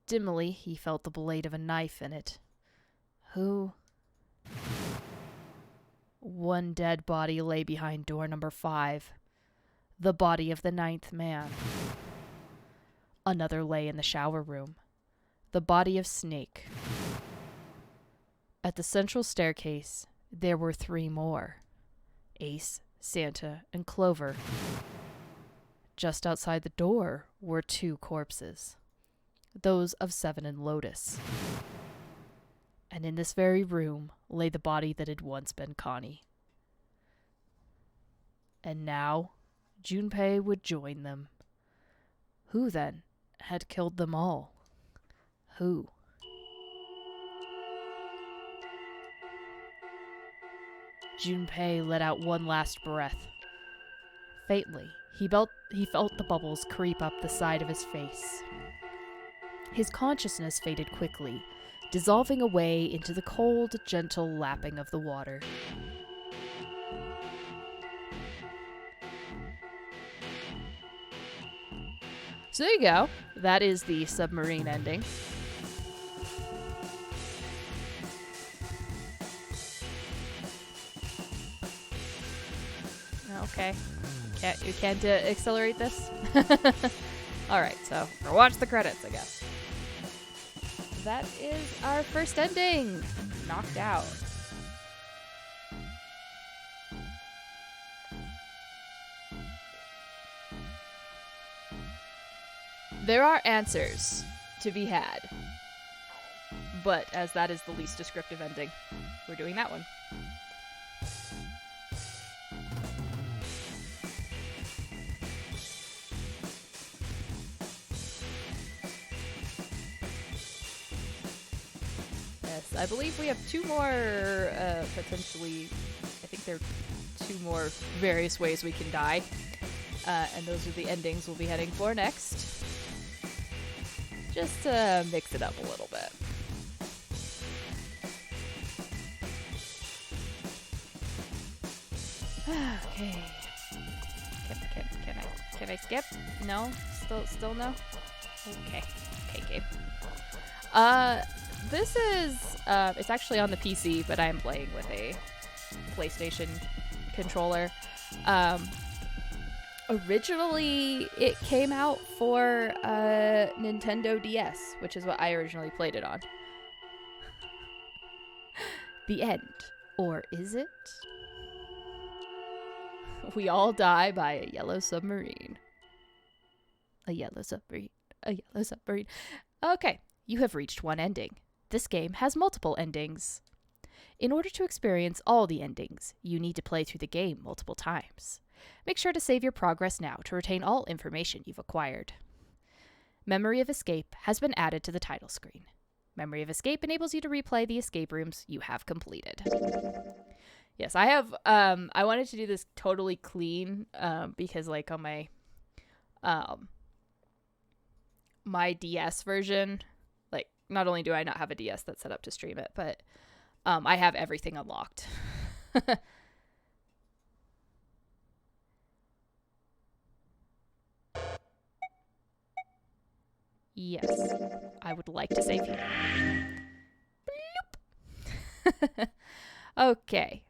Dimly, he felt the blade of a knife in it. Who? One dead body lay behind door number 5. The body of the 9th man. Another lay in the shower room. The body of Snake. At the central staircase, there were 3 more. Ace, Santa, and Clover. Just outside the door were 2 corpses. Those of Seven and Lotus. And in this very room lay the body that had once been Connie. And now, Junpei would join them. Who, then, had killed them all? Who? Junpei let out one last breath. Faintly, he felt the bubbles creep up the side of his face. His consciousness faded quickly, dissolving away into the cold, gentle lapping of the water. So there you go. That is the submarine ending. Okay. You can't accelerate this? Alright, so we'll watch the credits, I guess. That is our first ending. Knocked out. There are answers to be had. But as that is the least descriptive ending, we're doing that one. Yes, I believe we have two more, potentially, I think there are two more various ways we can die. And those are the endings we'll be heading for next. Just to mix it up a little bit. Okay. Can I skip? No? Still no? Okay. Okay, game. This is, it's actually on the PC, but I'm playing with a PlayStation controller. Originally, it came out for Nintendo DS, which is what I originally played it on. The end. Or is it? We all die by a yellow submarine. A yellow submarine. A yellow submarine. Okay, you have reached one ending. This game has multiple endings. In order to experience all the endings, you need to play through the game multiple times. Make sure to save your progress now to retain all information you've acquired. Memory of Escape has been added to the title screen. Memory of Escape enables you to replay the escape rooms you have completed. Yes, I have, I wanted to do this totally clean, because like on my, my DS version, like not only do I not have a DS that's set up to stream it, but, I have everything unlocked. Yes, I would like to save you. Bloop. Okay.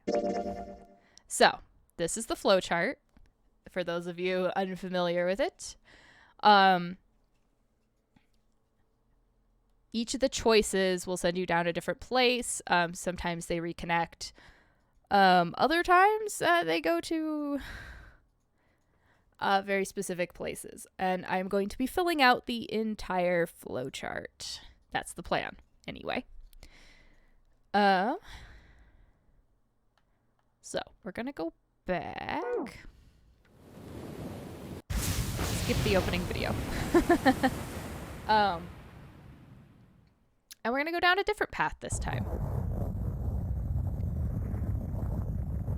So, this is the flowchart, for those of you unfamiliar with it. Each of the choices will send you down a different place. Sometimes they reconnect. Other times, they go to very specific places. And I'm going to be filling out the entire flowchart. That's the plan, anyway. So, we're gonna go back. Skip the opening video. And we're gonna go down a different path this time.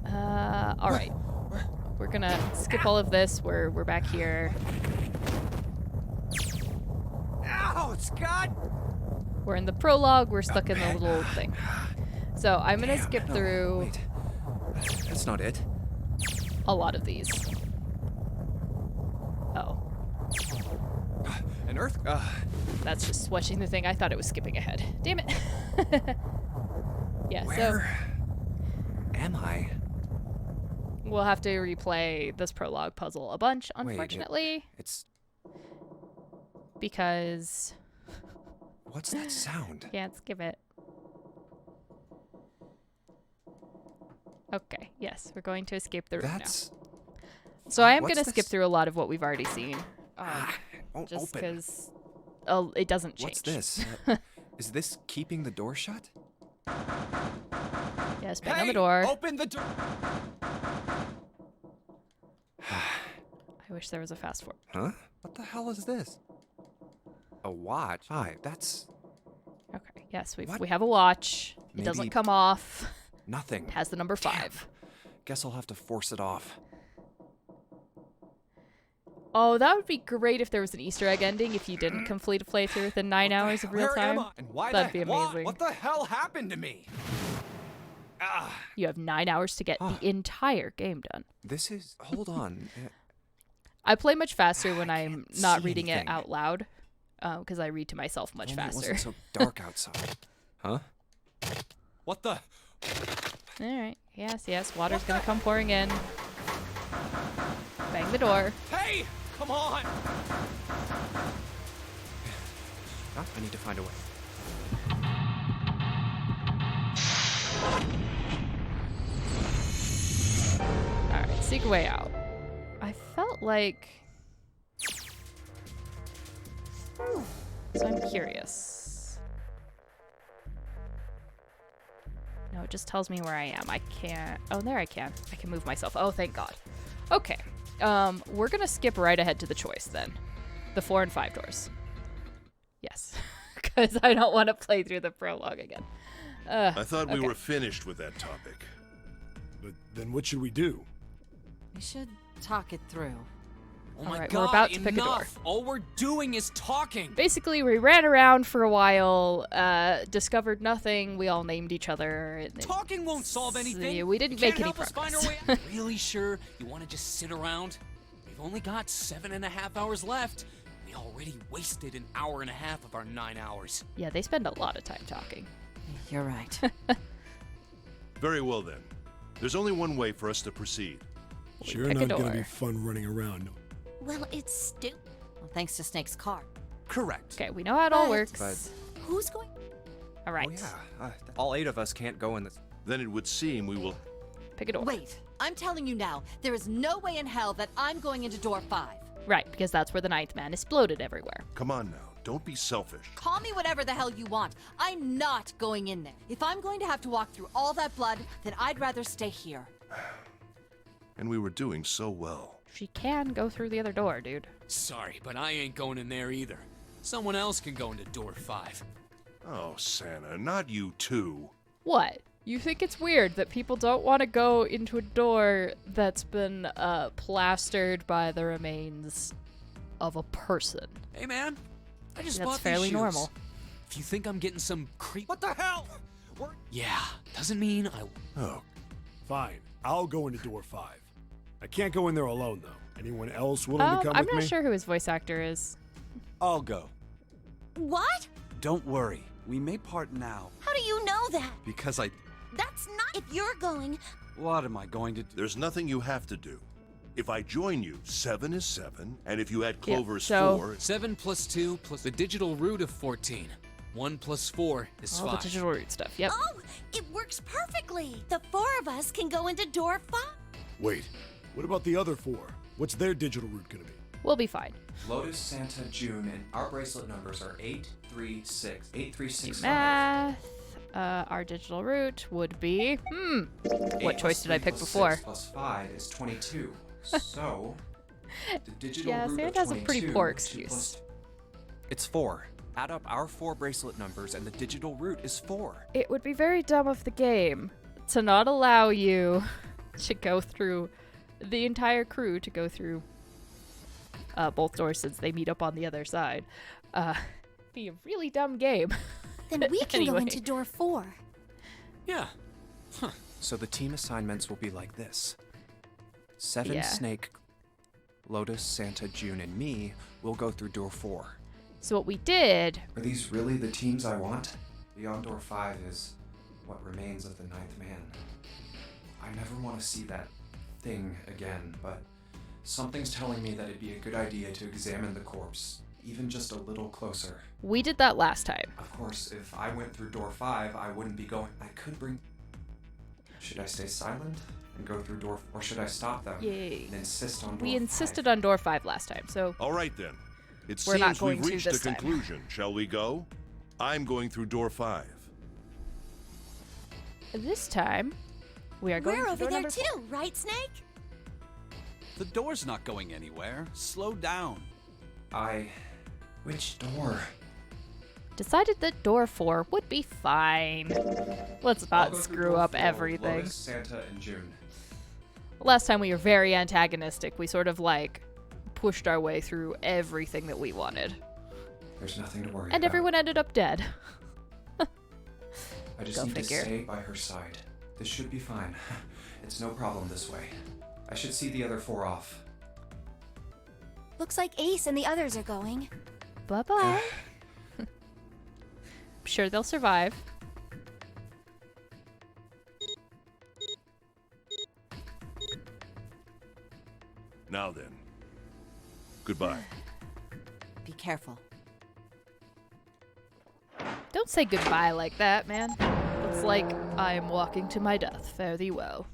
Alright. We're gonna skip all of this. We're back here. Ow, Scott! We're in the prologue. We're stuck in the little thing. So I'm gonna skip through. Wait. That's not it. A lot of these. Oh. An earth? That's just switching the thing. I thought it was skipping ahead. Damn it. Yeah, Where am I? We'll have to replay this prologue puzzle a bunch, unfortunately. It's... Because... What's that sound? Can't skip it. Okay, yes, we're going to escape the room now. So I am going to skip through a lot of what we've already seen. Just because it doesn't change. What's this? Is this keeping the door shut? Yes, bang on the door. Open the door! I wish there was a fast forward. Huh? What the hell is this? A watch? Hi, that's... Okay, yes, we have a watch. It doesn't come off. Nothing. It has the number 5. Guess I'll have to force it off. Oh, that would be great if there was an Easter egg ending if you didn't complete a playthrough within 9 hours of real Where am time. I? And why That'd be amazing. What the hell happened to me? You have 9 hours to get the entire game done. This is... Hold on. I play much faster when I'm can't not see reading it anything. out loud, because I read to myself much Only it faster. wasn't so dark outside. Huh? What the... All right. Yes. Water's gonna come pouring in. Bang the door. Hey! Come on! Oh, I need to find a way. All right. Seek a way out. I felt like. So I'm curious. No, it just tells me where I am. I can't. Oh, there I can. I can move myself. Oh, thank God. Okay. We're gonna skip right ahead to the choice then. The 4 and 5 doors. Yes. Because I don't want to play through the prologue again. I thought we okay. were finished with that topic. But then what should we do? We should talk it through. Oh my Alright, God, we're about to pick a door. enough. All we're doing is talking. Basically, we ran around for a while, discovered nothing. We all named each other. And Talking won't solve anything. We didn't You make can't any help us progress. find our way out. Really sure you want to just sit around? We've only got 7.5 hours left. We already wasted an hour and a half of our 9 hours. Yeah, they spend a lot of time talking. You're right. Very well then. There's only one way for us to proceed. Sure pick a not gonna door. be fun running around. Well, it's stupid. Well, thanks to Snake's car. Correct. Okay, we know how it all But- works. But- Who's going? All right, Oh, yeah. All 8 of us can't go in this... Then it would seem we will... pick a door. Wait, I'm telling you now, there is no way in hell that I'm going into door 5. Right, because that's where the 9th man exploded everywhere. Come on now. Don't be selfish. Call me whatever the hell you want. I'm not going in there. If I'm going to have to walk through all that blood, then I'd rather stay here. And we were doing so well. She can go through the other door, dude. Sorry, but I ain't going in there either. Someone else can go into door 5. Oh, Santa, not you too. What? You think it's weird that people don't want to go into a door that's been plastered by the remains of a person? Hey, man. I just That's bought fairly these shoes. normal. If you think I'm getting some creep... What the hell? Yeah, doesn't mean I... Oh. Fine. I'll go into door 5. I can't go in there alone, though. Anyone else willing to come I'm with not me? sure who his voice actor is. I'll go. What? Don't worry. We may part now. How do you know that? Because That's not. If you're going, What am I going to do? There's nothing you have to do. If I join you, 7 is 7, and if you add Yeah, Clover's so- 4... 7 plus 2 plus the digital root of 14. 1 plus 4 is All 5. the digital root stuff. Yep. oh, it works perfectly. The 4 of us can go into door 5. Wait. What about the other 4? What's their digital route gonna be? We'll be fine. Lotus, Santa, June, and our bracelet numbers are 836. 8365. Math. Our digital root would be. What choice did I pick before? 6 plus 5 is 22. So, the digital Yeah, root Santa of has a pretty 22 poor is 2 excuse. plus- It's 4. Add up our 4 bracelet numbers, and the digital root is 4. It would be very dumb of the game to not allow you to go through the entire crew to go through both doors since they meet up on the other side. Be a really dumb game. Then we can go Anyway. into door 4. Yeah. So the team assignments will be like this. 7 Yeah. Snake, Lotus, Santa, June, and me will go through door 4. So what we did, Are these really the teams I want? Beyond door 5 is what remains of the 9th man. I never want to see that thing again, but something's telling me that it'd be a good idea to examine the corpse, even just a little closer. we did that last time. Of course, if I went through door 5, I wouldn't be going. I could bring. Should I stay silent and go through door, or should I stop them Yay. and insist on door We 5? insisted on door 5 last time, so All right, then. It We're not seems going we've to reached a this time. conclusion. Shall we go? I'm going through door 5. this time we are going We're to over door there number too, right, Snake? The door's not going anywhere. Slow down. Which door? decided that door 4 would be fine. Let's I'll not go through screw door up 4, everything. Lotus, Santa, and June. Last time we were very antagonistic. We sort of like pushed our way through everything that we wanted. There's nothing to worry And about. everyone ended up dead. I just Go need figure. to stay by her side. This should be fine. It's no problem this way. I should see the other 4 off. Looks like Ace and the others are going. Bye-bye. I'm sure they'll survive. Now then. Goodbye. Be careful. Don't say goodbye like that, man. It's like I am walking to my death. Fare thee well.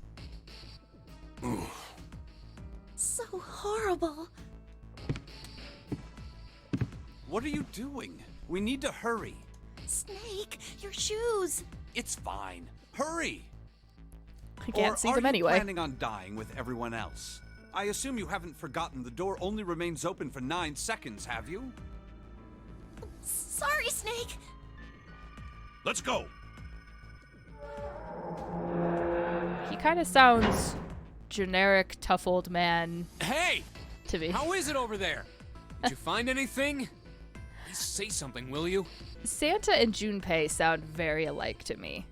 So horrible. What are you doing? We need to hurry. Snake, your shoes. It's fine. Hurry! I can't see are them you anyway. planning on dying with everyone else? I assume you haven't forgotten the door only remains open for 9 seconds, have you? Sorry, Snake. Let's go. He kind of sounds generic, tough old man Hey! to me. How is it over there? Did you find anything? Please say something, will you? Santa and Junpei sound very alike to me.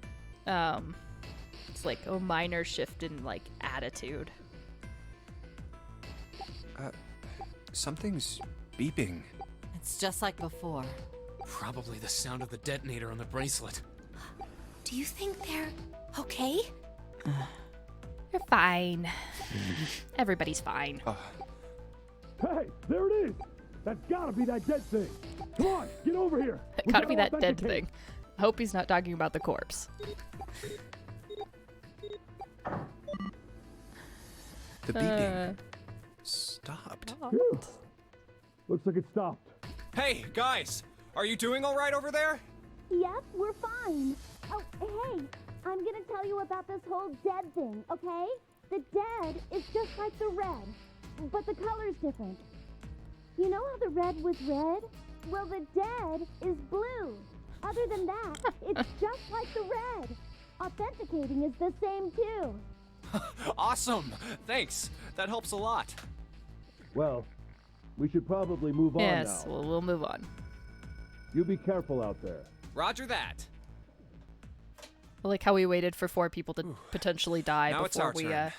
It's like a minor shift in like attitude. Something's beeping. It's just like before. Probably the sound of the detonator on the bracelet. Do you think they're okay? You're fine. Everybody's fine. Hey, there it is! That's gotta be that dead thing! Come on, get over here! We Gotta be gotta that dead authenticate. thing. I hope he's not talking about the corpse. The beeping stopped. Phew. Looks like it stopped. Hey, guys! Are you doing all right over there? Yep, we're fine. Oh, hey, I'm gonna tell you about this whole dead thing, okay? The dead is just like the red, but the color's different. You know how the red was red? Well, the dead is blue. Other than that, it's just like the red. Authenticating is the same too. Awesome! Thanks. That helps a lot. Well, we should probably move on Yes, now. well, we'll move on. You be careful out there. Roger that. I like how we waited for 4 people to potentially die Now it's before our we turn.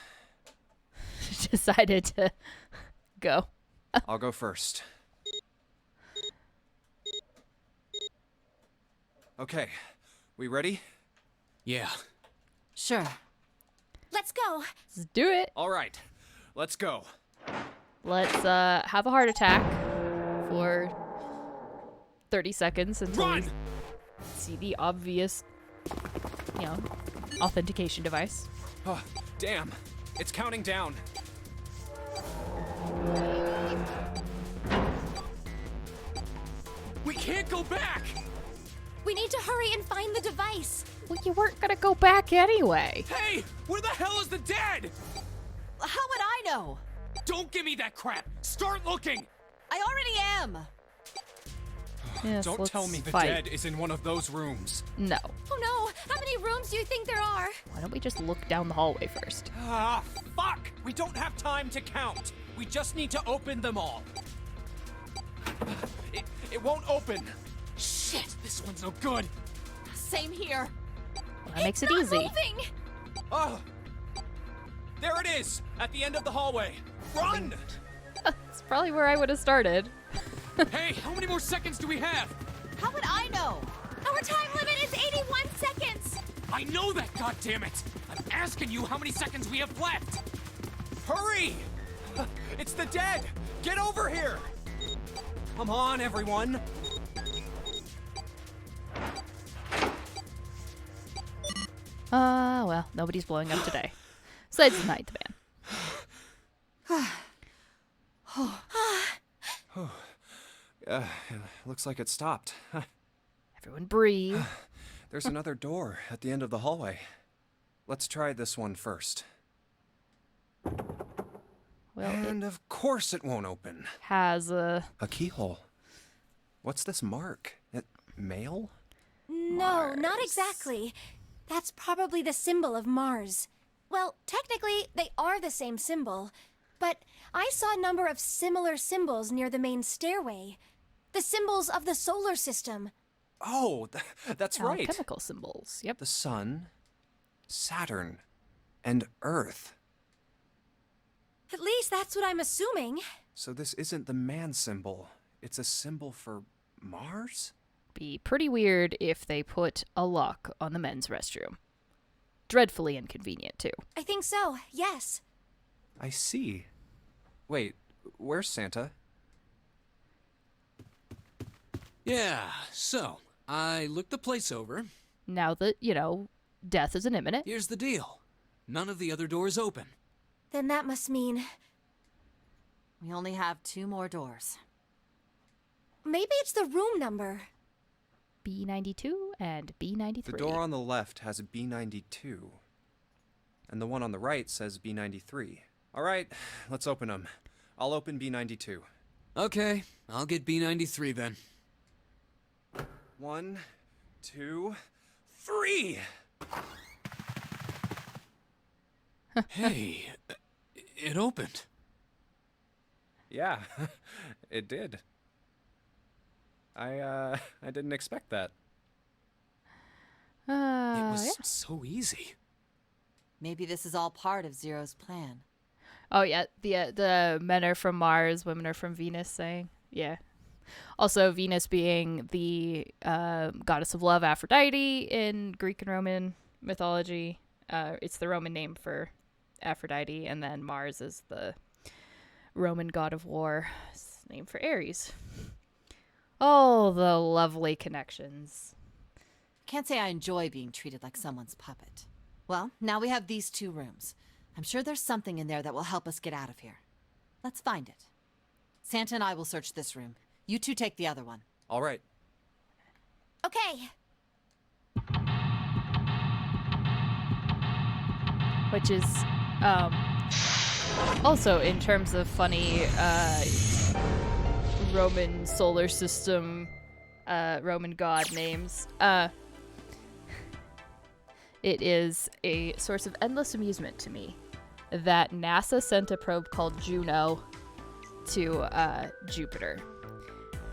decided to go. I'll go first. Okay, we ready? Yeah. Sure. Let's go. Let's do it. All right, let's go. Let's have a heart attack for 30 seconds until Run! we see the obvious, authentication device. Oh, damn. It's counting down. We can't go back! We need to hurry and find the device. Well, you weren't gonna go back anyway. Hey! Where the hell is the dead? How would I know? Don't give me that crap! Start looking! I already am. Yes, Don't let's tell me the fight. dead is in one of those rooms. No. Oh no, how many rooms do you think there are? Why don't we just look down the hallway first? Ah, fuck! We don't have time to count. We just need to open them all. It won't open. Shit, this one's no good. Same here. Well, that makes it Not easy. moving. Oh! There it is! At the end of the hallway. Run! That's probably where I would have started. Hey, how many more seconds do we have? How would I know? Our time limit is 81 seconds. I know that, goddammit! I'm asking you how many seconds we have left! Hurry! It's the dead! Get over here! Come on, everyone! Well, nobody's blowing up today. Besides the ninth man. Looks like it stopped. Everyone breathe. There's another door at the end of the hallway. Let's try this one first. Well, it And of course it won't open. has a... A keyhole. What's this mark? It male? No, not exactly. That's probably the symbol of Mars. Well, technically, they are the same symbol, but I saw a number of similar symbols near the main stairway. The symbols of the solar system. Oh, that's right. Chemical symbols, yep. The sun, Saturn, and Earth. At least that's what I'm assuming. So this isn't the man symbol. It's a symbol for Mars? Be pretty weird if they put a lock on the men's restroom. Dreadfully inconvenient, too. I think so, yes. I see. Wait, where's Santa? Yeah, so, I looked the place over. Now that, death isn't imminent. Here's the deal. None of the other doors open. Then that must mean... We only have 2 more doors. Maybe it's the room number. B92 and B93. The door on the left has a B92. And the one on the right says B93. All right, let's open them. I'll open B92. Okay, I'll get B93 then. 1, 2, 3! Hey, it opened. Yeah, it did. I didn't expect that. It was Yeah. so easy. Maybe this is all part of Zero's plan. Oh, yeah. The men are from Mars, women are from Venus saying. Yeah. Also, Venus being the goddess of love, Aphrodite, in Greek and Roman mythology. It's the Roman name for Aphrodite, and then Mars is the Roman god of war. It's named for Ares. Oh, the lovely connections. Can't say I enjoy being treated like someone's puppet. Well, now we have these 2 rooms. I'm sure there's something in there that will help us get out of here. Let's find it. Santa and I will search this room. You 2 take the other one. All right. Okay. Which is also in terms of funny Roman solar system Roman god names, it is a source of endless amusement to me that NASA sent a probe called Juno to Jupiter.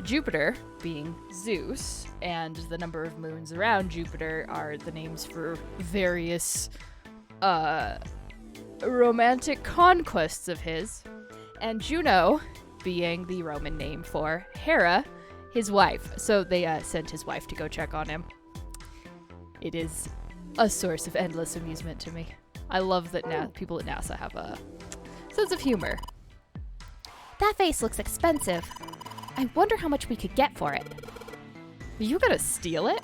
Jupiter being Zeus, and the number of moons around Jupiter are the names for various romantic conquests of his, and Juno being the Roman name for Hera, his wife. So they sent his wife to go check on him. It is a source of endless amusement to me. I love that people at NASA have a sense of humor. That vase looks expensive. I wonder how much we could get for it. Are you gonna steal it?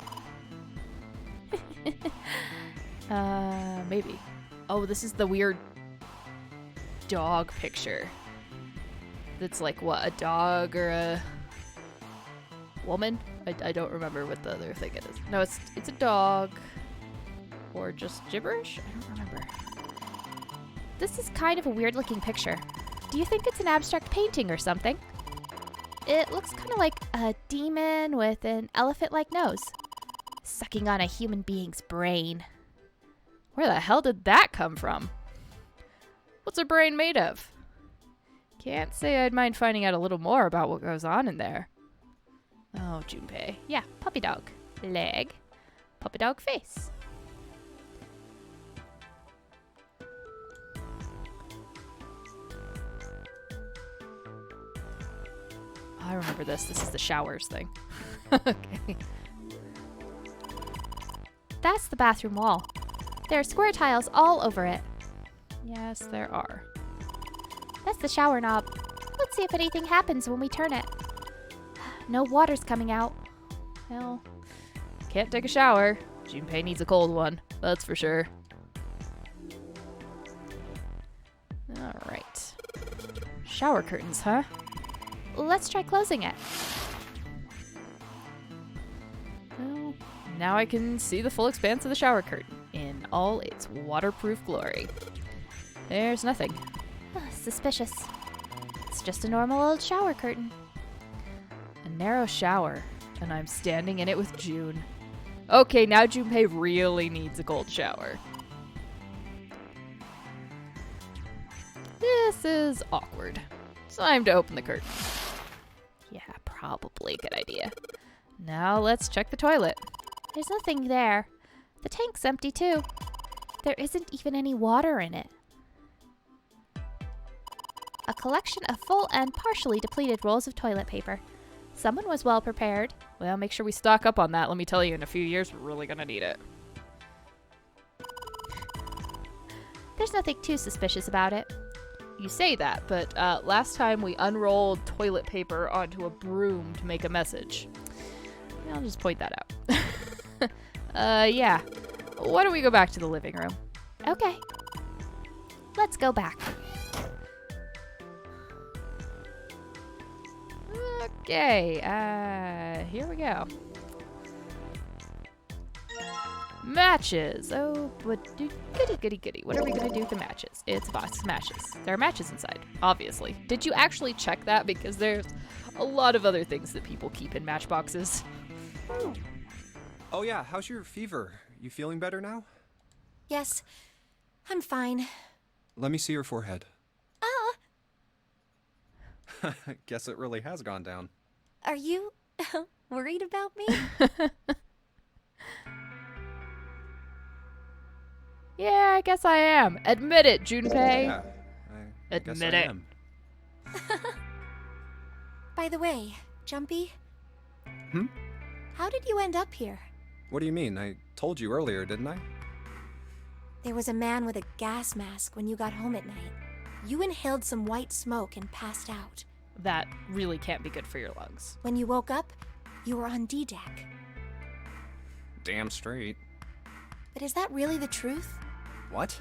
Maybe. Oh, this is the weird dog picture. That's like, what, a dog or a woman? I don't remember what the other thing it is. No, it's a dog. Or just gibberish? I don't remember. This is kind of a weird looking picture. Do you think it's an abstract painting or something? It looks kind of like a demon with an elephant-like nose, sucking on a human being's brain. Where the hell did that come from? What's a brain made of? Can't say I'd mind finding out a little more about what goes on in there. Oh, Junpei. Yeah, puppy dog. Leg. Puppy dog face. I remember this. This is the showers thing. Okay. That's the bathroom wall. There are square tiles all over it. Yes, there are. That's the shower knob. Let's see if anything happens when we turn it. No water's coming out. Well, can't take a shower. Junpei needs a cold one, that's for sure. Alright. Shower curtains, huh? Let's try closing it. Well, now I can see the full expanse of the shower curtain in all its waterproof glory. There's nothing. Suspicious. It's just a normal old shower curtain. A narrow shower. and I'm standing in it with June. Okay, now Junpei really needs a cold shower. This is awkward. It's time to open the curtain. Yeah, probably a good idea. Now let's check the toilet. There's nothing there. The tank's empty too. There isn't even any water in it. A collection of full and partially depleted rolls of toilet paper. Someone was well prepared. Well, make sure we stock up on that. Let me tell you, in a few years, we're really gonna need it. There's nothing too suspicious about it. You say that, but last time we unrolled toilet paper onto a broom to make a message. I'll just point that out. Yeah. Why don't we go back to the living room? Okay. Let's go back. Okay, here we go. Matches. Oh, but goody. What are we gonna do with the matches? It's a box of matches. There are matches inside, obviously. Did you actually check that? Because there's a lot of other things that people keep in matchboxes. Oh yeah, how's your fever? You feeling better now? Yes, I'm fine. Let me see your forehead. Ah, Guess it really has gone down. are you worried about me? Yeah, I guess I am. Admit it, Junpei. Yeah, I guess Admit I it. am. By the way, Jumpy, Hmm? how did you end up here? What do you mean? I told you earlier, didn't I? There was a man with a gas mask when you got home at night. You inhaled some white smoke and passed out. That really can't be good for your lungs. When you woke up, you were on D-Deck. Damn straight. But is that really the truth? What?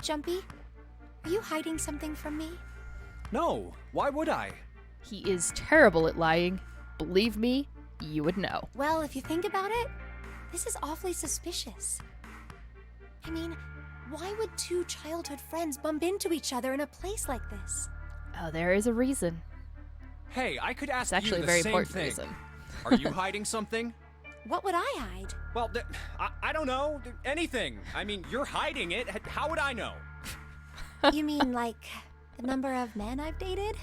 Jumpy, are you hiding something from me? No, why would I? He is terrible at lying. Believe me, you would know. Well, if you think about it, this is awfully suspicious. I mean, why would two childhood friends bump into each other in a place like this? Oh, there is a reason. Hey, I could ask It's actually you a the very same important thing. reason. Are you hiding something? What would I hide? Well, I don't know. Anything. I mean, you're hiding it. How would I know? You mean like the number of men I've dated?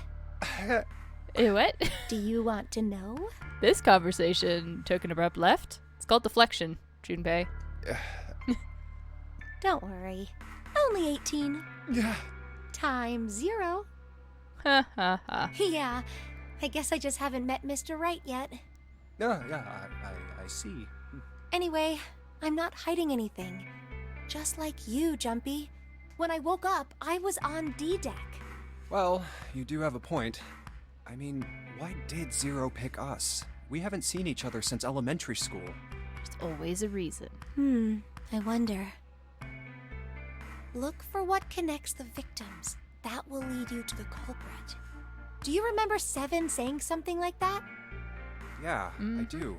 What? Do you want to know? This conversation took an abrupt left. It's called deflection, Junpei. Don't worry. Only 18. Times 0. Ha ha ha. Yeah, I guess I just haven't met Mr. Right yet. Yeah, I see. Anyway, I'm not hiding anything. Just like you, Jumpy. When I woke up, I was on D-Deck. Well, you do have a point. I mean, why did Zero pick us? We haven't seen each other since elementary school. There's always a reason. I wonder. Look for what connects the victims. That will lead you to the culprit. Do you remember Seven saying something like that? Yeah, I do.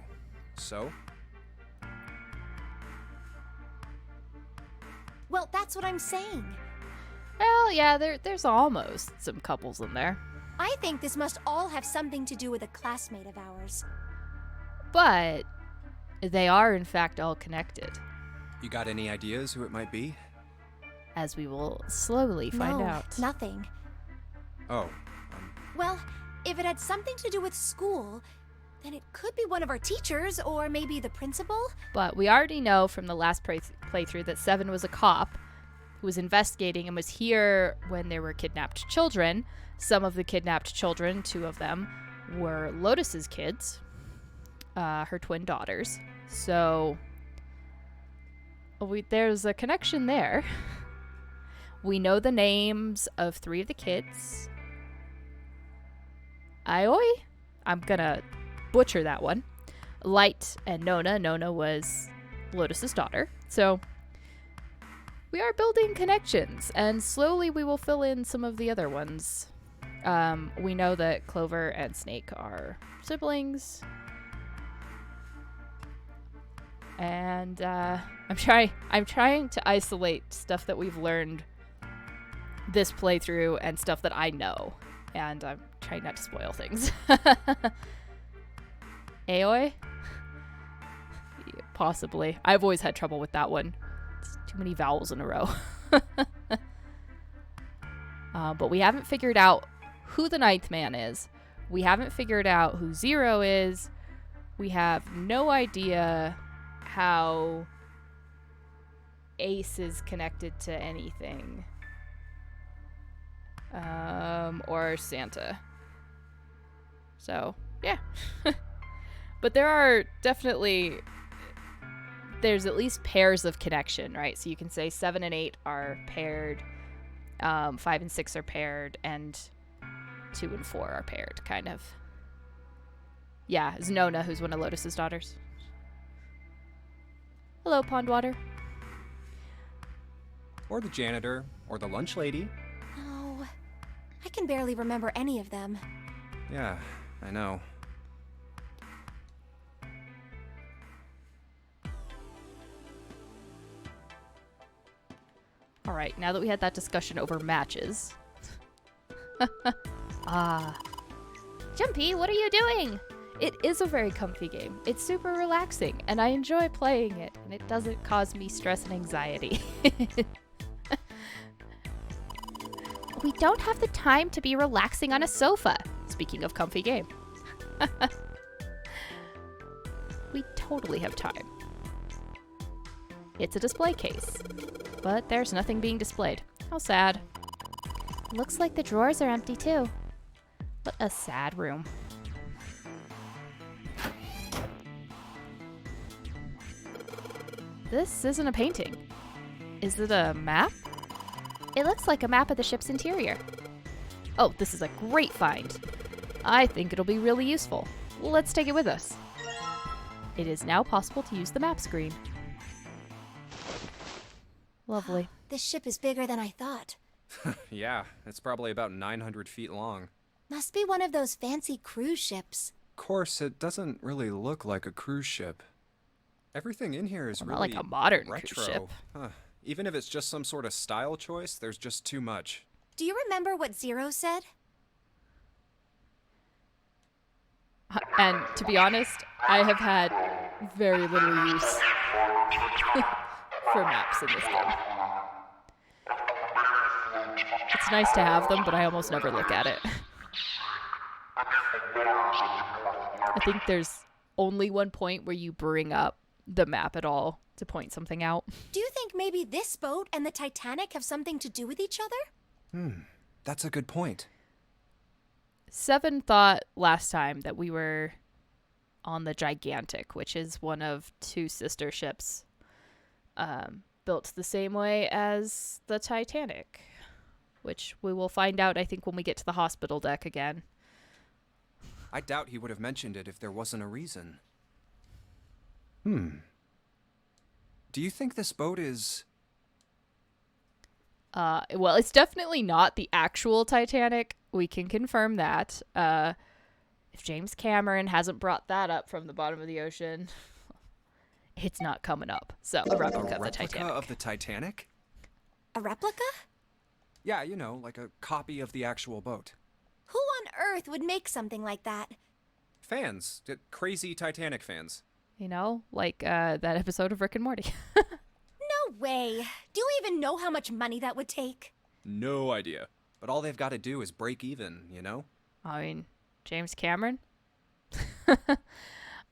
So? Well, that's what I'm saying. Well, yeah, there's almost some couples in there. I think this must all have something to do with a classmate of ours. But they are, in fact, all connected. You got any ideas who it might be? As we will slowly find out. Nothing. Oh, Well, if it had something to do with school, then it could be one of our teachers or maybe the principal. But we already know from the last playthrough that Seven was a cop who was investigating and was here when there were kidnapped children. Some of the kidnapped children, 2 of them, were Lotus's kids, her twin daughters. So there's a connection there. We know the names of 3 of the kids. Aoi? I'm gonna butcher that one. Light and Nona. Nona was Lotus's daughter. So we are building connections, and slowly we will fill in some of the other ones. We know that Clover and Snake are siblings. And I'm trying to isolate stuff that we've learned this playthrough and stuff that I know. And I'm trying not to spoil things. Aoi? Yeah, possibly. I've always had trouble with that one. It's too many vowels in a row. But we haven't figured out who the ninth man is. We haven't figured out who Zero is. We have no idea how Ace is connected to anything. Or Santa. So, yeah. But there's at least pairs of connection, right? So you can say 7 and 8 are paired, 5 and 6 are paired, and 2 and 4 are paired, kind of. Yeah, it's Nona, who's one of Lotus's daughters. Hello, Pondwater. Or the janitor, or the lunch lady. Oh, I can barely remember any of them. Yeah, I know. Alright, now that we had that discussion over matches. Jumpy, what are you doing? It is a very comfy game. It's super relaxing, and I enjoy playing it, and it doesn't cause me stress and anxiety. We don't have the time to be relaxing on a sofa. Speaking of comfy game. We totally have time. It's a display case, but there's nothing being displayed. How sad. Looks like the drawers are empty too. What a sad room. This isn't a painting. Is it a map? It looks like a map of the ship's interior. Oh, this is a great find. I think it'll be really useful. Let's take it with us. It is now possible to use the map screen. Lovely. This ship is bigger than I thought. Yeah, it's probably about 900 feet long. Must be one of those fancy cruise ships. Of course, it doesn't really look like a cruise ship. Everything in here is Well, really not like a modern retro. cruise ship. Huh. Even if it's just some sort of style choice, there's just too much. Do you remember what Zero said? And to be honest, I have had very little use for maps in this game. It's nice to have them, but I almost never look at it. I think there's only one point where you bring up the map at all to point something out. Do you think maybe this boat and the Titanic have something to do with each other? That's a good point. Seven thought last time that we were on the Gigantic, which is one of 2 sister ships built the same way as the Titanic, which we will find out, I think, when we get to the hospital deck again. I doubt he would have mentioned it if there wasn't a reason. Do you think this boat is... Well, it's definitely not the actual Titanic. We can confirm that. If James Cameron hasn't brought that up from the bottom of the ocean, it's not coming up. So, a replica of the Titanic. of the Titanic? A replica? Yeah, you know, like a copy of the actual boat. Who on earth would make something like that? Fans. Crazy Titanic fans. You know, like that episode of Rick and Morty. No way. Do you even know how much money that would take? No idea. But all they've got to do is break even, you know? I mean, James Cameron?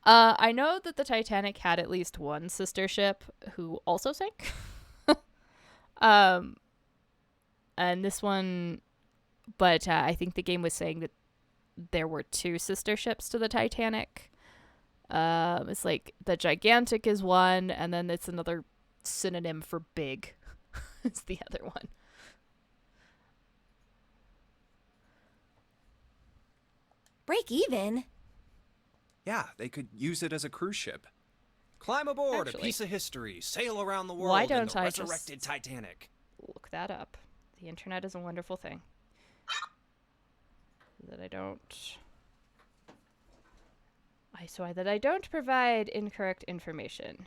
I know that the Titanic had at least one sister ship who also sank. And this one, but I think the game was saying that there were 2 sister ships to the Titanic. It's like the Gigantic is one, and then it's another synonym for big. It's the other one. Break even? Yeah, they could use it as a cruise ship. Climb aboard, Actually, a piece of history, sail around the world why in don't the I resurrected just Titanic. look that up? The internet is a wonderful thing. That I don't provide incorrect information.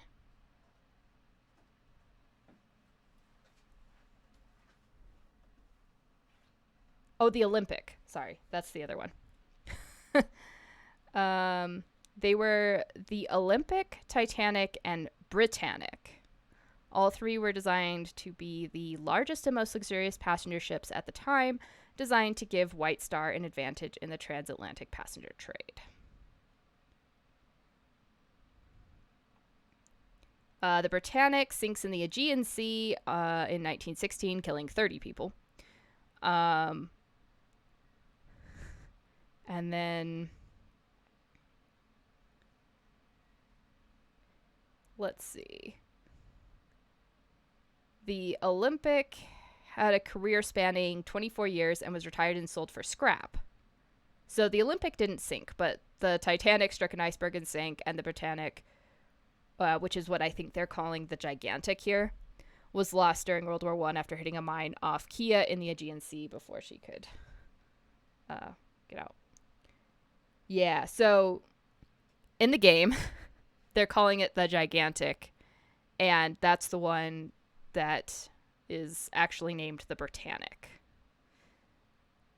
Oh, the Olympic. Sorry, that's the other one. They were the Olympic, Titanic, and Britannic. All three were designed to be the largest and most luxurious passenger ships at the time, designed to give White Star an advantage in the transatlantic passenger trade. The Britannic sinks in the Aegean Sea in 1916, killing 30 people. And then, let's see. The Olympic had a career spanning 24 years and was retired and sold for scrap. So the Olympic didn't sink, but the Titanic struck an iceberg and sank, and the Britannic, which is what I think they're calling the Gigantic here, was lost during World War I after hitting a mine off Kea in the Aegean Sea before she could get out. Yeah, so in the game, they're calling it the Gigantic, and that's the one that is actually named the Britannic.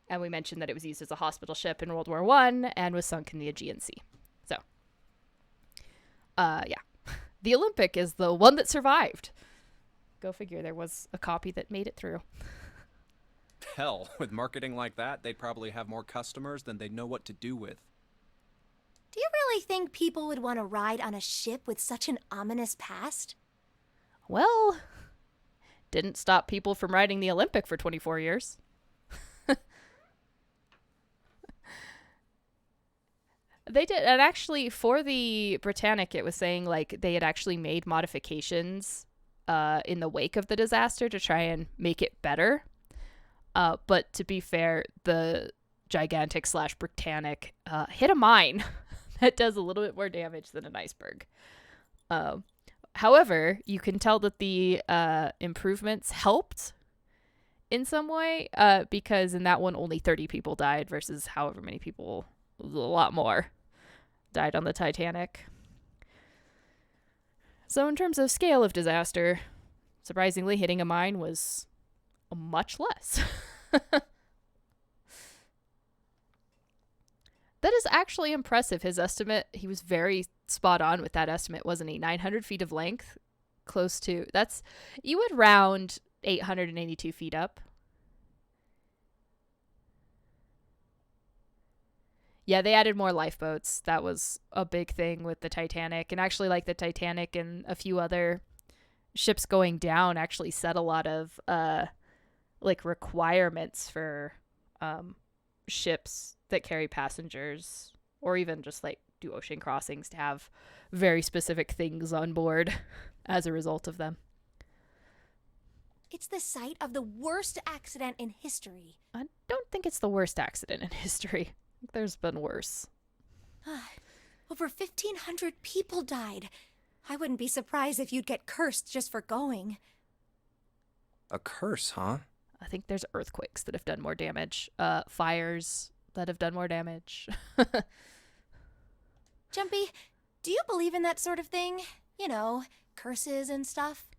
And we mentioned that it was used as a hospital ship in World War I and was sunk in the Aegean Sea. So, yeah. The Olympic is the one that survived. Go figure, there was a copy that made it through. Hell, with marketing like that, they'd probably have more customers than they'd know what to do with. Do you really think people would want to ride on a ship with such an ominous past? Well, didn't stop people from riding the Olympic for 24 years. They did, and actually for the Britannic, it was saying like they had actually made modifications in the wake of the disaster to try and make it better. But to be fair, the Gigantic / Britannic hit a mine that does a little bit more damage than an iceberg. However, you can tell that the improvements helped in some way because in that one only 30 people died versus however many people, a lot more, died on the Titanic. So in terms of scale of disaster, surprisingly, hitting a mine was much less. That is actually impressive. His estimate, he was very spot on with that estimate, wasn't he? 900 feet of length, close to, that's, you would round 882 feet up. Yeah, they added more lifeboats. That was a big thing with the Titanic. And actually, like the Titanic and a few other ships going down actually set a lot of like requirements for ships that carry passengers or even just like do ocean crossings to have very specific things on board as a result of them. It's the site of the worst accident in history. I don't think it's the worst accident in history. There's been worse. Over 1,500 people died. I wouldn't be surprised if you'd get cursed just for going. A curse, huh? I think there's earthquakes that have done more damage. Fires that have done more damage. Jumpy, do you believe in that sort of thing? You know, curses and stuff?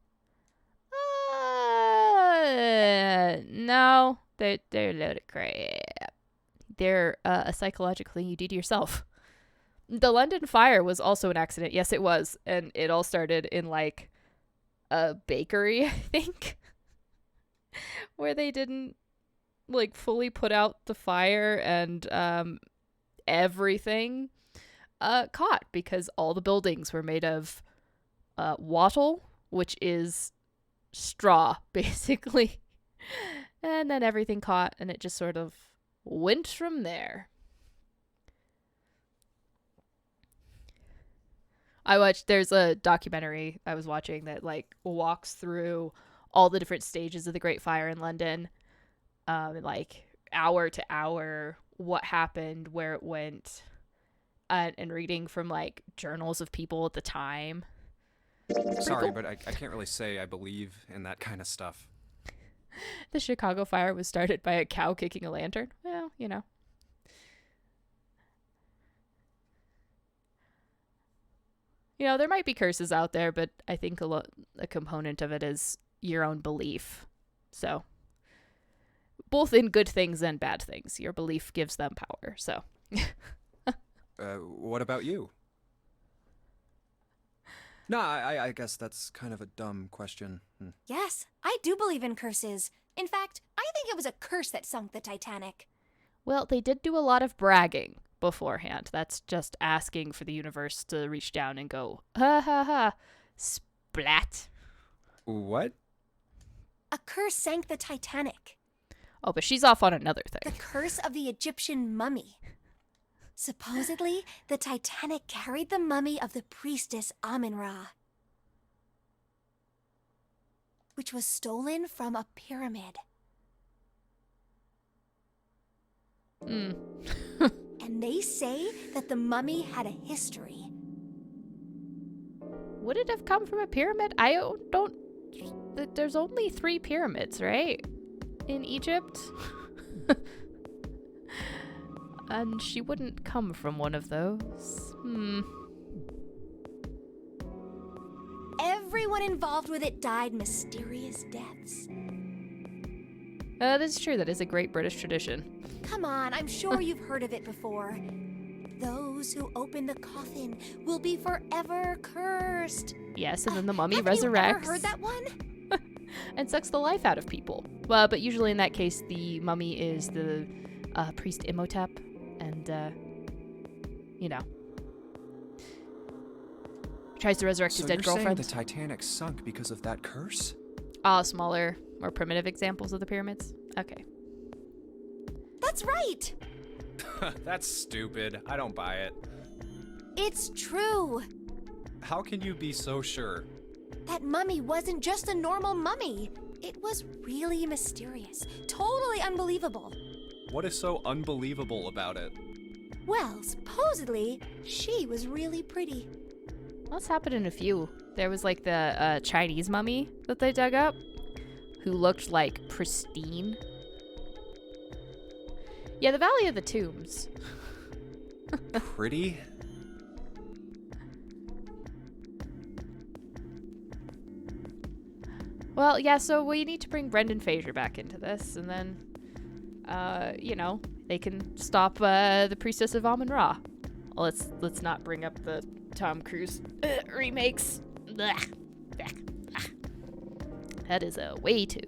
No. They're a load of crap. They're a psychological thing you do to yourself. The London fire was also an accident. Yes, it was. And it all started in like a bakery, I think, where they didn't like fully put out the fire and everything caught because all the buildings were made of wattle, which is straw, basically. And then everything caught and it just sort of went from there. There's a documentary I was watching that like walks through all the different stages of the Great Fire in London, like hour to hour, what happened, where it went, and reading from like journals of people at the time. Sorry, cool. But I can't really say I believe in that kind of stuff. The Chicago fire was started by a cow kicking a lantern. Well, you know. You know, there might be curses out there, but I think a component of it is your own belief. So, both in good things and bad things. Your belief gives them power, so. What about you? No, I guess that's kind of a dumb question. Yes, I do believe in curses. In fact, I think it was a curse that sunk the Titanic. Well, they did do a lot of bragging beforehand. That's just asking for the universe to reach down and go, ha ha ha, splat. What? A curse sank the Titanic. Oh, but she's off on another thing. The curse of the Egyptian mummy. Supposedly, the Titanic carried the mummy of the priestess Amun-Ra, which was stolen from a pyramid. Hmm. And they say that the mummy had a history. Would it have come from a pyramid? I don't... There's only 3 pyramids, right? In Egypt? And she wouldn't come from one of those. Everyone involved with it died mysterious deaths. That's true. That is a great British tradition. Come on, I'm sure you've heard of it before. Those who open the coffin will be forever cursed. Yes, and then the mummy have resurrects. You ever heard that one? And sucks the life out of people. Well, but usually in that case, the mummy is the priest Imhotep, and you know, tries to resurrect his dead girlfriend. So you're saying the Titanic sunk because of that curse? Smaller, more primitive examples of the pyramids. Okay. That's right. That's stupid. I don't buy it. It's true. How can you be so sure? That mummy wasn't just a normal mummy. It was really mysterious. Totally unbelievable. What is so unbelievable about it? Well, supposedly, she was really pretty. That's happened in a few. There was like the Chinese mummy that they dug up, who looked like pristine. Yeah, the Valley of the Tombs. Pretty? Well, yeah, so we need to bring Brendan Fraser back into this, and then, you know, they can stop the Priestess of Amun-Ra. Well, let's not bring up the Tom Cruise remakes. Blah. Blah. Blah. That is a way to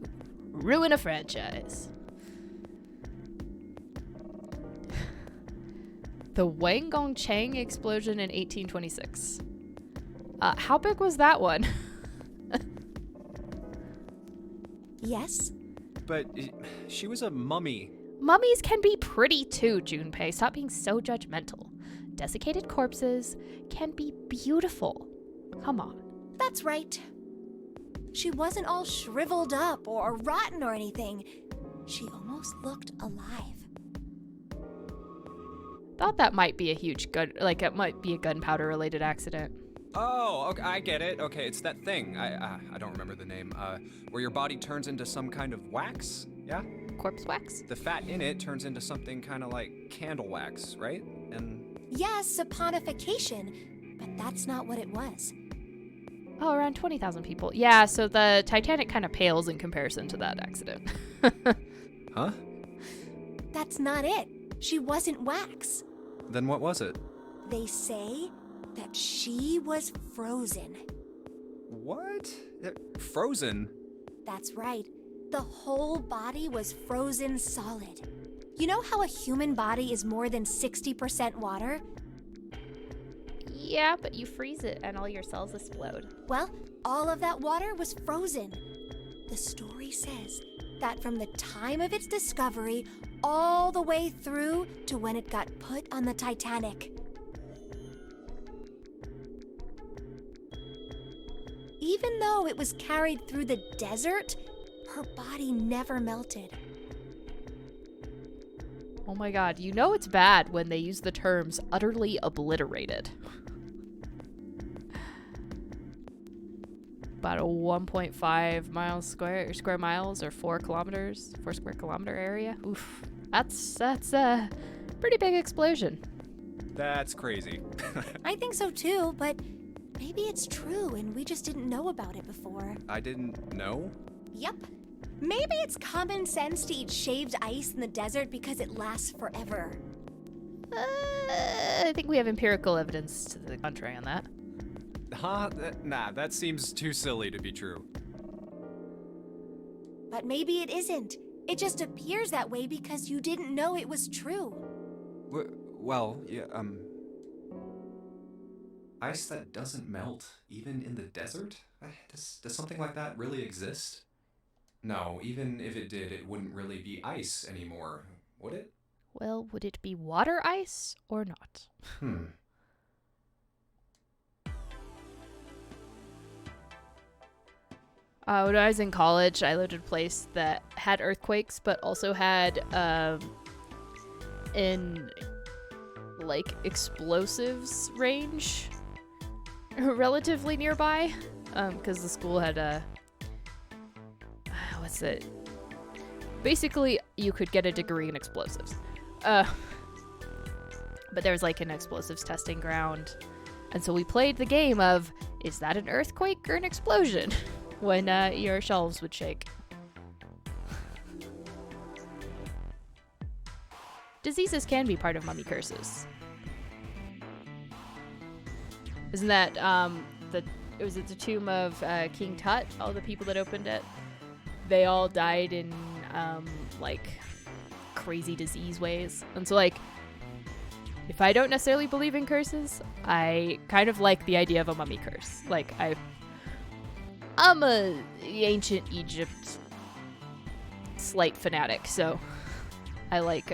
ruin a franchise. The Wangong Chang explosion in 1826. How big was that one? Yes? But she was a mummy. Mummies can be pretty too, Junpei. Stop being so judgmental. Desiccated corpses can be beautiful. Come on. That's right. She wasn't all shriveled up or rotten or anything. She almost looked alive. Thought that might be a huge it might be a gunpowder related accident. Oh, okay, I get it. Okay, it's that thing. I don't remember the name. Where your body turns into some kind of wax? Yeah? Corpse wax? The fat in it turns into something kind of like candle wax, right? And yes, saponification, but that's not what it was. Oh, around 20,000 people. Yeah, so the Titanic kind of pales in comparison to that accident. Huh? That's not it. She wasn't wax. Then what was it? They say that she was frozen. What? Frozen? That's right. The whole body was frozen solid. You know how a human body is more than 60% water? Yeah, but you freeze it and all your cells explode. Well, all of that water was frozen. The story says that from the time of its discovery all the way through to when it got put on the Titanic. Even though it was carried through the desert, her body never melted. Oh my god, you know it's bad when they use the terms utterly obliterated. About a 1.5 square miles or 4 square kilometer area. Oof. That's a pretty big explosion. That's crazy. I think so too, but maybe it's true and we just didn't know about it before. I didn't know? Yep. Maybe it's common sense to eat shaved ice in the desert because it lasts forever. I think we have empirical evidence to the contrary on that. Huh? Nah, that seems too silly to be true. But maybe it isn't. It just appears that way because you didn't know it was true. Well, yeah, ice that doesn't melt, even in the desert? Does something like that really exist? No, even if it did, it wouldn't really be ice anymore, would it? Well, would it be water ice or not? When I was in college, I lived in a place that had earthquakes, but also had an like explosives range relatively nearby, because the school had a what's it? Basically, you could get a degree in explosives, but there was like an explosives testing ground, and so we played the game of, is that an earthquake or an explosion? When your shelves would shake. Diseases can be part of mummy curses. Isn't that it was at the tomb of King Tut? All the people that opened it, they all died in like crazy disease ways. And so like, if I don't necessarily believe in curses, I kind of like the idea of a mummy curse. Like I'm a ancient Egypt slight fanatic, so I like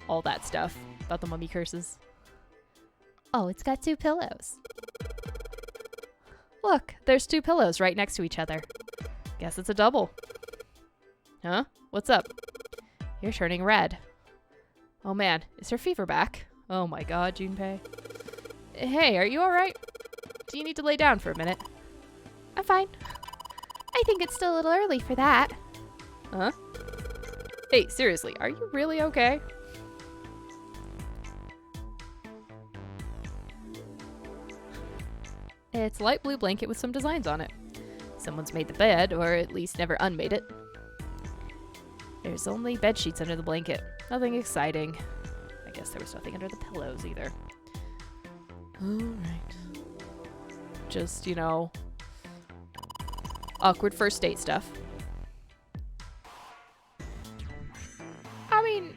all that stuff about the mummy curses. Oh, it's got 2 pillows. Look, there's 2 pillows right next to each other. Guess it's a double. Huh? What's up? You're turning red. Oh man, is her fever back? Oh my god, Junpei. Hey, are you alright? Do you need to lay down for a minute? I'm fine. I think it's still a little early for that. Huh? Hey, seriously, are you really okay? It's a light blue blanket with some designs on it. Someone's made the bed, or at least never unmade it. There's only bed sheets under the blanket. Nothing exciting. I guess there was nothing under the pillows either. Alright. Just, you know, awkward first date stuff. I mean,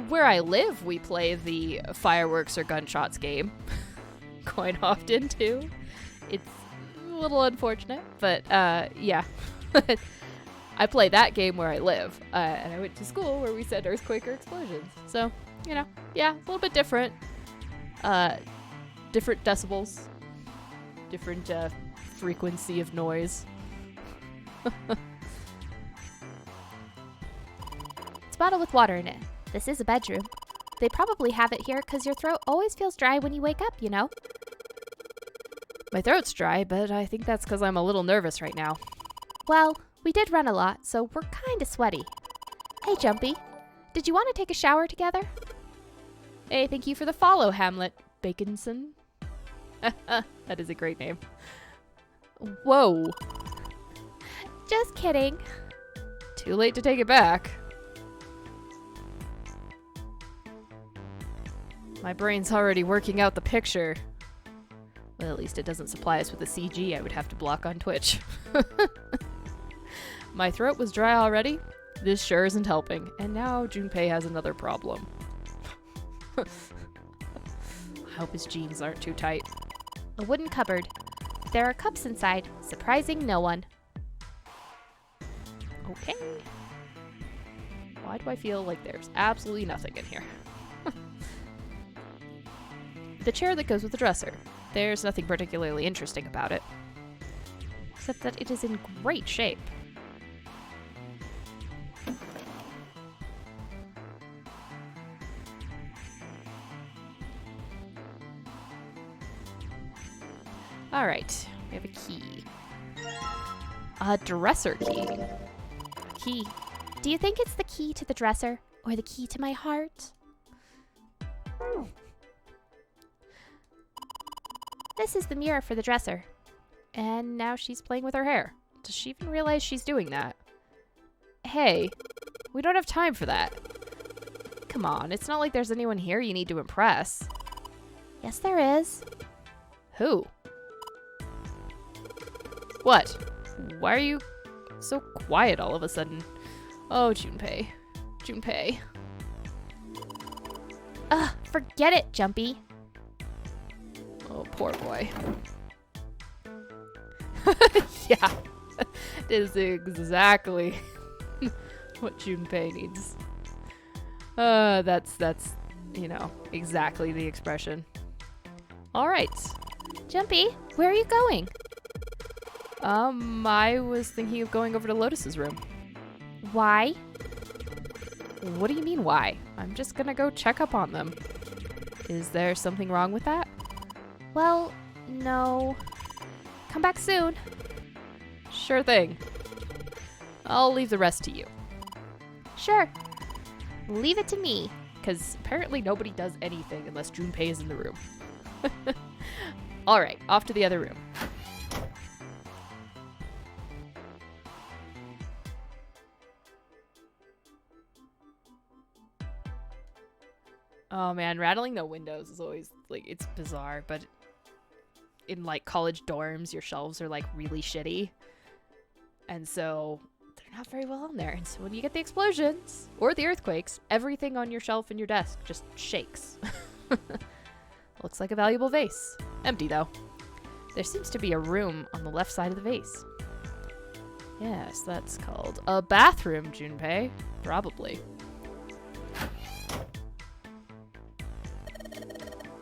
where I live, we play the fireworks or gunshots game quite often too. It's a little unfortunate, but yeah. I play that game where I live, and I went to school where we said earthquake or explosions. So, you know, yeah, a little bit different. Different decibels, different frequency of noise. It's a bottle with water in it. This is a bedroom. They probably have it here because your throat always feels dry when you wake up, you know? My throat's dry, but I think that's because I'm a little nervous right now. Well, we did run a lot, so we're kind of sweaty. Hey, Jumpy. Did you want to take a shower together? Hey, thank you for the follow, Hamlet Baconson. That is a great name. Whoa. Just kidding. Too late to take it back. My brain's already working out the picture. Well, at least it doesn't supply us with the CG I would have to block on Twitch. My throat was dry already. This sure isn't helping. And now Junpei has another problem. I hope his jeans aren't too tight. A wooden cupboard. There are cups inside, surprising no one. Okay. Why do I feel like there's absolutely nothing in here? The chair that goes with the dresser. There's nothing particularly interesting about it. Except that it is in great shape. Alright, we have a key. A dresser key. Key. Do you think it's the key to the dresser or the key to my heart? This is the mirror for the dresser. And now she's playing with her hair. Does she even realize she's doing that? Hey, we don't have time for that. Come on, it's not like there's anyone here you need to impress. Yes, there is. Who? What? Why are you so quiet all of a sudden? Oh, Junpei. Junpei. Ugh, forget it, Jumpy. Oh, poor boy. Yeah. It is exactly what Junpei needs. That's, you know, exactly the expression. Alright. Jumpy, where are you going? I was thinking of going over to Lotus's room. Why? What do you mean, why? I'm just gonna go check up on them. Is there something wrong with that? Well, no. Come back soon. Sure thing. I'll leave the rest to you. Sure. Leave it to me. Because apparently nobody does anything unless Junpei is in the room. Alright, off to the other room. Oh man, rattling the windows is always, like, it's bizarre, but in, like, college dorms, your shelves are, like, really shitty. And so they're not very well on there. And so when you get the explosions or the earthquakes, everything on your shelf and your desk just shakes. Looks like a valuable vase. Empty, though. There seems to be a room on the left side of the vase. Yes, that's called a bathroom, Junpei. Probably.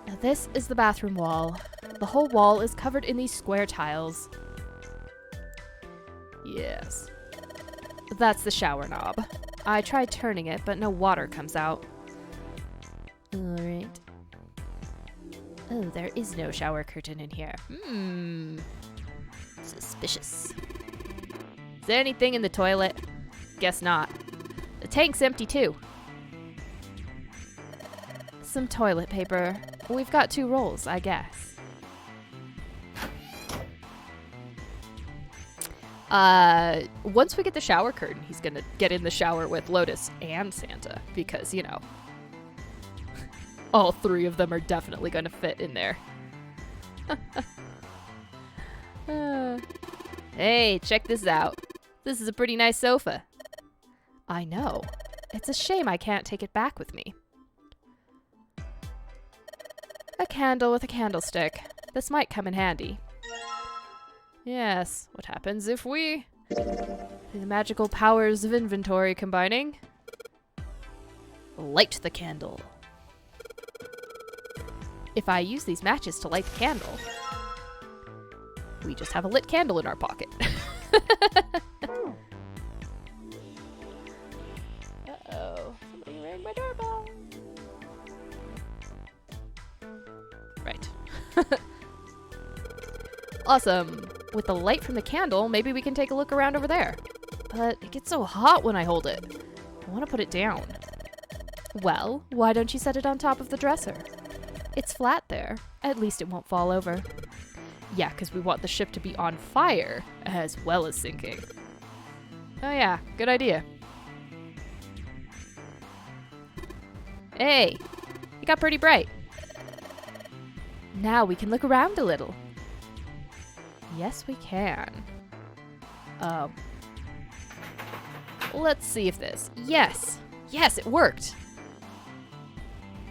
Now this is the bathroom wall. The whole wall is covered in these square tiles. Yes. That's the shower knob. I tried turning it, but no water comes out. Alright. Oh, there is no shower curtain in here. Suspicious. Is there anything in the toilet? Guess not. The tank's empty too. Some toilet paper. We've got 2 rolls, I guess. Once we get the shower curtain, he's gonna get in the shower with Lotus and Santa because, you know, all 3 of them are definitely gonna fit in there. Hey, check this out. This is a pretty nice sofa. I know. It's a shame I can't take it back with me. A candle with a candlestick. This might come in handy. Yes, what happens if we... The magical powers of inventory combining. Light the candle. If I use these matches to light the candle, we just have a lit candle in our pocket. Uh-oh, somebody rang my doorbell. Right. Awesome. With the light from the candle, maybe we can take a look around over there. But it gets so hot when I hold it. I want to put it down. Well, why don't you set it on top of the dresser? It's flat there. At least it won't fall over. Yeah, because we want the ship to be on fire as well as sinking. Oh yeah, good idea. Hey, it got pretty bright. Now we can look around a little. Yes, we can. Let's see if this... Yes! Yes, it worked!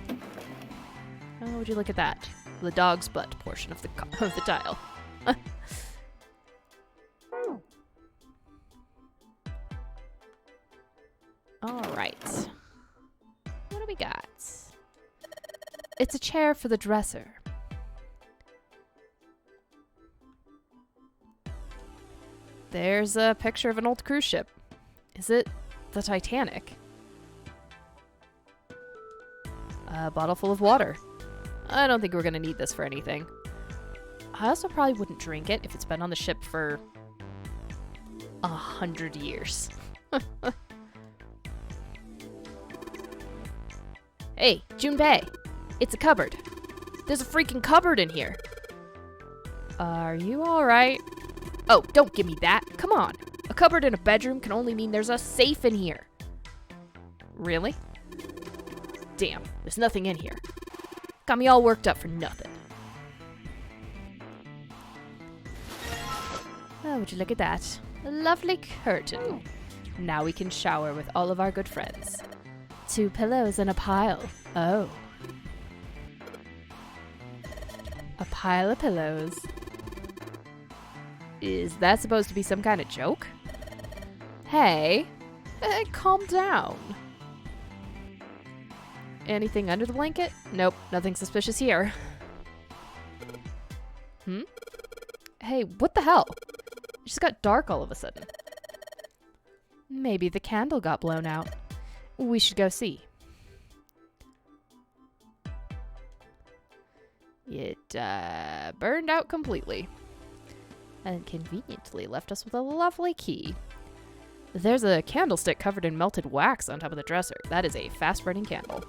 Oh, would you look at that? The dog's butt portion of the tile. Alright. What do we got? It's a chair for the dresser. There's a picture of an old cruise ship. Is it the Titanic? A bottle full of water. I don't think we're gonna need this for anything. I also probably wouldn't drink it if it's been on the ship for 100 years. Hey, Junpei! It's a cupboard. There's a freaking cupboard in here. Are you alright? Oh, don't give me that. Come on. A cupboard in a bedroom can only mean there's a safe in here. Really? Damn, there's nothing in here. Got me all worked up for nothing. Oh, would you look at that? A lovely curtain. Now we can shower with all of our good friends. 2 pillows and a pile. Oh. A pile of pillows. Is that supposed to be some kind of joke? Hey, calm down. Anything under the blanket? Nope, nothing suspicious here. Hey, what the hell? It just got dark all of a sudden. Maybe the candle got blown out. We should go see. It burned out completely. And conveniently left us with a lovely key. There's a candlestick covered in melted wax on top of the dresser. That is a fast-burning candle.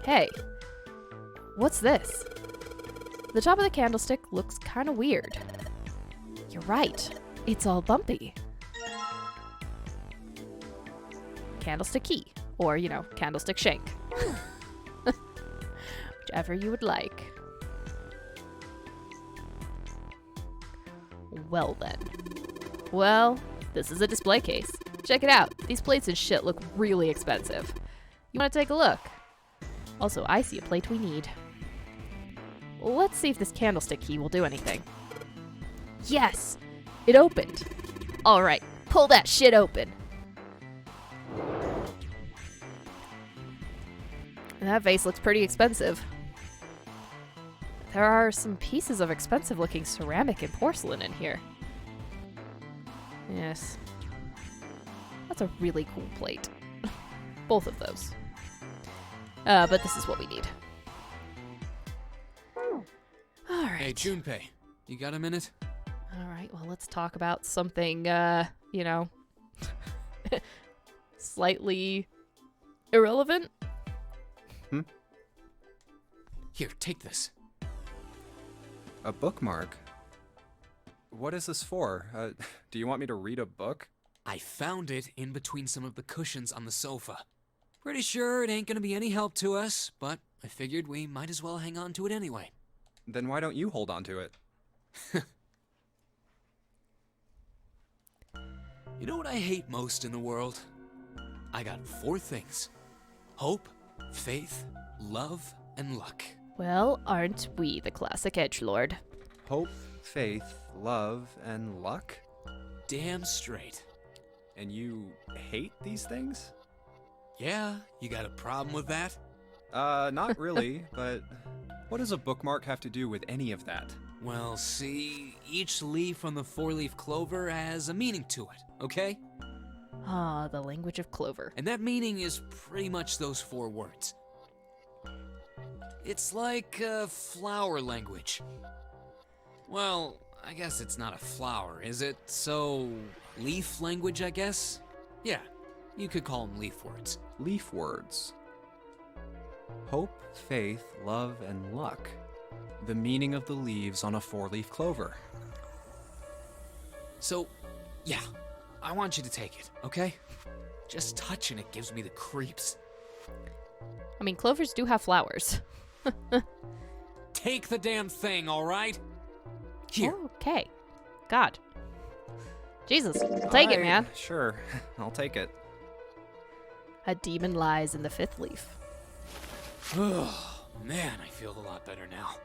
Hey, what's this? The top of the candlestick looks kind of weird. You're right. It's all bumpy. Candlestick key. Or, candlestick shank. Whichever you would like. Well then. Well, this is a display case. Check it out. These plates and shit look really expensive. You want to take a look? Also, I see a plate we need. Let's see if this candlestick key will do anything. Yes! It opened. Alright, pull that shit open. That vase looks pretty expensive. There are some pieces of expensive looking ceramic and porcelain in here. Yes. That's a really cool plate. Both of those. But this is what we need. Alright. Hey, Junpei, you got a minute? Alright, well, let's talk about something, slightly irrelevant. Here, take this. A bookmark? What is this for? Do you want me to read a book? I found it in between some of the cushions on the sofa. Pretty sure it ain't gonna be any help to us, but I figured we might as well hang on to it anyway. Then why don't you hold on to it? You know what I hate most in the world? I got 4 things. Hope, faith, love, and luck. Well, aren't we the classic edgelord? Hope, faith, love, and luck? Damn straight. And you hate these things? Yeah, you got a problem with that? Not really, but what does a bookmark have to do with any of that? Well, see, each leaf on the 4-leaf clover has a meaning to it, okay? Ah, the language of clover. And that meaning is pretty much those 4 words. It's like flower language. Well, I guess it's not a flower, is it? So, leaf language, I guess? Yeah, you could call them leaf words. Leaf words. Hope, faith, love, and luck. The meaning of the leaves on a 4-leaf clover. So, yeah, I want you to take it, okay? Just touching it gives me the creeps. I mean, clovers do have flowers. Take the damn thing, all right? Here. Okay. God. Jesus, take it, man. Sure, I'll take it. A demon lies in the 5th leaf. Oh, man, I feel a lot better now.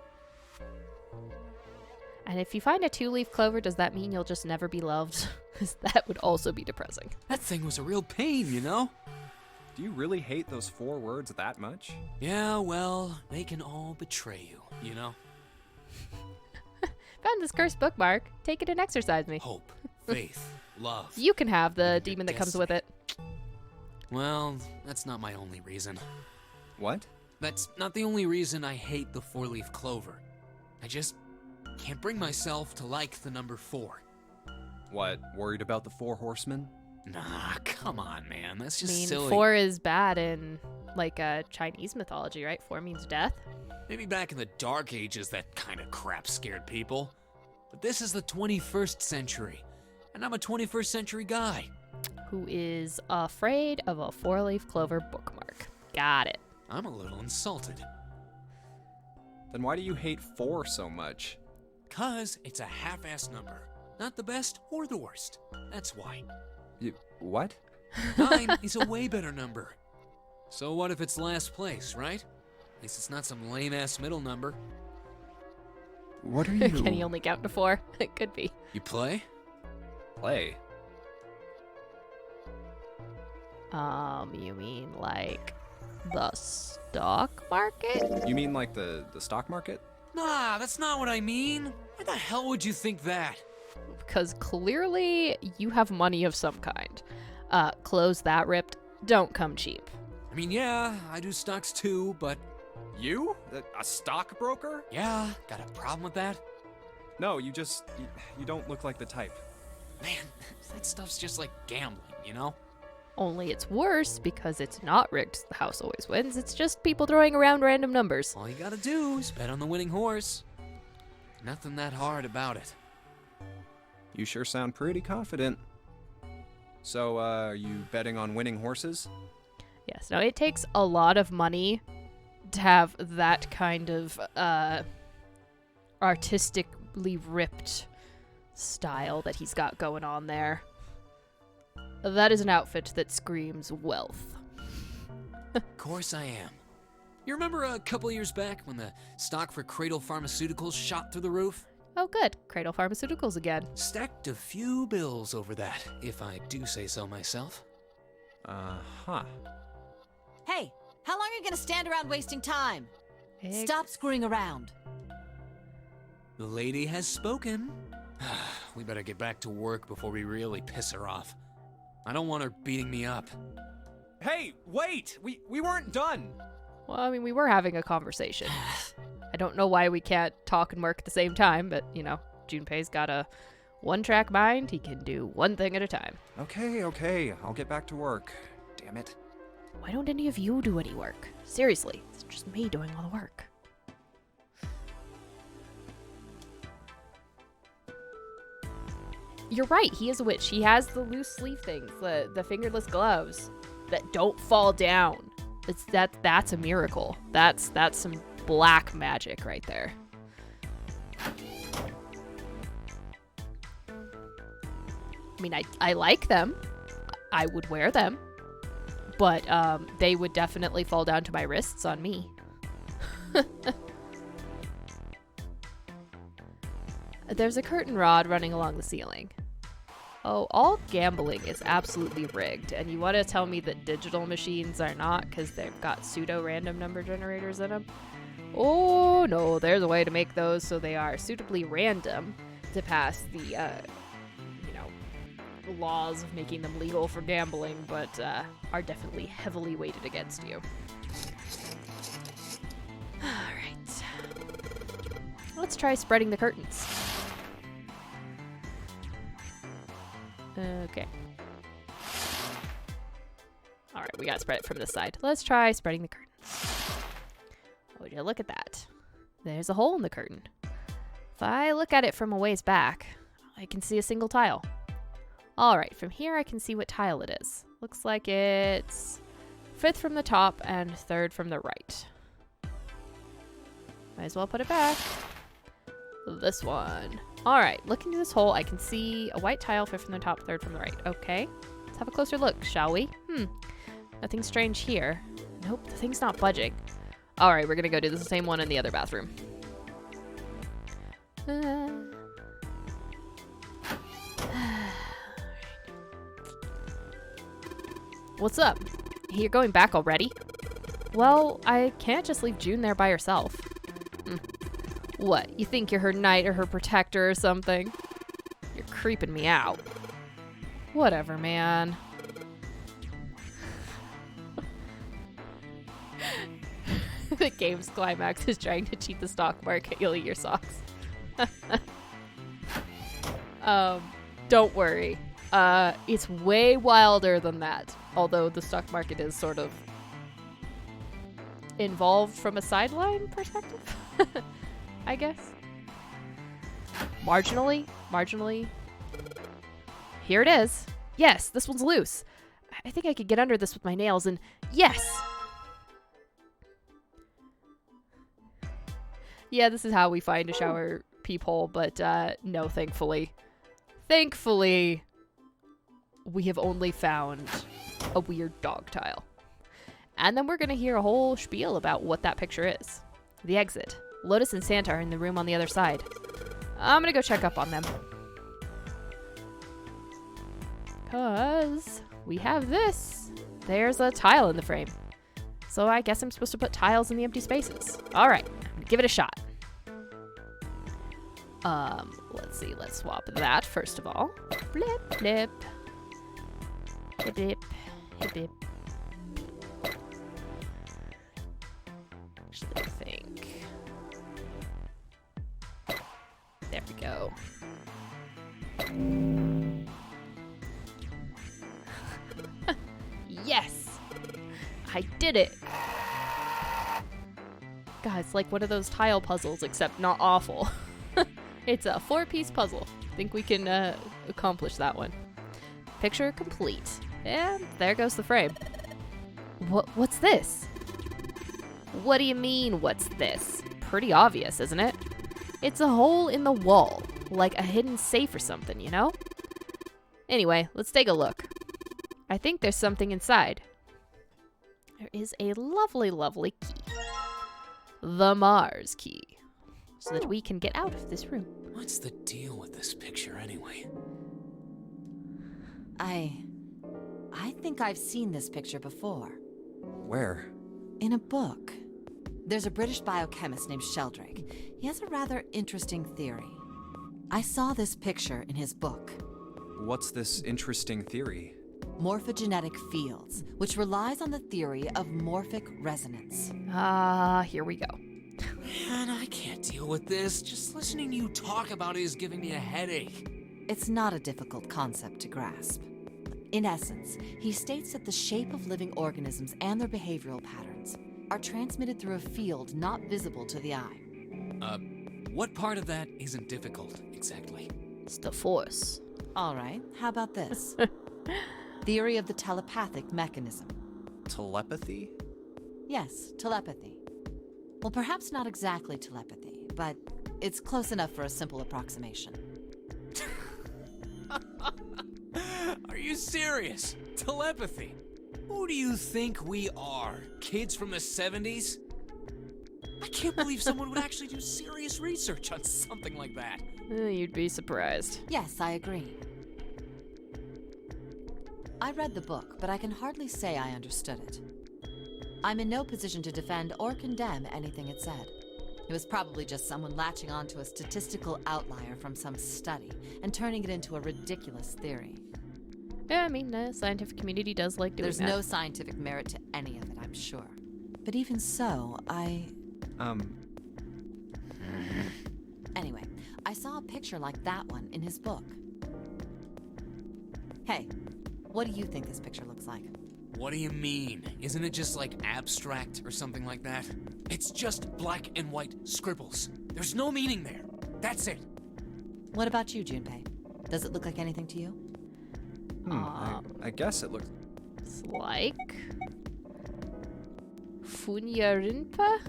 And if you find a 2-leaf clover, does that mean you'll just never be loved? Because that would also be depressing. That thing was a real pain, you know? Do you really hate those 4 words that much? Yeah, well, they can all betray you, you know? Found this cursed bookmark. Take it and exercise me. Hope, faith, love. You can have the demon that comes with it. Well, that's not my only reason. What? That's not the only reason I hate the 4-leaf clover. I just can't bring myself to like the number 4. What, worried about the 4 horsemen? Nah, come on, man. That's just silly. 4 is bad in, Chinese mythology, right? 4 means death. Maybe back in the Dark Ages, that kind of crap scared people. But this is the 21st century, and I'm a 21st century guy. Who is afraid of a 4-leaf clover bookmark. Got it. I'm a little insulted. Then why do you hate 4 so much? 'Cause it's a half-ass number. Not the best or the worst. That's why. What? 9 is a way better number. So what if it's last place, right? At least it's not some lame-ass middle number. What are you... Can he only count to 4? It could be. You play? Play? You mean like the stock market? You mean like the stock market? Nah, that's not what I mean. Why the hell would you think that? Because clearly you have money of some kind. Clothes that ripped don't come cheap. I mean, yeah, I do stocks too, but... You? A stockbroker? Yeah, got a problem with that? No, you don't look like the type. Man, that stuff's just like gambling, you know? Only it's worse because it's not rigged. The house always wins. It's just people throwing around random numbers. All you gotta do is bet on the winning horse. Nothing that hard about it. You sure sound pretty confident. So, are you betting on winning horses? Yes. Now, it takes a lot of money to have that kind of artistically ripped style that he's got going on there. That is an outfit that screams wealth. Of course I am. You remember a couple years back when the stock for Cradle Pharmaceuticals shot through the roof? Oh, good. Cradle Pharmaceuticals again. Stacked a few bills over that, if I do say so myself. Uh-huh. Hey, how long are you gonna stand around wasting time? Stop screwing around. The lady has spoken. We better get back to work before we really piss her off. I don't want her beating me up. Hey, wait! We weren't done! Well, I mean, we were having a conversation. I don't know why we can't talk and work at the same time, but, you know, Junpei's got a one-track mind. He can do one thing at a time. Okay. I'll get back to work. Damn it. Why don't any of you do any work? Seriously, it's just me doing all the work. You're right, he is a witch. He has the loose sleeve things, the fingerless gloves that don't fall down. That's a miracle. That's some black magic right there. I mean, I like them. I would wear them. But they would definitely fall down to my wrists on me. There's a curtain rod running along the ceiling. Oh, all gambling is absolutely rigged, and you want to tell me that digital machines are not because they've got pseudo-random number generators in them? Oh, no, there's a way to make those so they are suitably random to pass the, laws of making them legal for gambling, but are definitely heavily weighted against you. Alright. Let's try spreading the curtains. Okay. Alright, we gotta spread it from this side. Let's try spreading the curtains. Would you look at that? There's a hole in the curtain. If I look at it from a ways back, I can see a single tile. Alright, from here I can see what tile it is. Looks like it's 5th from the top and 3rd from the right. Might as well put it back. This one. Alright, look into this hole. I can see a white tile, 5th from the top, 3rd from the right. Okay, let's have a closer look, shall we? Nothing strange here. Nope, the thing's not budging. Alright, we're gonna go do the same one in the other bathroom. What's up? You're going back already? Well, I can't just leave June there by herself. What, you think you're her knight or her protector or something? You're creeping me out. Whatever, man. The game's climax is trying to cheat the stock market. You'll eat your socks. Don't worry. It's way wilder than that. Although the stock market is sort of involved from a sideline perspective, I guess. Marginally. Here it is. Yes, this one's loose. I think I could get under this with my nails and yes! Yeah, this is how we find a shower peephole, but no, thankfully. Thankfully, we have only found a weird dog tile. And then we're going to hear a whole spiel about what that picture is. The exit. Lotus and Santa are in the room on the other side. I'm going to go check up on them. Because we have this. There's a tile in the frame. So I guess I'm supposed to put tiles in the empty spaces. All right, give it a shot. Let's see. Let's swap that first of all. Blip, blip. Blip, blip. Blip, blip. Actually, I think. There we go. Yes! I did it! God, it's like one of those tile puzzles, except not awful. It's a 4-piece puzzle. Think we can accomplish that one. Picture complete. And there goes the frame. What's this? What do you mean, what's this? Pretty obvious, isn't it? It's a hole in the wall, like a hidden safe or something, you know? Anyway, let's take a look. I think there's something inside. There is a lovely, lovely key. The Mars key. So that we can get out of this room. What's the deal with this picture anyway? I think I've seen this picture before. Where? In a book. There's a British biochemist named Sheldrake. He has a rather interesting theory. I saw this picture in his book. What's this interesting theory? Morphogenetic fields, which relies on the theory of morphic resonance. Here we go. Man, I can't deal with this. Just listening to you talk about it is giving me a headache. It's not a difficult concept to grasp. In essence, he states that the shape of living organisms and their behavioral patterns are transmitted through a field not visible to the eye. What part of that isn't difficult, exactly? It's the Force. All right, how about this? Theory of the telepathic mechanism. Telepathy? Yes, telepathy. Well, perhaps not exactly telepathy, but it's close enough for a simple approximation. Are you serious? Telepathy? Who do you think we are? Kids from the 70s? I can't believe someone would actually do serious research on something like that. You'd be surprised. Yes, I agree. I read the book, but I can hardly say I understood it. I'm in no position to defend or condemn anything it said. It was probably just someone latching onto a statistical outlier from some study and turning it into a ridiculous theory. Yeah, I mean, the scientific community does like doing There's that. no scientific merit to any of it, I'm sure. But even so, Anyway, I saw a picture like that one in his book. Hey, what do you think this picture looks like? What do you mean? Isn't it just like abstract or something like that? It's just black and white scribbles. There's no meaning there. That's it. What about you, Junpei? Does it look like anything to you? I guess it looks... It's like... Funyarinpa?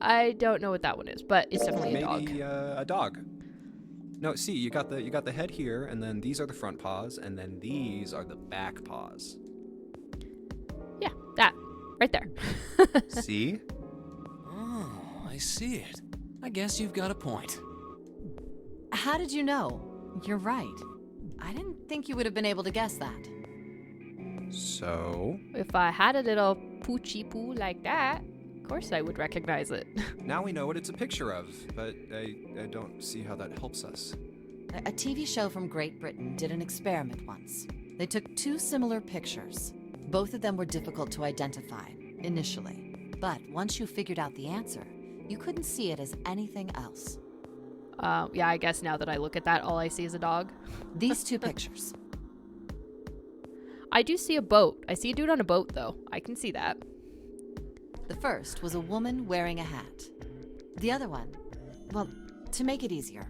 I don't know what that one is, but it's definitely a dog. Maybe a dog. No, see, you got the head here, and then these are the front paws, and then these are the back paws. Yeah, that. Right there. See? Oh, I see it. I guess you've got a point. How did you know? You're right. I didn't think you would have been able to guess that. So? If I had a little poochie poo like that, of course I would recognize it. Now we know what it's a picture of, but I don't see how that helps us. A TV show from Great Britain did an experiment once. They took two similar pictures. Both of them were difficult to identify, initially. But once you figured out the answer, you couldn't see it as anything else. Yeah, I guess now that I look at that, all I see is a dog. These two pictures. I do see a boat. I see a dude on a boat, though. I can see that. The first was a woman wearing a hat. The other one, well, to make it easier,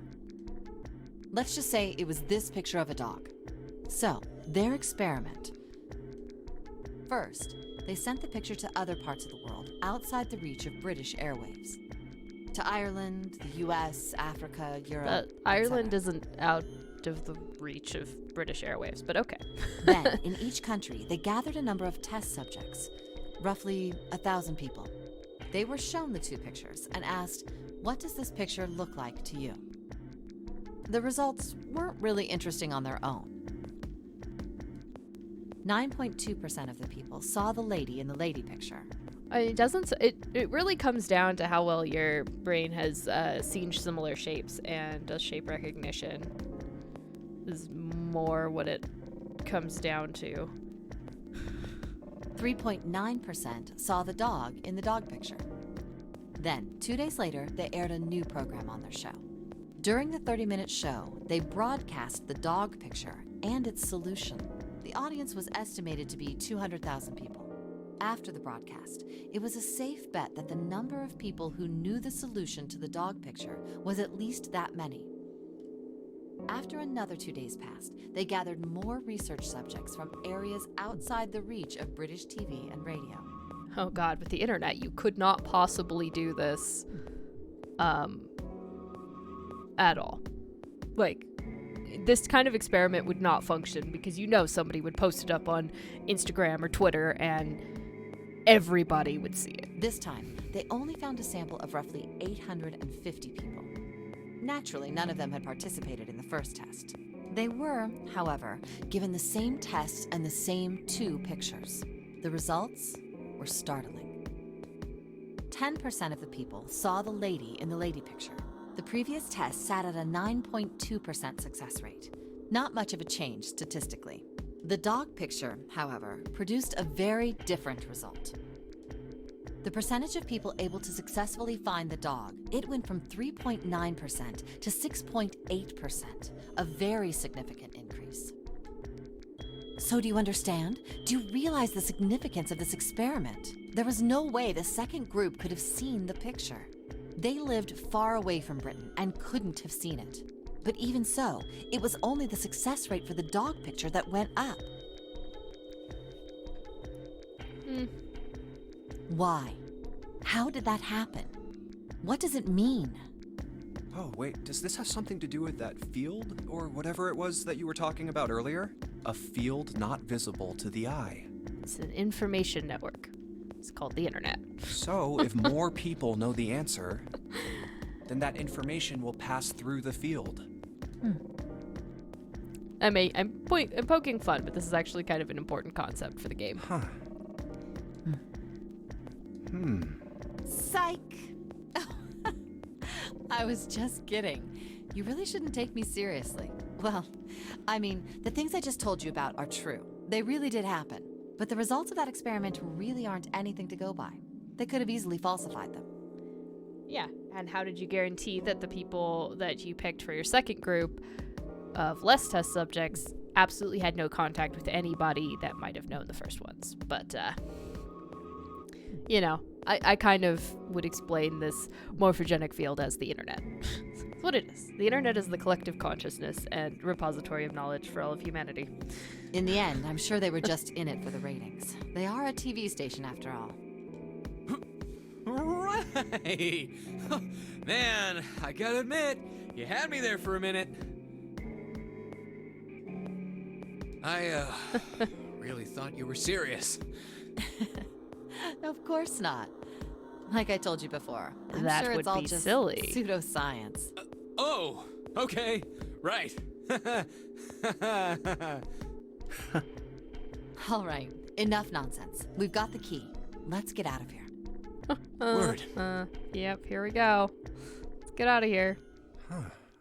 let's just say it was this picture of a dog. So, their experiment. First, they sent the picture to other parts of the world outside the reach of British airwaves. to Ireland, the US, Africa, Europe. Ireland isn't out of the reach of British airwaves, but okay. Then, in each country, they gathered a number of test subjects, roughly 1,000 people. They were shown the 2 pictures and asked, what does this picture look like to you? The results weren't really interesting on their own. 9.2% of the people saw the lady in the lady picture. It really comes down to how well your brain has seen similar shapes, and does shape recognition is more what it comes down to. 3.9% saw the dog in the dog picture. Then, 2 days later, they aired a new program on their show. During the 30-minute show, they broadcast the dog picture and its solution. The audience was estimated to be 200,000 people. After the broadcast, it was a safe bet that the number of people who knew the solution to the dog picture was at least that many. After another 2 days passed, they gathered more research subjects from areas outside the reach of British TV and radio. Oh god, with the internet, you could not possibly do this at all. Like, this kind of experiment would not function because somebody would post it up on Instagram or Twitter and everybody would see it. This time, they only found a sample of roughly 850 people. Naturally, none of them had participated in the first test. They were, however, given the same test and the same 2 pictures. The results were startling. 10% of the people saw the lady in the lady picture. The previous test sat at a 9.2% success rate. Not much of a change statistically. The dog picture, however, produced a very different result. The percentage of people able to successfully find the dog, it went from 3.9% to 6.8%, a very significant increase. So do you understand? Do you realize the significance of this experiment? There was no way the second group could have seen the picture. They lived far away from Britain and couldn't have seen it. But even so, it was only the success rate for the dog picture that went up. Why? How did that happen? What does it mean? Oh, wait, does this have something to do with that field, or whatever it was that you were talking about earlier? A field not visible to the eye. It's an information network. It's called the internet. So, if more people know the answer, then that information will pass through the field. I'm poking fun, but this is actually kind of an important concept for the game. Huh. Psych! I was just kidding. You really shouldn't take me seriously. Well, I mean, the things I just told you about are true. They really did happen. But the results of that experiment really aren't anything to go by. They could have easily falsified them. Yeah, and how did you guarantee that the people that you picked for your second group of less test subjects absolutely had no contact with anybody that might have known the first ones? But, I kind of would explain this morphogenic field as the internet. That's what it is. The internet is the collective consciousness and repository of knowledge for all of humanity. In the end, I'm sure they were just in it for the ratings. They are a TV station after all. Right! Man, I gotta admit, you had me there for a minute. I, really thought you were serious. Of course not. Like I told you before, I'm That sure would it's all be just silly. pseudoscience. Oh, okay, right. All right, enough nonsense. We've got the key. Let's get out of here. Word. Yep, here we go. Let's get out of here.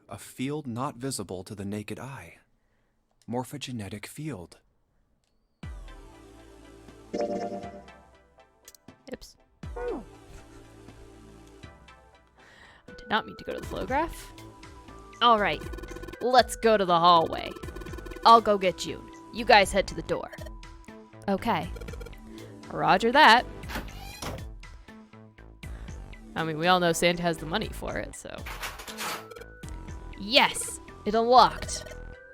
A field not visible to the naked eye. Morphogenetic field. Oops. I did not mean to go to the flow graph. All right, let's go to the hallway. I'll go get June. You guys head to the door. Okay. Roger that. I mean, we all know Santa has the money for it, so. Yes, it unlocked.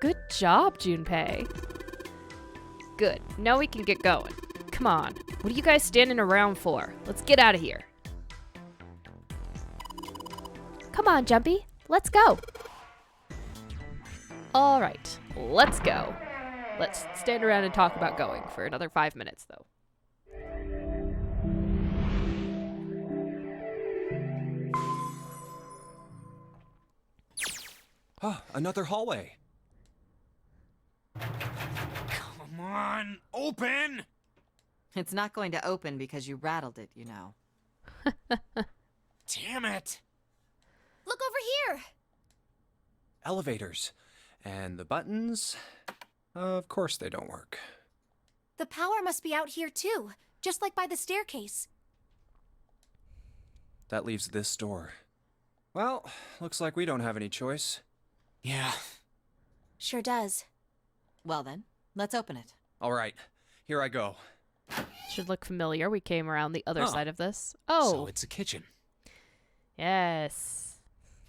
Good job, Junpei. Good. Now we can get going. Come on. What are you guys standing around for? Let's get out of here. Come on, Jumpy. Let's go. All right, let's go. Let's stand around and talk about going for another 5 minutes, though. Oh, another hallway. Come on, open! It's not going to open because you rattled it, you know. Damn it! Look over here! Elevators. And the buttons? Of course they don't work. The power must be out here too, just like by the staircase. That leaves this door. Well, looks like we don't have any choice. Yeah. Sure does. Well then, let's open it. All right, here I go. Should look familiar. We came around the other Oh. side of this. So Oh, it's a kitchen. yes.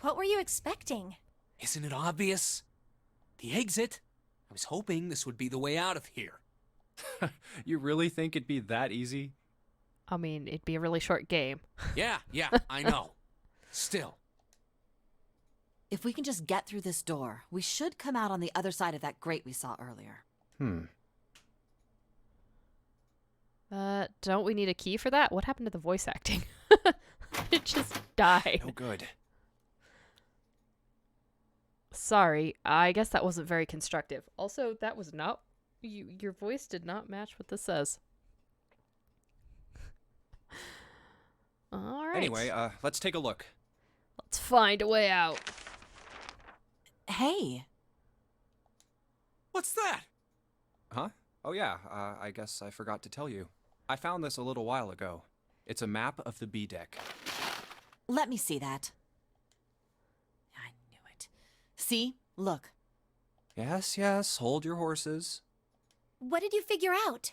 What were you expecting? Isn't it obvious? The exit. I was hoping this would be the way out of here. You really think it'd be that easy? I mean, it'd be a really short game. Yeah, I know. Still. If we can just get through this door, we should come out on the other side of that grate we saw earlier. Don't we need a key for that? What happened to the voice acting? It just died. No good. Sorry, I guess that wasn't very constructive. Also, that was not... your voice did not match what this says. All right. Anyway, let's take a look. Let's find a way out. Hey! What's that? Huh? Oh yeah, I guess I forgot to tell you. I found this a little while ago. It's a map of the B deck. Let me see that. I knew it. See? Look. Yes, hold your horses. What did you figure out?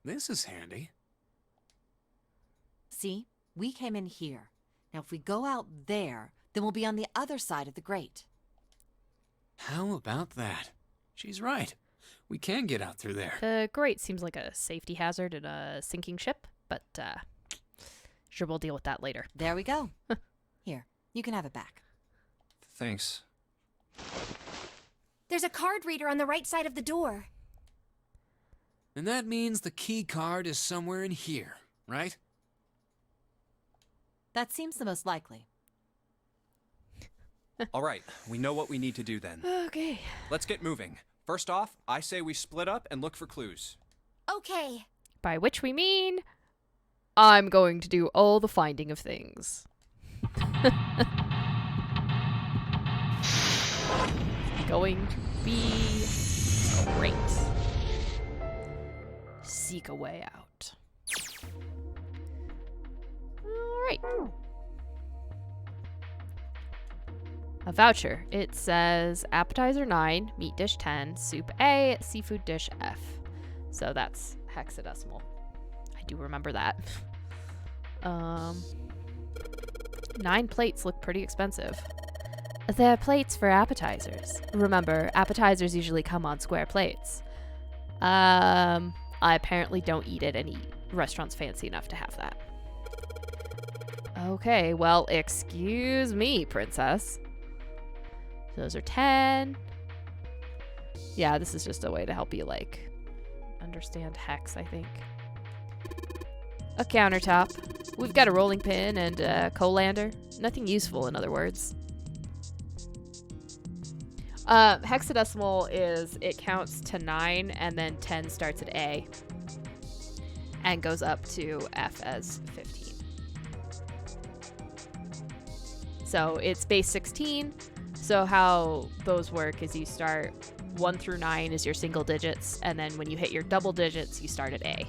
This is handy. See? We came in here. Now if we go out there, then we'll be on the other side of the grate. How about that? She's right. We can get out through there. The grate seems like a safety hazard in a sinking ship, but sure, we'll deal with that later. There we go. Here, you can have it back. Thanks. There's a card reader on the right side of the door. And that means the key card is somewhere in here, right? That seems the most likely. All right, we know what we need to do then. Okay. Let's get moving. First off, I say we split up and look for clues. Okay. By which we mean, I'm going to do all the finding of things. Going to be great. Seek a way out. All right. A voucher. It says appetizer 9, meat dish 10, soup A, seafood dish F. So that's hexadecimal. I do remember that. 9 plates look pretty expensive. They're plates for appetizers. Remember, appetizers usually come on square plates. I apparently don't eat at any restaurants fancy enough to have that. Okay, well, excuse me, princess. Those are 10. Yeah, this is just a way to help you, like, understand hex, I think. A countertop. We've got a rolling pin and a colander. Nothing useful, in other words. Hexadecimal is, it counts to 9, and then 10 starts at A. And goes up to F as 15. So it's base 16. So how those work is you start 1 through 9 is your single digits, and then when you hit your double digits, you start at A.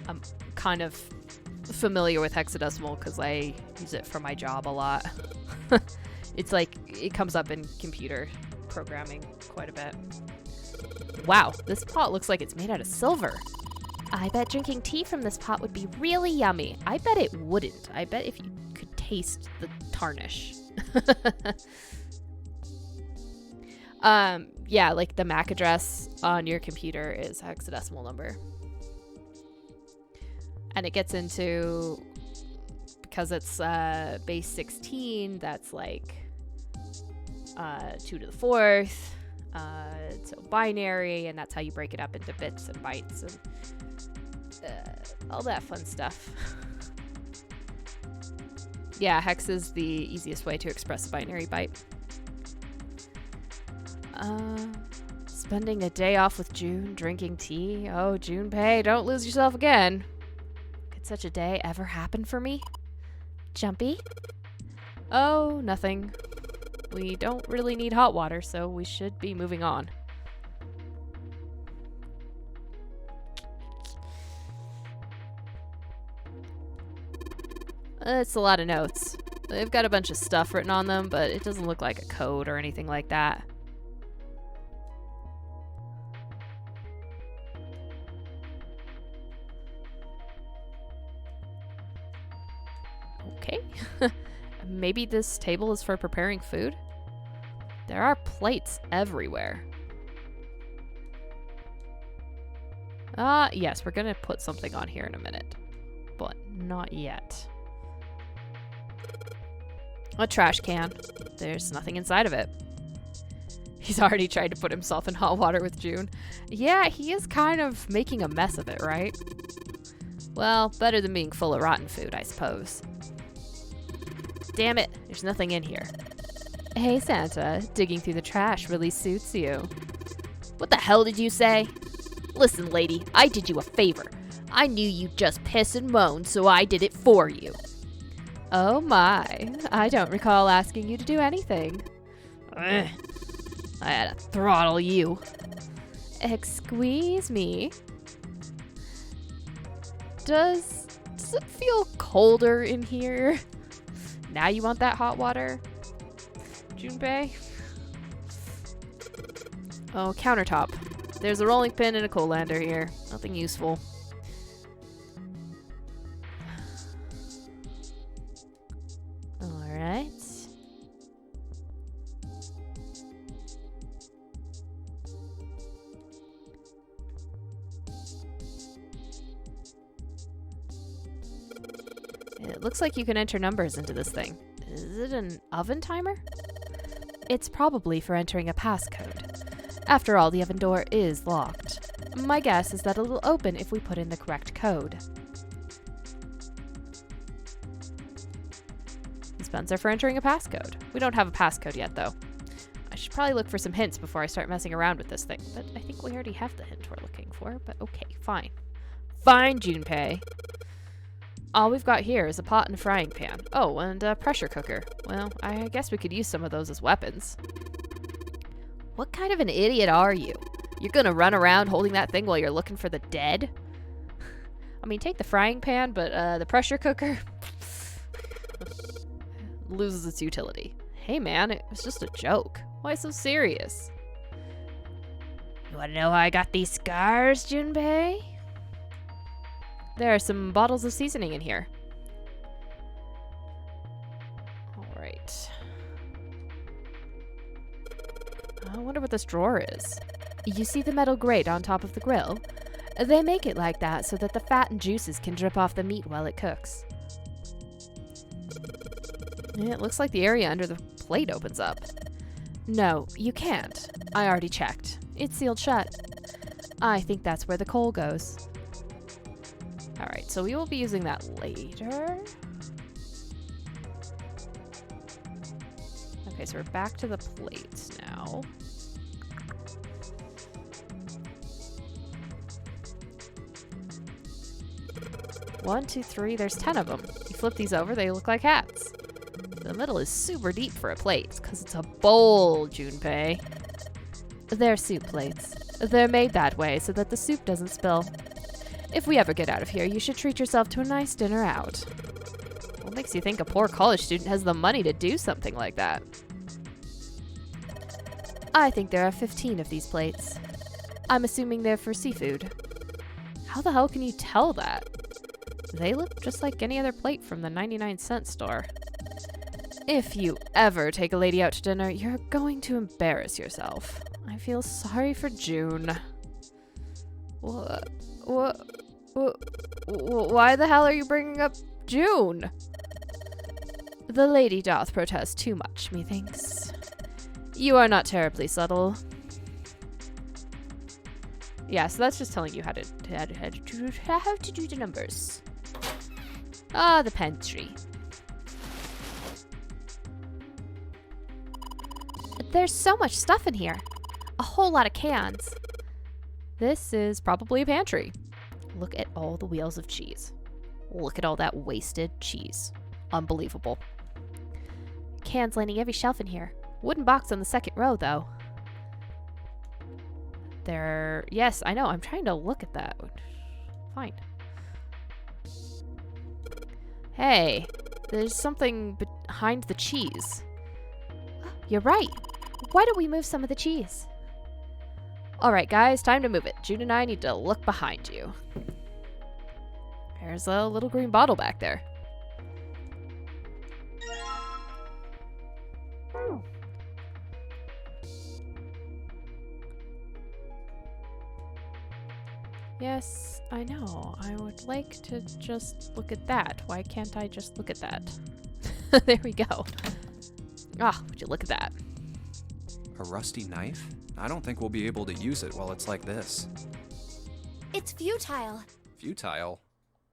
I'm kind of familiar with hexadecimal because I use it for my job a lot. It's like, it comes up in computer programming quite a bit. Wow, this pot looks like it's made out of silver. I bet drinking tea from this pot would be really yummy. I bet it wouldn't. I bet if you could taste the tarnish. Yeah, like the MAC address on your computer is hexadecimal number. And it gets into, because it's base 16, that's like 2 to the 4th. So binary, and that's how you break it up into bits and bytes and all that fun stuff. Yeah, hex is the easiest way to express a binary byte. Spending a day off with June, drinking tea. Oh, Junpei, don't lose yourself again. Could such a day ever happen for me? Jumpy? Oh, nothing. We don't really need hot water, so we should be moving on. It's a lot of notes. They've got a bunch of stuff written on them, but it doesn't look like a code or anything like that. Okay. Maybe this table is for preparing food? There are plates everywhere. Yes, we're gonna put something on here in a minute. But not yet. A trash can. There's nothing inside of it. He's already tried to put himself in hot water with June. Yeah, he is kind of making a mess of it, right? Well, better than being full of rotten food, I suppose. Damn it, there's nothing in here. Hey, Santa, digging through the trash really suits you. What the hell did you say? Listen, lady, I did you a favor. I knew you'd just piss and moan, so I did it for you. Oh my, I don't recall asking you to do anything. Ugh. I had to throttle you. Excuse me. Does it feel colder in here? Now you want that hot water? Junpei? Oh, countertop. There's a rolling pin and a coalander here. Nothing useful. Alright. It looks like you can enter numbers into this thing. Is it an oven timer? It's probably for entering a passcode. After all, the oven door is locked. My guess is that it'll open if we put in the correct code. These buttons are for entering a passcode. We don't have a passcode yet, though. I should probably look for some hints before I start messing around with this thing, but I think we already have the hint we're looking for, but okay, fine. Fine, Junpei. All we've got here is a pot and a frying pan. Oh, and a pressure cooker. Well, I guess we could use some of those as weapons. What kind of an idiot are you? You're gonna run around holding that thing while you're looking for the dead? I mean, take the frying pan, but the pressure cooker loses its utility. Hey man, it was just a joke. Why so serious? You wanna know how I got these scars, Junpei? There are some bottles of seasoning in here. Alright. I wonder what this drawer is. You see the metal grate on top of the grill? They make it like that so that the fat and juices can drip off the meat while it cooks. Yeah, it looks like the area under the plate opens up. No, you can't. I already checked. It's sealed shut. I think that's where the coal goes. Alright, so we will be using that later. Okay, so we're back to the plates now. One, two, three, there's 10 of them. You flip these over, they look like hats. The middle is super deep for a plate, because it's a bowl, Junpei. They're soup plates. They're made that way so that the soup doesn't spill. If we ever get out of here, you should treat yourself to a nice dinner out. What makes you think a poor college student has the money to do something like that? I think there are 15 of these plates. I'm assuming they're for seafood. How the hell can you tell that? They look just like any other plate from the 99-cent store. If you ever take a lady out to dinner, you're going to embarrass yourself. I feel sorry for June. What? Why the hell are you bringing up June? The lady doth protest too much, methinks. You are not terribly subtle. Yeah, so that's just telling you how to do the numbers. Ah, the pantry. There's so much stuff in here. A whole lot of cans. This is probably a pantry. Look at all the wheels of cheese. Look at all that wasted cheese. Unbelievable. Cans lining every shelf in here. Wooden box on the second row, though. Yes, I know. I'm trying to look at that. Fine. Hey, there's something behind the cheese. You're right. Why don't we move some of the cheese? Alright, guys, time to move it. June and I need to look behind you. There's a little green bottle back there. Yes, I know. I would like to just look at that. Why can't I just look at that? There we go. Ah, would you look at that? A rusty knife? I don't think we'll be able to use it while it's like this. It's futile. Futile?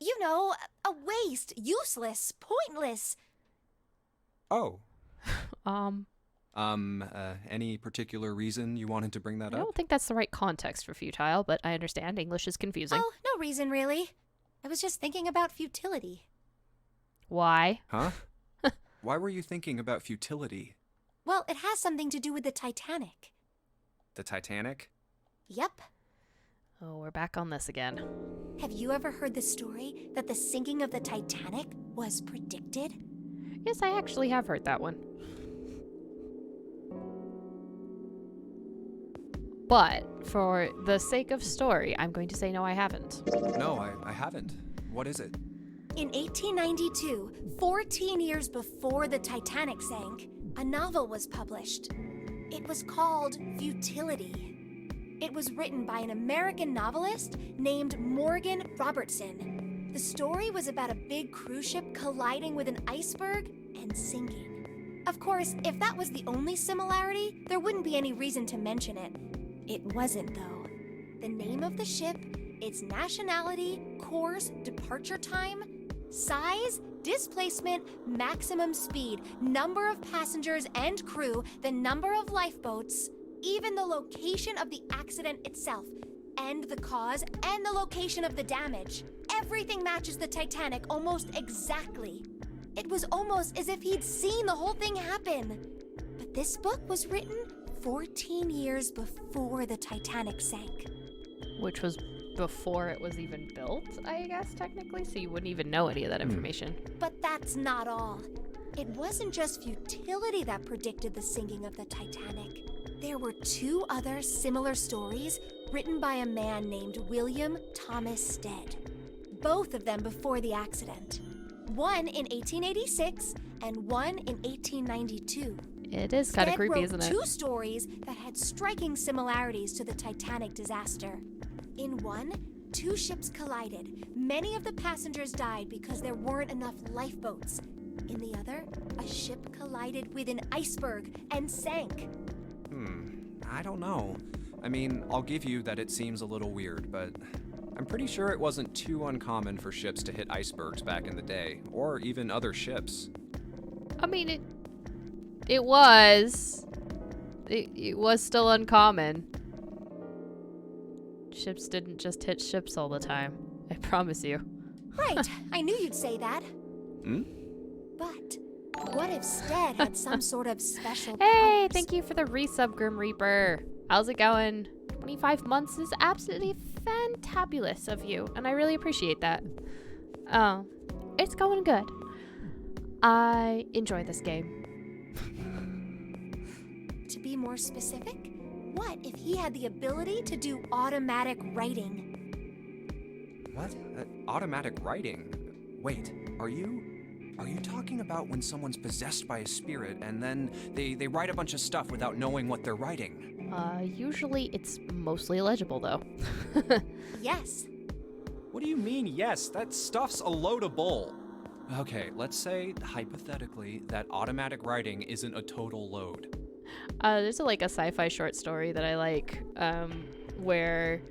You know, a waste, useless, pointless. Oh. Any particular reason you wanted to bring that I up? don't think that's the right context for futile, but I understand English is confusing. Oh, no reason really. I was just thinking about futility. Why? Huh? Why were you thinking about futility? Well, it has something to do with the Titanic. The Titanic? Yep. Oh, we're back on this again. Have you ever heard the story that the sinking of the Titanic was predicted? Yes, I actually have heard that one. But for the sake of story, I'm going to say no, I haven't. No, I haven't. What is it? In 1892, 14 years before the Titanic sank, a novel was published. It was called Futility. It was written by an American novelist named Morgan Robertson. The story was about a big cruise ship colliding with an iceberg and sinking. Of course, if that was the only similarity, there wouldn't be any reason to mention it. It wasn't, though. The name of the ship, its nationality, course, departure time, size, displacement, maximum speed, number of passengers and crew, the number of lifeboats, even the location of the accident itself, and the cause and the location of the damage. Everything matches the Titanic almost exactly. It was almost as if he'd seen the whole thing happen. But this book was written 14 years before the Titanic sank. Which was before it was even built, I guess, technically, so you wouldn't even know any of that information. But that's not all. It wasn't just futility that predicted the sinking of the Titanic. There were two other similar stories written by a man named William Thomas Stead. Both of them before the accident. One in 1886 and one in 1892. It is kind of creepy, wrote isn't it? two stories that had striking similarities to the Titanic disaster. In one, two ships collided. Many of the passengers died because there weren't enough lifeboats. In the other, a ship collided with an iceberg and sank. I don't know. I mean, I'll give you that it seems a little weird, but I'm pretty sure it wasn't too uncommon for ships to hit icebergs back in the day, or even other ships. I mean, it was. It was still uncommon. Ships didn't just hit ships all the time. I promise you. Right, I knew you'd say that. But what if Stead had some sort of special Hey, powers? thank you for the resub, Grim Reaper. How's it going? 25 months is absolutely fantabulous of you, and I really appreciate that. Oh, it's going good. I enjoy this game. To be more specific, what if he had the ability to do automatic writing? What? Automatic writing? Wait, are you? Are you talking about when someone's possessed by a spirit and then they write a bunch of stuff without knowing what they're writing? Usually it's mostly illegible, though. Yes. What do you mean, yes? That stuff's a load of bull. Okay, let's say, hypothetically, that automatic writing isn't a total load. There's a sci-fi short story that I like, where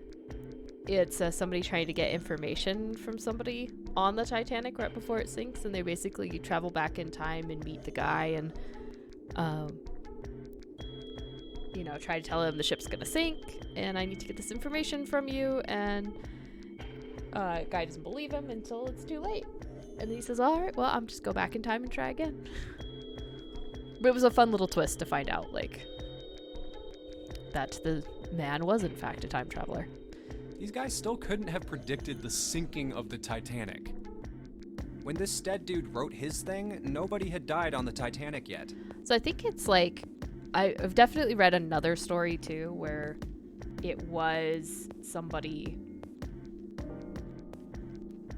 it's somebody trying to get information from somebody on the Titanic right before it sinks, and they basically travel back in time and meet the guy and, try to tell him the ship's gonna sink, and I need to get this information from you, and guy doesn't believe him until it's too late. And then he says, alright, well, I'm just go back in time and try again. But it was a fun little twist to find out, that the man was in fact a time traveler. These guys still couldn't have predicted the sinking of the Titanic. When this Stead dude wrote his thing, nobody had died on the Titanic yet. So I think it's I've definitely read another story too where it was somebody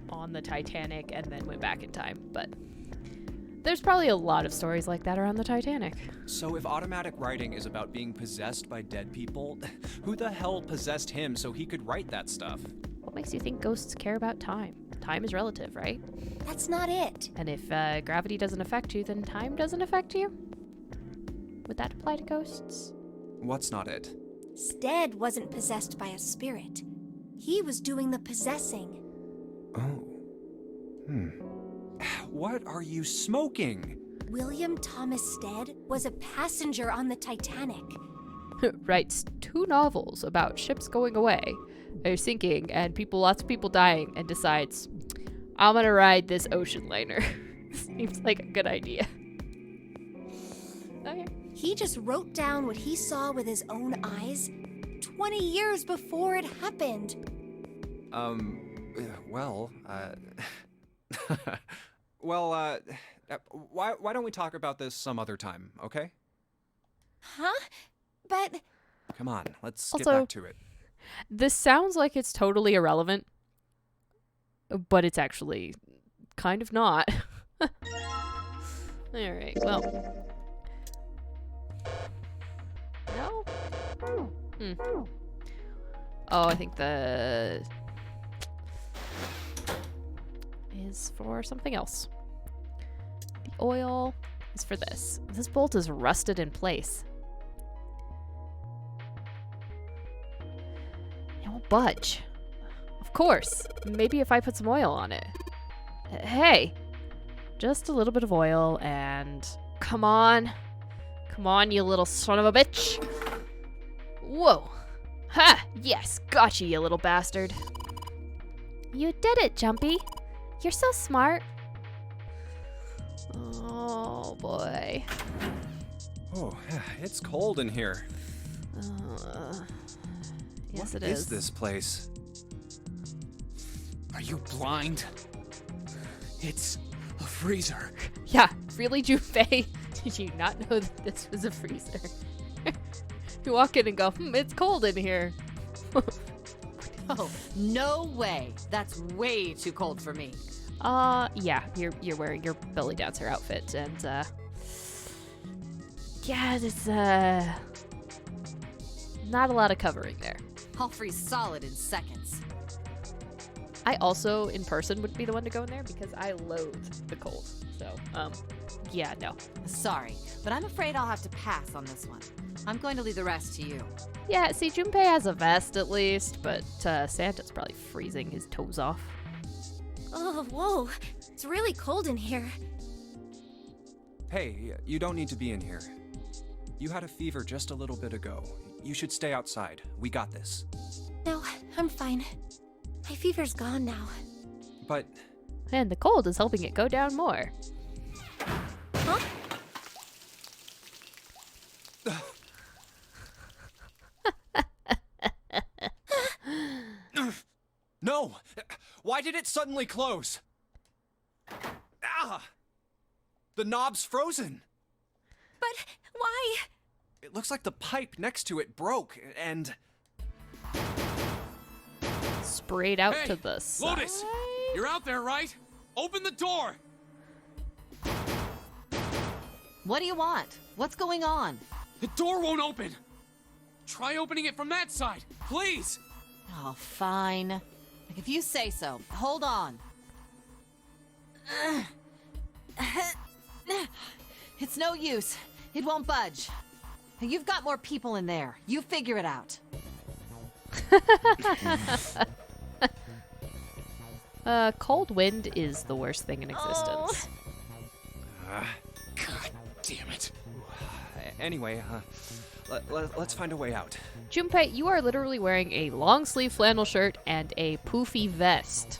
on the Titanic and then went back in time, but there's probably a lot of stories like that around the Titanic. So if automatic writing is about being possessed by dead people, who the hell possessed him so he could write that stuff? What makes you think ghosts care about time? Time is relative, right? That's not it. And if gravity doesn't affect you, then time doesn't affect you? Would that apply to ghosts? What's not it? Stead wasn't possessed by a spirit. He was doing the possessing. Oh. What are you smoking? William Thomas Stead was a passenger on the Titanic. Writes 2 novels about ships going away, or sinking, and lots of people dying, and decides, I'm gonna ride this ocean liner. Seems like a good idea. Okay. He just wrote down what he saw with his own eyes 20 years before it happened. Why don't we talk about this some other time, okay? Huh? But... Come on, let's Also, get back to it. This sounds like it's totally irrelevant, but it's actually kind of not. Alright, well... No? Oh, I think the... is for something else. The oil is for this. This bolt is rusted in place. It won't budge. Of course. Maybe if I put some oil on it. Hey! Just a little bit of oil and... Come on. Come on, you little son of a bitch. Whoa. Ha! Yes, gotcha, you little bastard. You did it, Jumpy. You're so smart. Oh, boy. Oh, it's cold in here. Yes, it What is this place? Are you blind? It's a freezer. Yeah, really, Junpei? Did you not know that this was a freezer? You walk in and go, it's cold in here. Oh, no way. That's way too cold for me. Yeah, you're wearing your belly dancer outfit, and, yeah, it's, not a lot of covering there. I'll freeze solid in seconds. I also, in person, wouldn't be the one to go in there because I loathe the cold. So, yeah, no. Sorry, but I'm afraid I'll have to pass on this one. I'm going to leave the rest to you. Yeah, see, Junpei has a vest at least, but Santa's probably freezing his toes off. Oh, whoa. It's really cold in here. Hey, you don't need to be in here. You had a fever just a little bit ago. You should stay outside. We got this. No, I'm fine. My fever's gone now. But... And the cold is helping it go down more. Huh? No! Why did it suddenly close? Ah! The knob's frozen! But why? It looks like the pipe next to it broke, and... Sprayed out Hey, to the side. Lotus! You're out there, right? Open the door! What do you want? What's going on? The door won't open! Try opening it from that side, please! Oh, fine. Like, if you say so. Hold on. It's no use. It won't budge. You've got more people in there. You figure it out. Cold wind is the worst thing in existence. God damn it. Anyway, let's find a way out. Junpei, you are literally wearing a long sleeve flannel shirt and a poofy vest.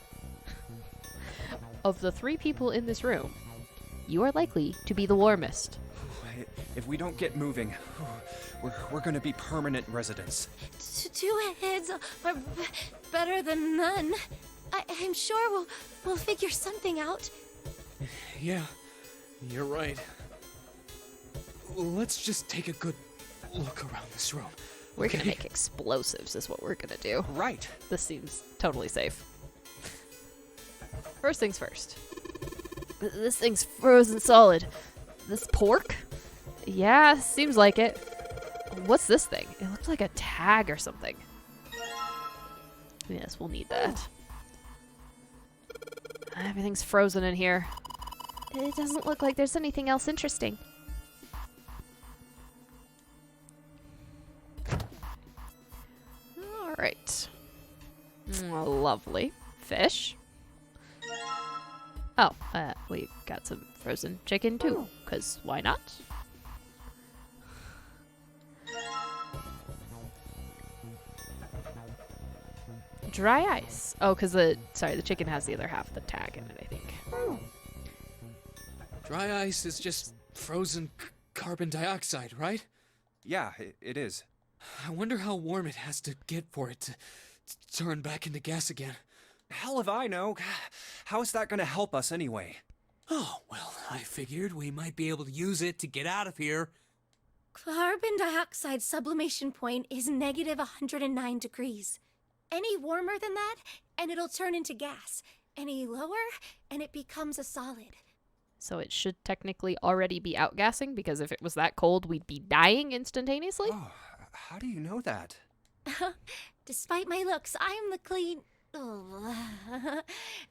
Of the 3 people in this room, you are likely to be the warmest. If we don't get moving, we're gonna be permanent residents. 2 heads are better than none. I'm sure we'll figure something out. Yeah, you're right. Let's just take a good look around this room. We're gonna make explosives is what we're gonna do. Right. This seems totally safe. First things first. This thing's frozen solid. This pork? Yeah, seems like it. What's this thing? It looks like a tag or something. Yes, we'll need that. Everything's frozen in here. It doesn't look like there's anything else interesting. Alright. Lovely. Fish. Oh, we got some frozen chicken too, because why not? Dry ice. Oh, because the chicken has the other half of the tag in it, I think. Dry ice is just frozen carbon dioxide, right? Yeah, it is. I wonder how warm it has to get for it to turn back into gas again. Hell if I know. How is that gonna help us anyway? Oh, well, I figured we might be able to use it to get out of here. Carbon dioxide sublimation point is negative 109 degrees. Any warmer than that, and it'll turn into gas. Any lower, and it becomes a solid. So it should technically already be outgassing, because if it was that cold, we'd be dying instantaneously? Oh, how do you know that? Despite my looks, I'm the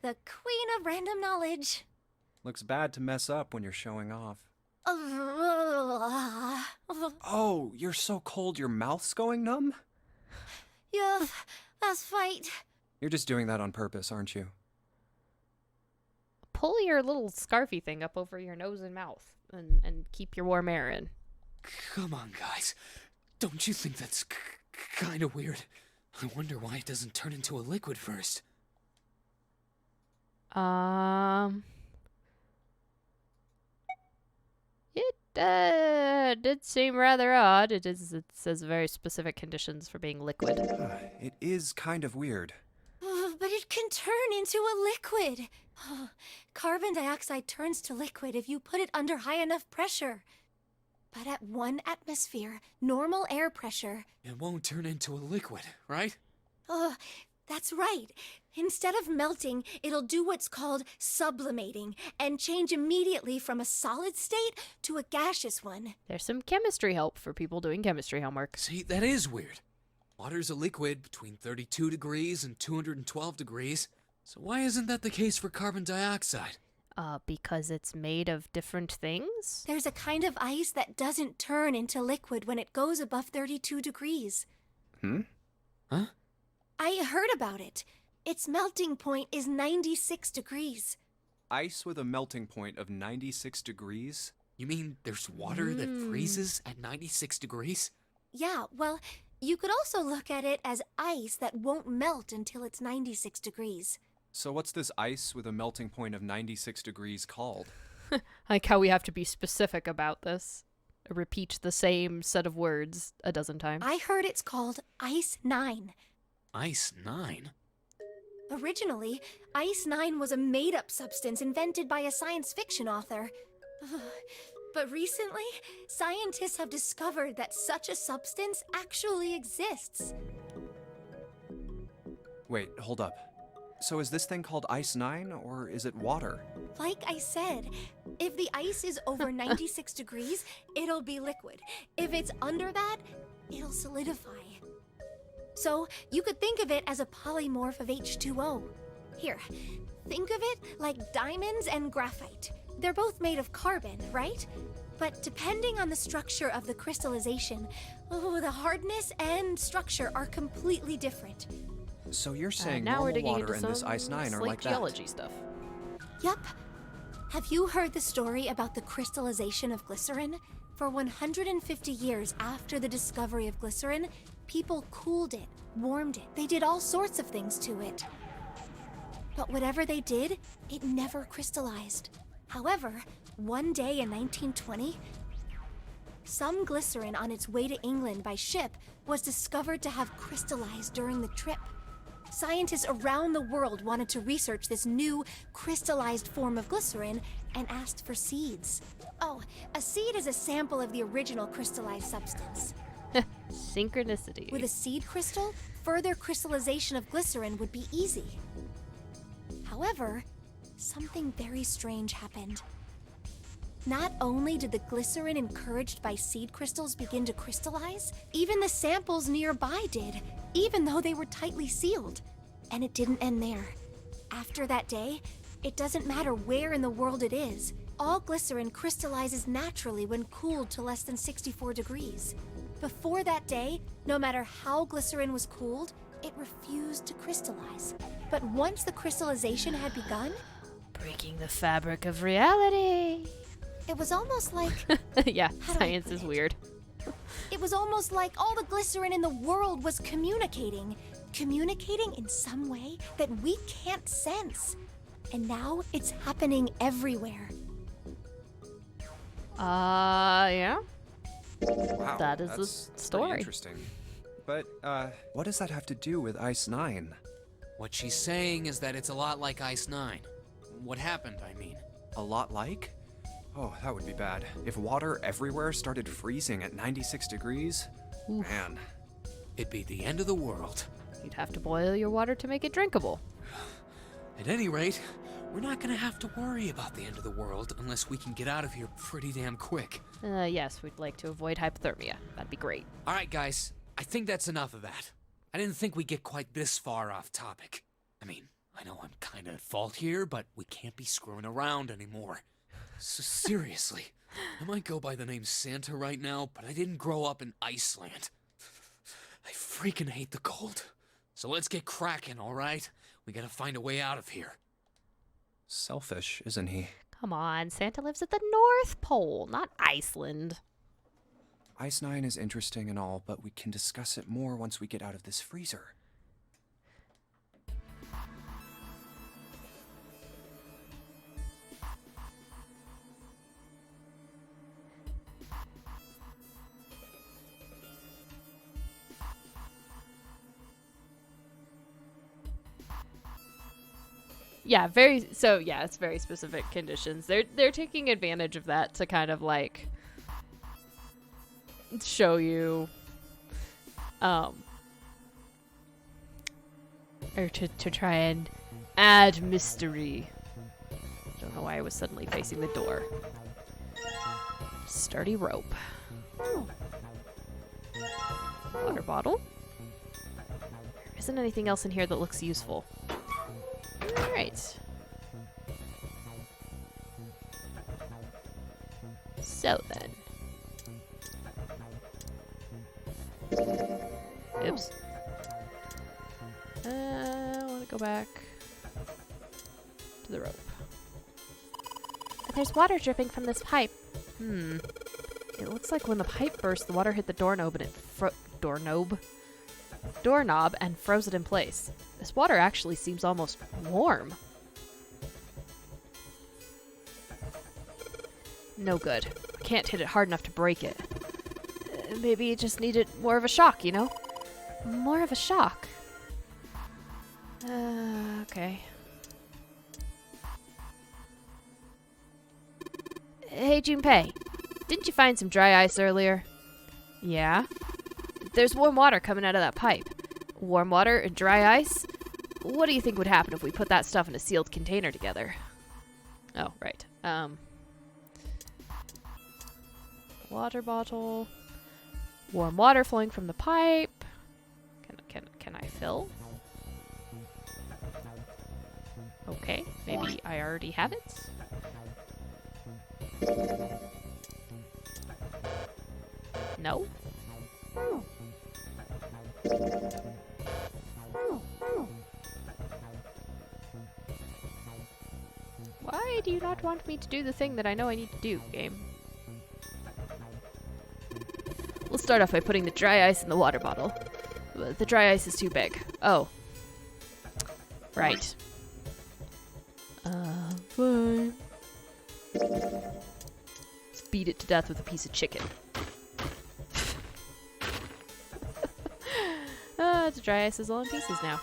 the queen of random knowledge. Looks bad to mess up when you're showing off. Oh, you're so cold your mouth's going numb? Yeah, that's right. You're just doing that on purpose, aren't you? Pull your little scarfy thing up over your nose and mouth and keep your warm air in. Come on, guys. Don't you think that's kind of weird? I wonder why it doesn't turn into a liquid first. It did seem rather odd. It says very specific conditions for being liquid. It is kind of weird. But it can turn into a liquid. Carbon dioxide turns to liquid if you put it under high enough pressure. But at 1 atmosphere, normal air pressure... It won't turn into a liquid, right? That's right. Instead of melting, it'll do what's called sublimating and change immediately from a solid state to a gaseous one. There's some chemistry help for people doing chemistry homework. See, that is weird. Water's a liquid between 32 degrees and 212 degrees. So why isn't that the case for carbon dioxide? Because it's made of different things? There's a kind of ice that doesn't turn into liquid when it goes above 32 degrees. Huh? I heard about it. Its melting point is 96 degrees. Ice with a melting point of 96 degrees? You mean there's water that freezes at 96 degrees? Yeah, well, you could also look at it as ice that won't melt until it's 96 degrees. So what's this ice with a melting point of 96 degrees called? Like how we have to be specific about this. Repeat the same set of words a dozen times. I heard it's called Ice 9. Ice 9? Originally, Ice 9 was a made-up substance invented by a science fiction author. But recently, scientists have discovered that such a substance actually exists. Wait, hold up. So is this thing called Ice 9, or is it water? Like I said, if the ice is over 96 degrees, it'll be liquid. If it's under that, it'll solidify. So you could think of it as a polymorph of H2O. Here, think of it like diamonds and graphite. They're both made of carbon, right? But depending on the structure of the crystallization, the hardness and structure are completely different. So you're saying now we're normal digging water into and this some Ice 9 are slate like that? geology stuff. Yup. Have you heard the story about the crystallization of glycerin? For 150 years after the discovery of glycerin, people cooled it, warmed it. They did all sorts of things to it. But whatever they did, it never crystallized. However, one day in 1920, some glycerin on its way to England by ship was discovered to have crystallized during the trip. Scientists around the world wanted to research this new crystallized form of glycerin and asked for seeds. Oh, a seed is a sample of the original crystallized substance. Synchronicity. With a seed crystal, further crystallization of glycerin would be easy. However, something very strange happened. Not only did the glycerin encouraged by seed crystals begin to crystallize, even the samples nearby did, even though they were tightly sealed. And it didn't end there. After that day, it doesn't matter where in the world it is. All glycerin crystallizes naturally when cooled to less than 64 degrees. Before that day, no matter how glycerin was cooled, it refused to crystallize. But once the crystallization had begun, breaking the fabric of reality. It was almost like... Yeah, science is weird. It was almost like all the glycerin in the world was communicating. Communicating in some way that we can't sense. And now it's happening everywhere. Yeah. Wow, That is the that's story. pretty interesting. But, what does that have to do with Ice 9? What she's saying is that it's a lot like Ice 9. What happened, I mean. A lot like? Oh, that would be bad. If water everywhere started freezing at 96 degrees, man. It'd be the end of the world. You'd have to boil your water to make it drinkable. At any rate, we're not gonna have to worry about the end of the world unless we can get out of here pretty damn quick. Yes, we'd like to avoid hypothermia. That'd be great. Alright, guys, I think that's enough of that. I didn't think we'd get quite this far off topic. I mean, I know I'm kinda at fault here, but we can't be screwing around anymore. So seriously, I might go by the name Santa right now, but I didn't grow up in Iceland. I freaking hate the cold. So let's get cracking, alright? We gotta find a way out of here. Selfish, isn't he? Come on, Santa lives at the North Pole, not Iceland. Ice 9 is interesting and all, but we can discuss it more once we get out of this freezer. Yeah, it's very specific conditions. They're taking advantage of that to kind of like show you or to try and add mystery. Don't know why I was suddenly facing the door. Sturdy rope. Water bottle. There isn't anything else in here that looks useful. Alright. So then. Oops. I want to go back to the rope. There's water dripping from this pipe. It looks like when the pipe burst, the water hit the doorknob and it doorknob and froze it in place. This water actually seems almost warm. No good. Can't hit it hard enough to break it. Maybe it just needed more of a shock, you know? More of a shock. Okay. Hey, Junpei. Didn't you find some dry ice earlier? Yeah. There's warm water coming out of that pipe. Warm water and dry ice? what do you think would happen if we put that stuff in a sealed container together? Oh, right. Water bottle. Warm water flowing from the pipe. Can I fill? Okay, maybe I already have it. No? Why do you not want me to do the thing that I know I need to do, game? We'll start off by putting the dry ice in the water bottle. The dry ice is too big. Oh. Right. Fine. Let's beat it to death with a piece of chicken. The dry ice is all in pieces now.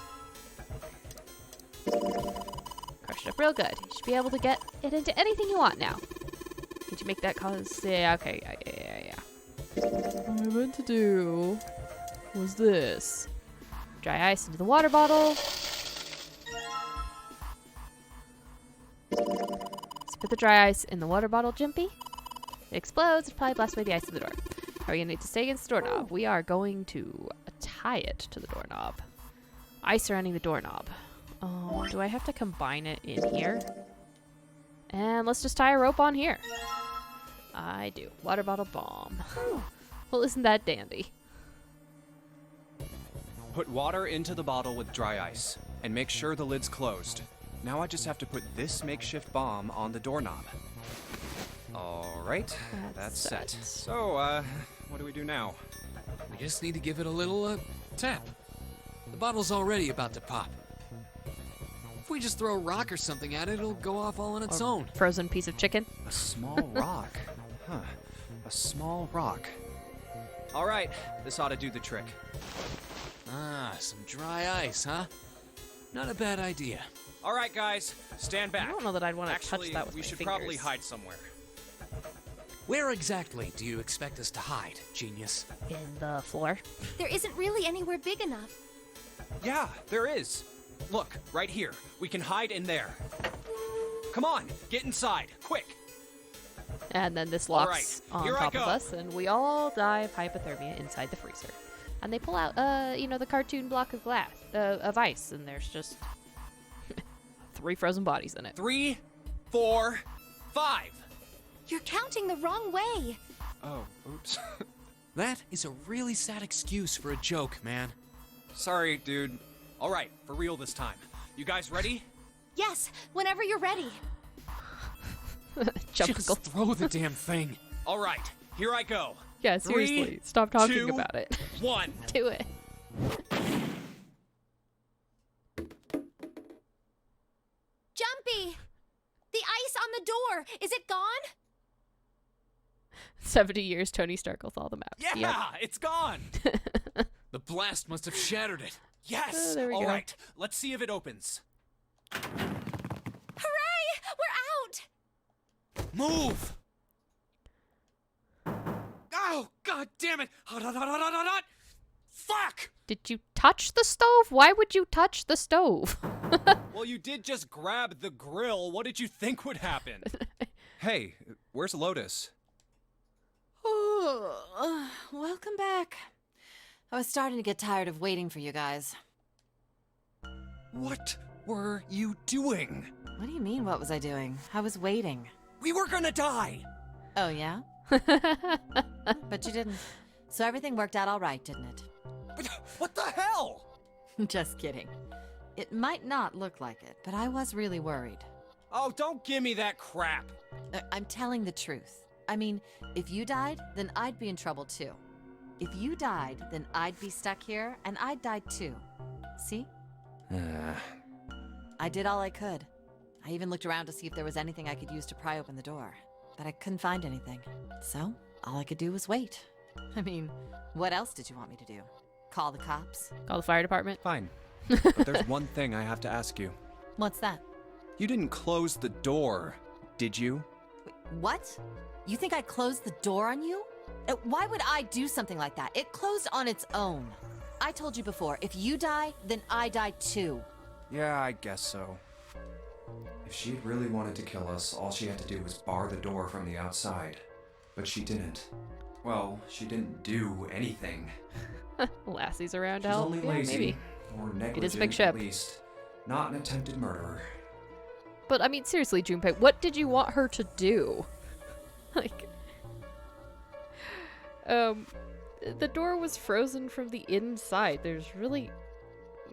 Crush it up real good. You should be able to get it into anything you want now. Did you make that cause? Yeah, okay. Yeah. What I meant to do was this. Dry ice into the water bottle. Let's put the dry ice in the water bottle, Jimpy. It explodes. It probably blasts away the ice in the door. Are we going to need to stay against the doorknob? We are going to tie it to the doorknob. Ice surrounding the doorknob. Oh, do I have to combine it in here? And let's just tie a rope on here. I do. Water bottle bomb. Well, isn't that dandy? Put water into the bottle with dry ice, and make sure the lid's closed. Now I just have to put this makeshift bomb on the doorknob. Alright, that's set. So, what do we do now? We just need to give it a little, tap. The bottle's already about to pop. If we just throw a rock or something at it, it'll go off all on its own. Frozen piece of chicken. A small rock. Huh. A small rock. Alright, this ought to do the trick. Ah, some dry ice, huh? Not a bad idea. Alright, guys, stand back. I don't know that I'd want to touch Actually, that with we my should fingers. probably hide somewhere. Where exactly do you expect us to hide, genius? In the floor. There isn't really anywhere big enough. Yeah, there is. Look, right here. We can hide in there. Come on, get inside, quick. And then this locks on here I top go. of us, and we all die of hypothermia inside the freezer. And they pull out, the cartoon block of glass, of ice, and there's just 3 frozen bodies in it. 3, 4, 5. You're counting the wrong way. Oh, oops. That is a really sad excuse for a joke, man. Sorry, dude. All right, for real this time. You guys ready? Yes, whenever you're ready. Just throw the damn thing. All right, here I go. Yeah, seriously. 3, Stop talking 2, about it. 1. Do it. Jumpy! The ice on the door, is it gone? 70 years, Tony Stark with all the maps. Yeah, Yep. it's gone. The blast must have shattered it. Yes. there we All go. right, let's see if it opens. Hooray! We're out! Move! Oh, god damn it! Hot, hot, hot, hot, hot, hot, hot! Fuck! Did you touch the stove? Why would you touch the stove? Well, you did just grab the grill. What did you think would happen? Hey, where's Lotus? Welcome back. I was starting to get tired of waiting for you guys. What were you doing? What do you mean, what was I doing? I was waiting. We were gonna die! Oh, yeah? But you didn't. So everything worked out all right, didn't it? But what the hell? Just kidding. It might not look like it, but I was really worried. Oh, don't give me that crap. I'm telling the truth. I mean, if you died, then I'd be in trouble too. If you died, then I'd be stuck here, and I'd die too. See? I did all I could. I even looked around to see if there was anything I could use to pry open the door, but I couldn't find anything. So, all I could do was wait. I mean, what else did you want me to do? Call the cops? Call the fire department? Fine. But there's one thing I have to ask you. What's that? You didn't close the door, did you? Wait, what? You think I closed the door on you? Why would I do something like that? It closed on its own. I told you before, if you die, then I die too. Yeah, I guess so. If she had really wanted to kill us, all she had to do was bar the door from the outside. But she didn't. Well, she didn't do anything. Lassie's around to She's help. only Yeah, lazy, maybe. or It is a negligent big ship. at least. Not an attempted murderer. But I mean, seriously, Junpei, what did you want her to do? Like, the door was frozen from the inside. There's really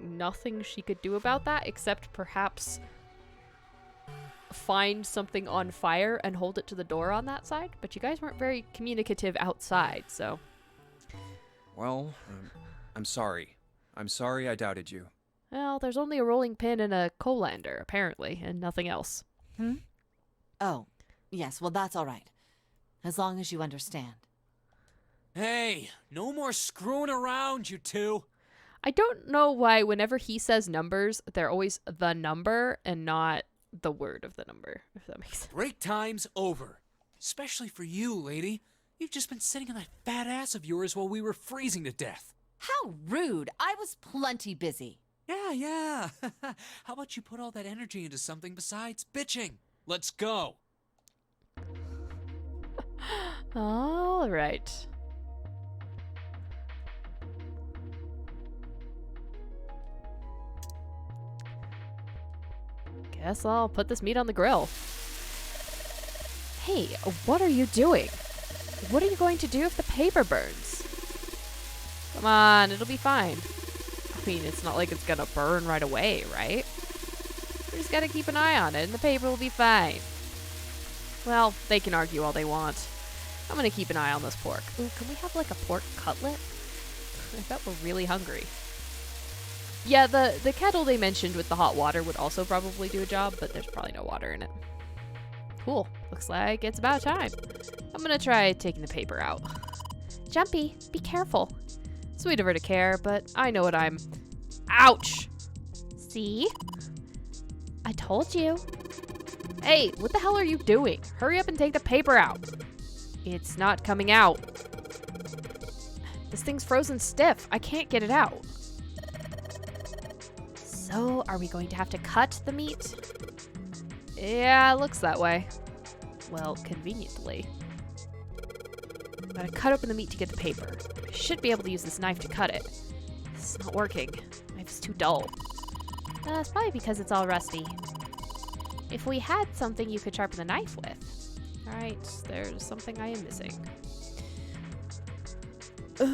nothing she could do about that except perhaps find something on fire and hold it to the door on that side. But you guys weren't very communicative outside, so. Well, I'm sorry. I'm sorry I doubted you. Well, there's only a rolling pin and a colander, apparently, and nothing else. Oh, yes, well, that's all right. As long as you understand. Hey, no more screwing around, you two. I don't know why whenever he says numbers, they're always the number and not the word of the number, if that makes sense. Break time's over. Especially for you, lady. You've just been sitting on that fat ass of yours while we were freezing to death. How rude! I was plenty busy. Yeah. How about you put all that energy into something besides bitching? Let's go. All right. Guess I'll put this meat on the grill. Hey, what are you doing? What are you going to do if the paper burns? Come on, it'll be fine. I mean, it's not like it's gonna burn right away, right? We just gotta keep an eye on it and the paper will be fine. Well, they can argue all they want. I'm gonna keep an eye on this pork. Ooh, can we have like a pork cutlet? I bet we're really hungry. Yeah, the kettle they mentioned with the hot water would also probably do a job, but there's probably no water in it. Cool. Looks like it's about time. I'm gonna try taking the paper out. Jumpy, be careful. Sweet of her to care, but I know what I'm... Ouch! See? I told you. Hey, what the hell are you doing? Hurry up and take the paper out. It's not coming out. This thing's frozen stiff. I can't get it out. So, are we going to have to cut the meat? Yeah, it looks that way. Well, conveniently. Gotta cut open the meat to get the paper. I should be able to use this knife to cut it. It's not working. The knife is too dull. It's probably because it's all rusty. If we had something you could sharpen the knife with. Alright, there's something I am missing. I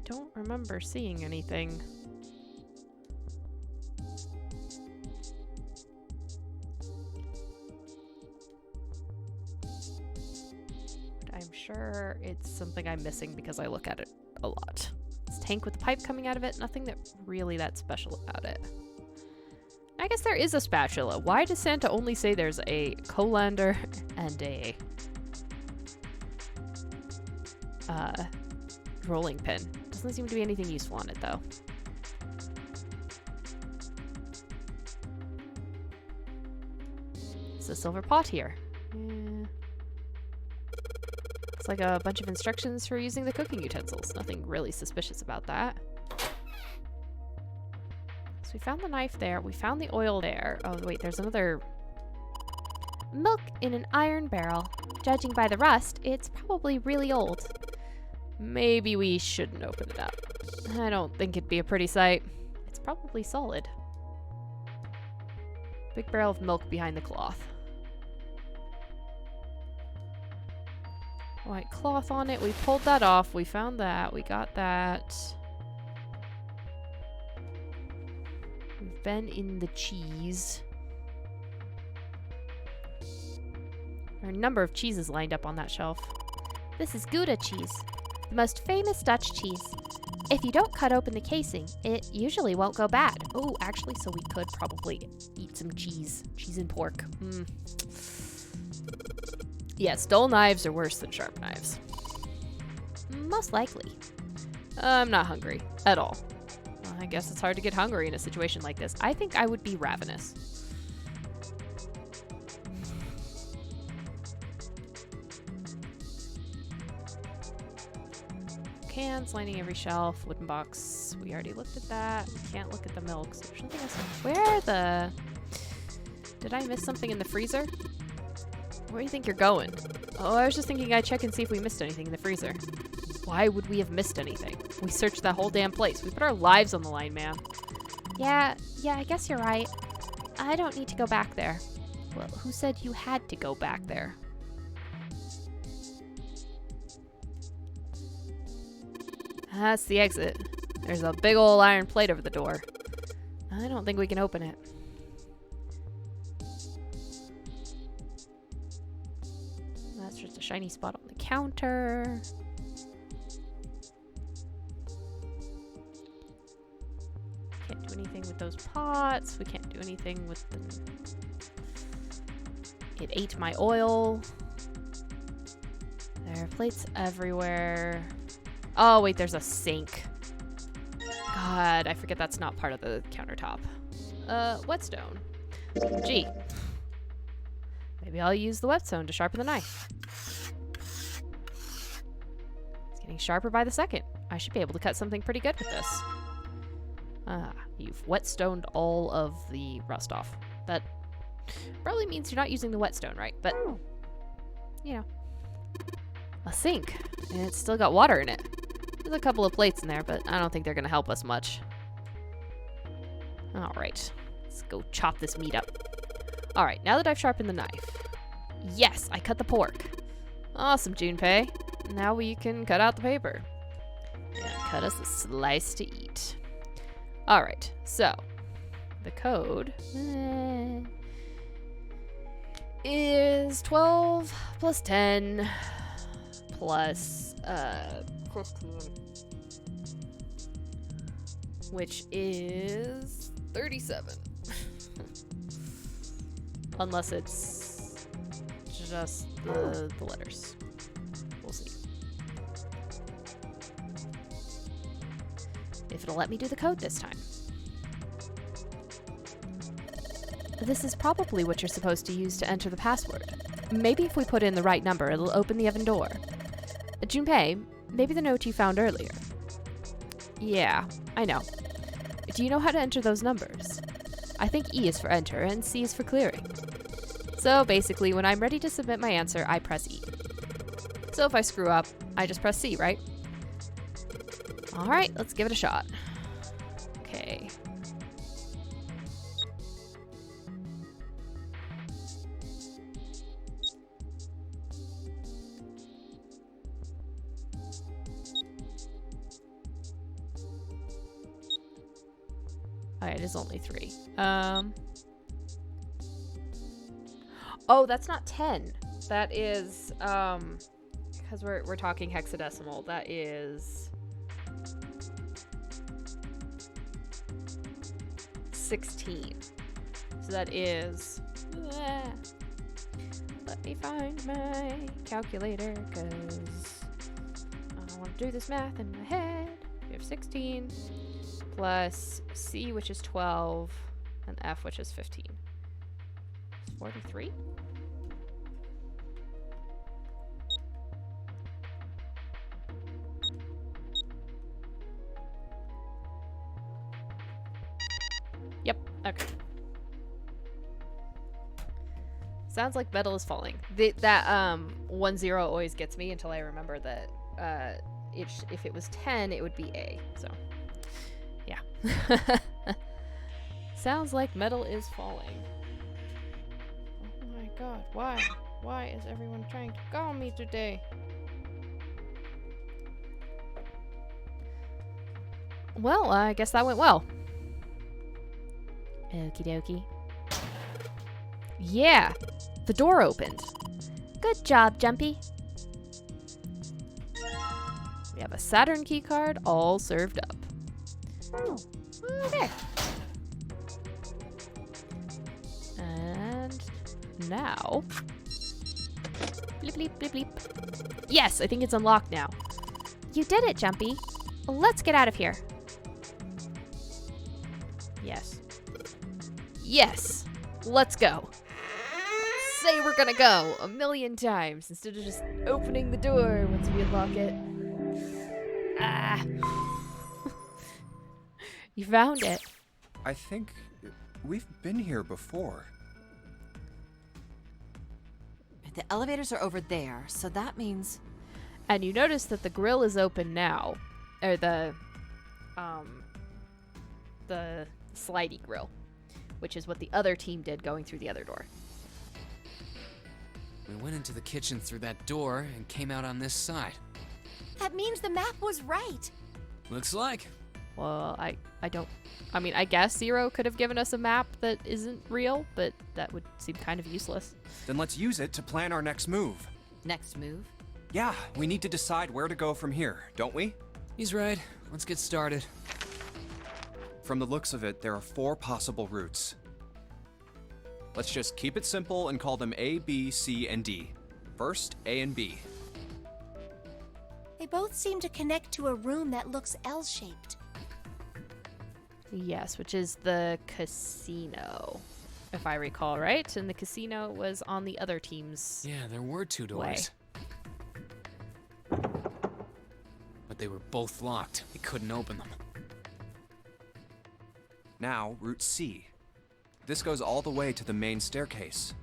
don't remember seeing anything. I'm sure it's something I'm missing because I look at it a lot. This tank with the pipe coming out of it, nothing that really that special about it. I guess there is a spatula. Why does Santa only say there's a colander and a rolling pin? Doesn't seem to be anything useful on it though. It's a silver pot here. Yeah. It's like a bunch of instructions for using the cooking utensils. Nothing really suspicious about that. So we found the knife there. We found the oil there. Oh, wait, there's another... Milk in an iron barrel. Judging by the rust, it's probably really old. Maybe we shouldn't open it up. I don't think it'd be a pretty sight. It's probably solid. Big barrel of milk behind the cloth. White cloth on it. We pulled that off. We found that. We got that. We've been in the cheese. There are a number of cheeses lined up on that shelf. This is Gouda cheese, the most famous Dutch cheese. If you don't cut open the casing, it usually won't go bad. Oh, actually, so we could probably eat some cheese. Cheese and pork. Yes, dull knives are worse than sharp knives. Most likely. I'm not hungry at all. Well, I guess it's hard to get hungry in a situation like this. I think I would be ravenous. cans lining every shelf. Wooden box. We already looked at that. Can't look at the milk. So there's nothing else. Where are the... Did I miss something in the freezer? Where do you think you're going? Oh, I was just thinking I'd check and see if we missed anything in the freezer. Why would we have missed anything? We searched that whole damn place. We put our lives on the line, man. Yeah, I guess you're right. I don't need to go back there. Well, who said you had to go back there? That's the exit. There's a big old iron plate over the door. I don't think we can open it. That's just a shiny spot on the counter. Can't do anything with those pots. We can't do anything with the... It ate my oil. There are plates everywhere. Oh, wait, there's a sink. God, I forget that's not part of the countertop. Whetstone. Gee. Maybe I'll use the whetstone to sharpen the knife. It's getting sharper by the second. I should be able to cut something pretty good with this. Ah, you've whetstoned all of the rust off. That probably means you're not using the whetstone right, but, you know. A sink. And it's still got water in it. There's a couple of plates in there, but I don't think they're going to help us much. Alright. Let's go chop this meat up. Alright, now that I've sharpened the knife. Yes, I cut the pork. Awesome, Junpei. Now we can cut out the paper. And cut us a slice to eat. Alright, so. The code is 12 plus 10 plus 15, which is 37. Unless it's just the letters. We'll see. If it'll let me do the code this time. This is probably what you're supposed to use to enter the password. Maybe if we put in the right number, it'll open the oven door. Junpei, maybe the note you found earlier. Yeah, I know. Do you know how to enter those numbers? I think E is for enter and C is for clearing. So basically, when I'm ready to submit my answer, I press E. So if I screw up, I just press C, right? Alright, let's give it a shot. Okay. Alright, it is only 3. Oh, that's not 10. That is, because we're talking hexadecimal, that is 16. So that is, let me find my calculator, because I don't want to do this math in my head. We have 16 plus C, which is 12, and F, which is 15. It's 43? Yep, okay. Sounds like metal is falling. That 1 0 always gets me until I remember that if it was 10, it would be A. So, yeah. Sounds like metal is falling. Oh my god, why? Why is everyone trying to call me today? Well, I guess that went well. Okie dokie. Yeah, the door opened. Good job, Jumpy. We have a Saturn key card all served up. There. And now... Bleep, bleep, bleep, bleep. Yes, I think it's unlocked now. You did it, Jumpy. Let's get out of here. Yes. Yes! Let's go. Say we're gonna go 1,000,000 times instead of just opening the door once we unlock it. Ah. You found it. I think we've been here before. The elevators are over there, so that means... And you notice that the grill is open now. Or the slidey grill. Which is what the other team did going through the other door. We went into the kitchen through that door and came out on this side. That means the map was right. Looks like. Well, I mean, I guess Zero could have given us a map that isn't real, but that would seem kind of useless. Then let's use it to plan our next move. Next move? Yeah, we need to decide where to go from here, don't we? He's right. Let's get started. From the looks of it, there are 4 possible routes. Let's just keep it simple and call them A, B, C, and D. First, A and B. They both seem to connect to a room that looks L-shaped. Yes, which is the casino, if I recall right. And the casino was on the other team's. Yeah, there were 2 doors. But they were both locked. We couldn't open them. Now, Route C. This goes all the way to the main staircase.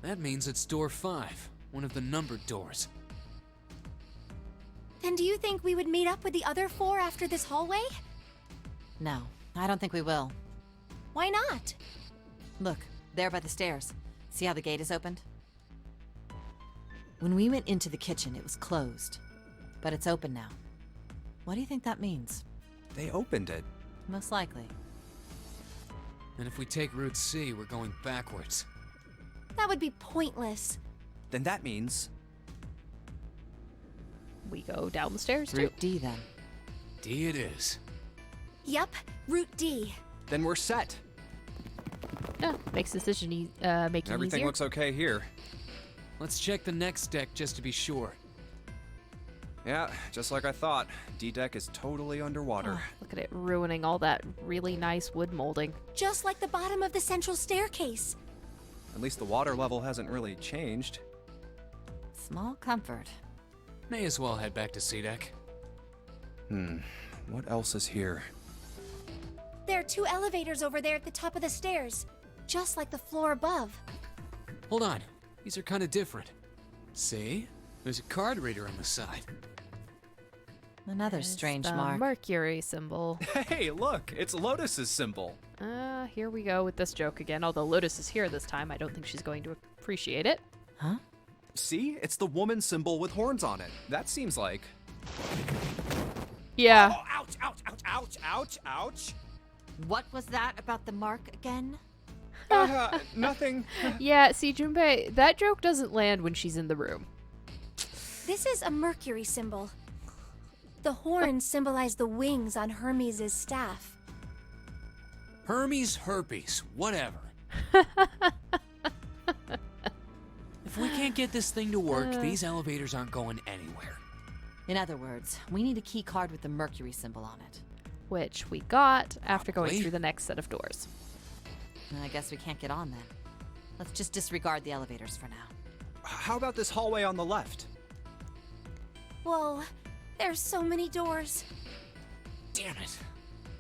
That means it's door 5, one of the numbered doors. Then do you think we would meet up with the other 4 after this hallway? No, I don't think we will. Why not? Look, there by the stairs. See how the gate is opened? When we went into the kitchen, it was closed. But it's open now. What do you think that means? They opened it. Most likely. And if we take Route C, we're going backwards. That would be pointless. Then that means... We go down the stairs, too. Route D, then. D it is. Yup, Route D. Then we're set. Yeah, makes decision making Everything easier. looks okay here. Let's check the next deck just to be sure. Yeah, just like I thought. D-deck is totally underwater. Oh, look at it ruining all that really nice wood molding. Just like the bottom of the central staircase. At least the water level hasn't really changed. Small comfort. May as well head back to C-deck. What else is here? There are 2 elevators over there at the top of the stairs. Just like the floor above. Hold on. These are kind of different. See? There's a card reader on the side. Another strange The mark. Mercury symbol. Hey, look! It's Lotus's symbol! Here we go with this joke again. Although Lotus is here this time, I don't think she's going to appreciate it. Huh? See? It's the woman symbol with horns on it. That seems like... Yeah. Oh, ouch, ouch, ouch, ouch, ouch, ouch. What was that about the mark again? Nothing. Yeah, see, Junpei, that joke doesn't land when she's in the room. This is a Mercury symbol. The horns symbolize the wings on Hermes' staff. Hermes herpes, whatever. If we can't get this thing to work, these elevators aren't going anywhere. In other words, we need a key card with the Mercury symbol on it. Which we got after going Probably. through the next set of doors. I guess we can't get on then. Let's just disregard the elevators for now. How about this hallway on the left? Whoa, there's so many doors. Damn it.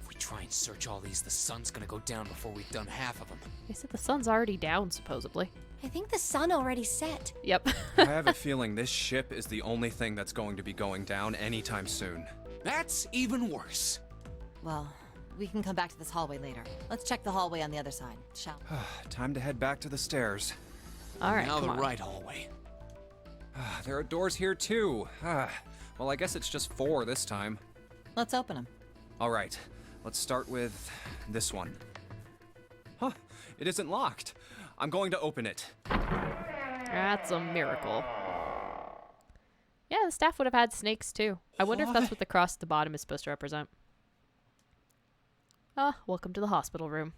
If we try and search all these, the sun's gonna go down before we've done half of them. They said the sun's already down, supposedly. I think the sun already set. Yep. I have a feeling this ship is the only thing that's going to be going down anytime soon. That's even worse. Well, we can come back to this hallway later. Let's check the hallway on the other side, shall we? Time to head back to the stairs. All right, Now come the on. right hallway. There are doors here too. Well, I guess it's just 4 this time. Let's open them. All right, let's start with this one. Huh, it isn't locked. I'm going to open it. That's a miracle. Yeah, the staff would have had snakes too. I wonder if that's what the cross at the bottom is supposed to represent. Welcome to the hospital room.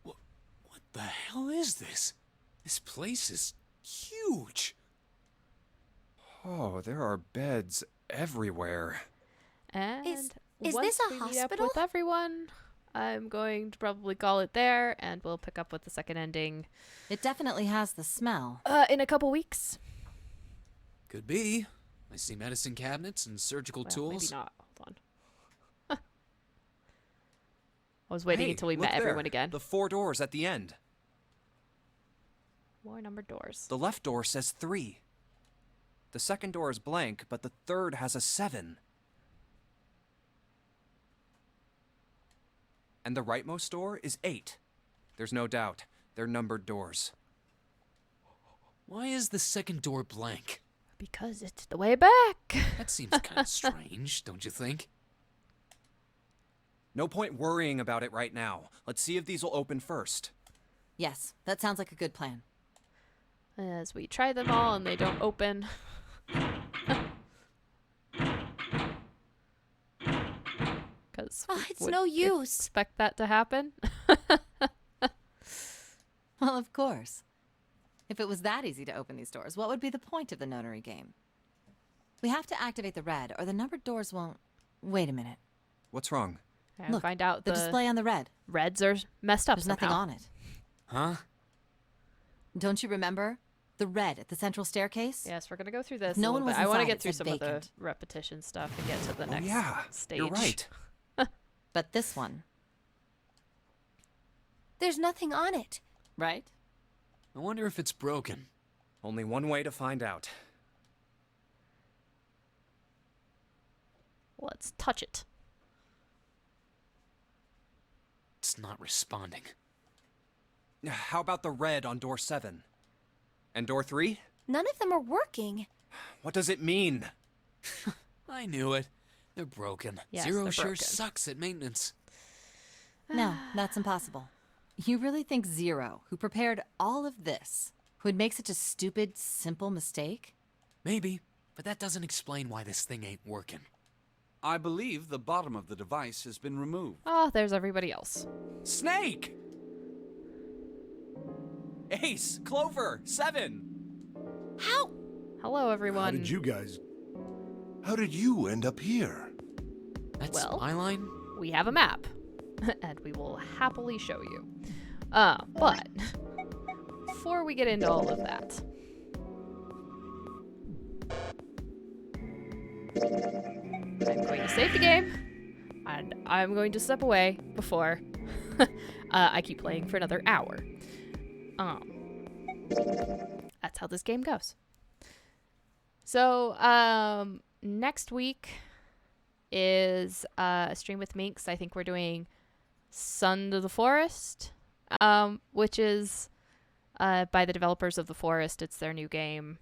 What the hell is this? This place is huge. Oh, there are beds everywhere. And Is once this a we meet up hospital? with everyone, I'm going to probably call it there, and we'll pick up with the second ending It definitely has the smell. in a couple weeks. Could be. I see medicine cabinets and surgical Well, tools. maybe not. Hold on. I was waiting Hey, until we look met everyone there. again. The 4 doors at the end. More numbered doors. The left door says 3. The second door is blank, but the third has a 7. And the rightmost door is 8. There's no doubt. They're numbered doors. Why is the second door blank? Because it's the way back. That seems kind of strange, don't you think? No point worrying about it right now. Let's see if these will open first. Yes, that sounds like a good plan. As we try them all and they don't open. Because It's no use. Expect that to happen. Well, of course. If it was that easy to open these doors, what would be the point of the notary game? We have to activate the red, or the numbered doors won't... Wait a minute. What's wrong? And Look, find out the display on the red. reds are messed up There's somehow. nothing on it. Huh? Don't you remember? The red at the central staircase? Yes, we're gonna go through this. No a one little was bit. I want to inside, get it through said some of the vacant. repetition stuff and get to the Oh, next yeah. stage. You're right. But this one, There's nothing on it. right? I wonder if it's broken. Only one way to find out. Let's touch it. It's not responding. How about the red on door 7? And door 3? None of them are working. What does it mean? I knew it. They're broken. Yes, Zero they're sure broken. sucks at maintenance. No, that's impossible. You really think Zero, who prepared all of this, would make such a stupid, simple mistake? Maybe, but that doesn't explain why this thing ain't working. I believe the bottom of the device has been removed. Oh, there's everybody else. Snake! Ace! Clover! 7! How? Hello, everyone. How did you guys... How did you end up here? That's Well- my line? We have a map, and we will happily show you. But before we get into all of that, I'm going to save the game, and I'm going to step away before I keep playing for another hour. That's how this game goes. So, next week is a stream with Minx. I think we're doing Son of the Forest, which is by the developers of The Forest. It's their new game.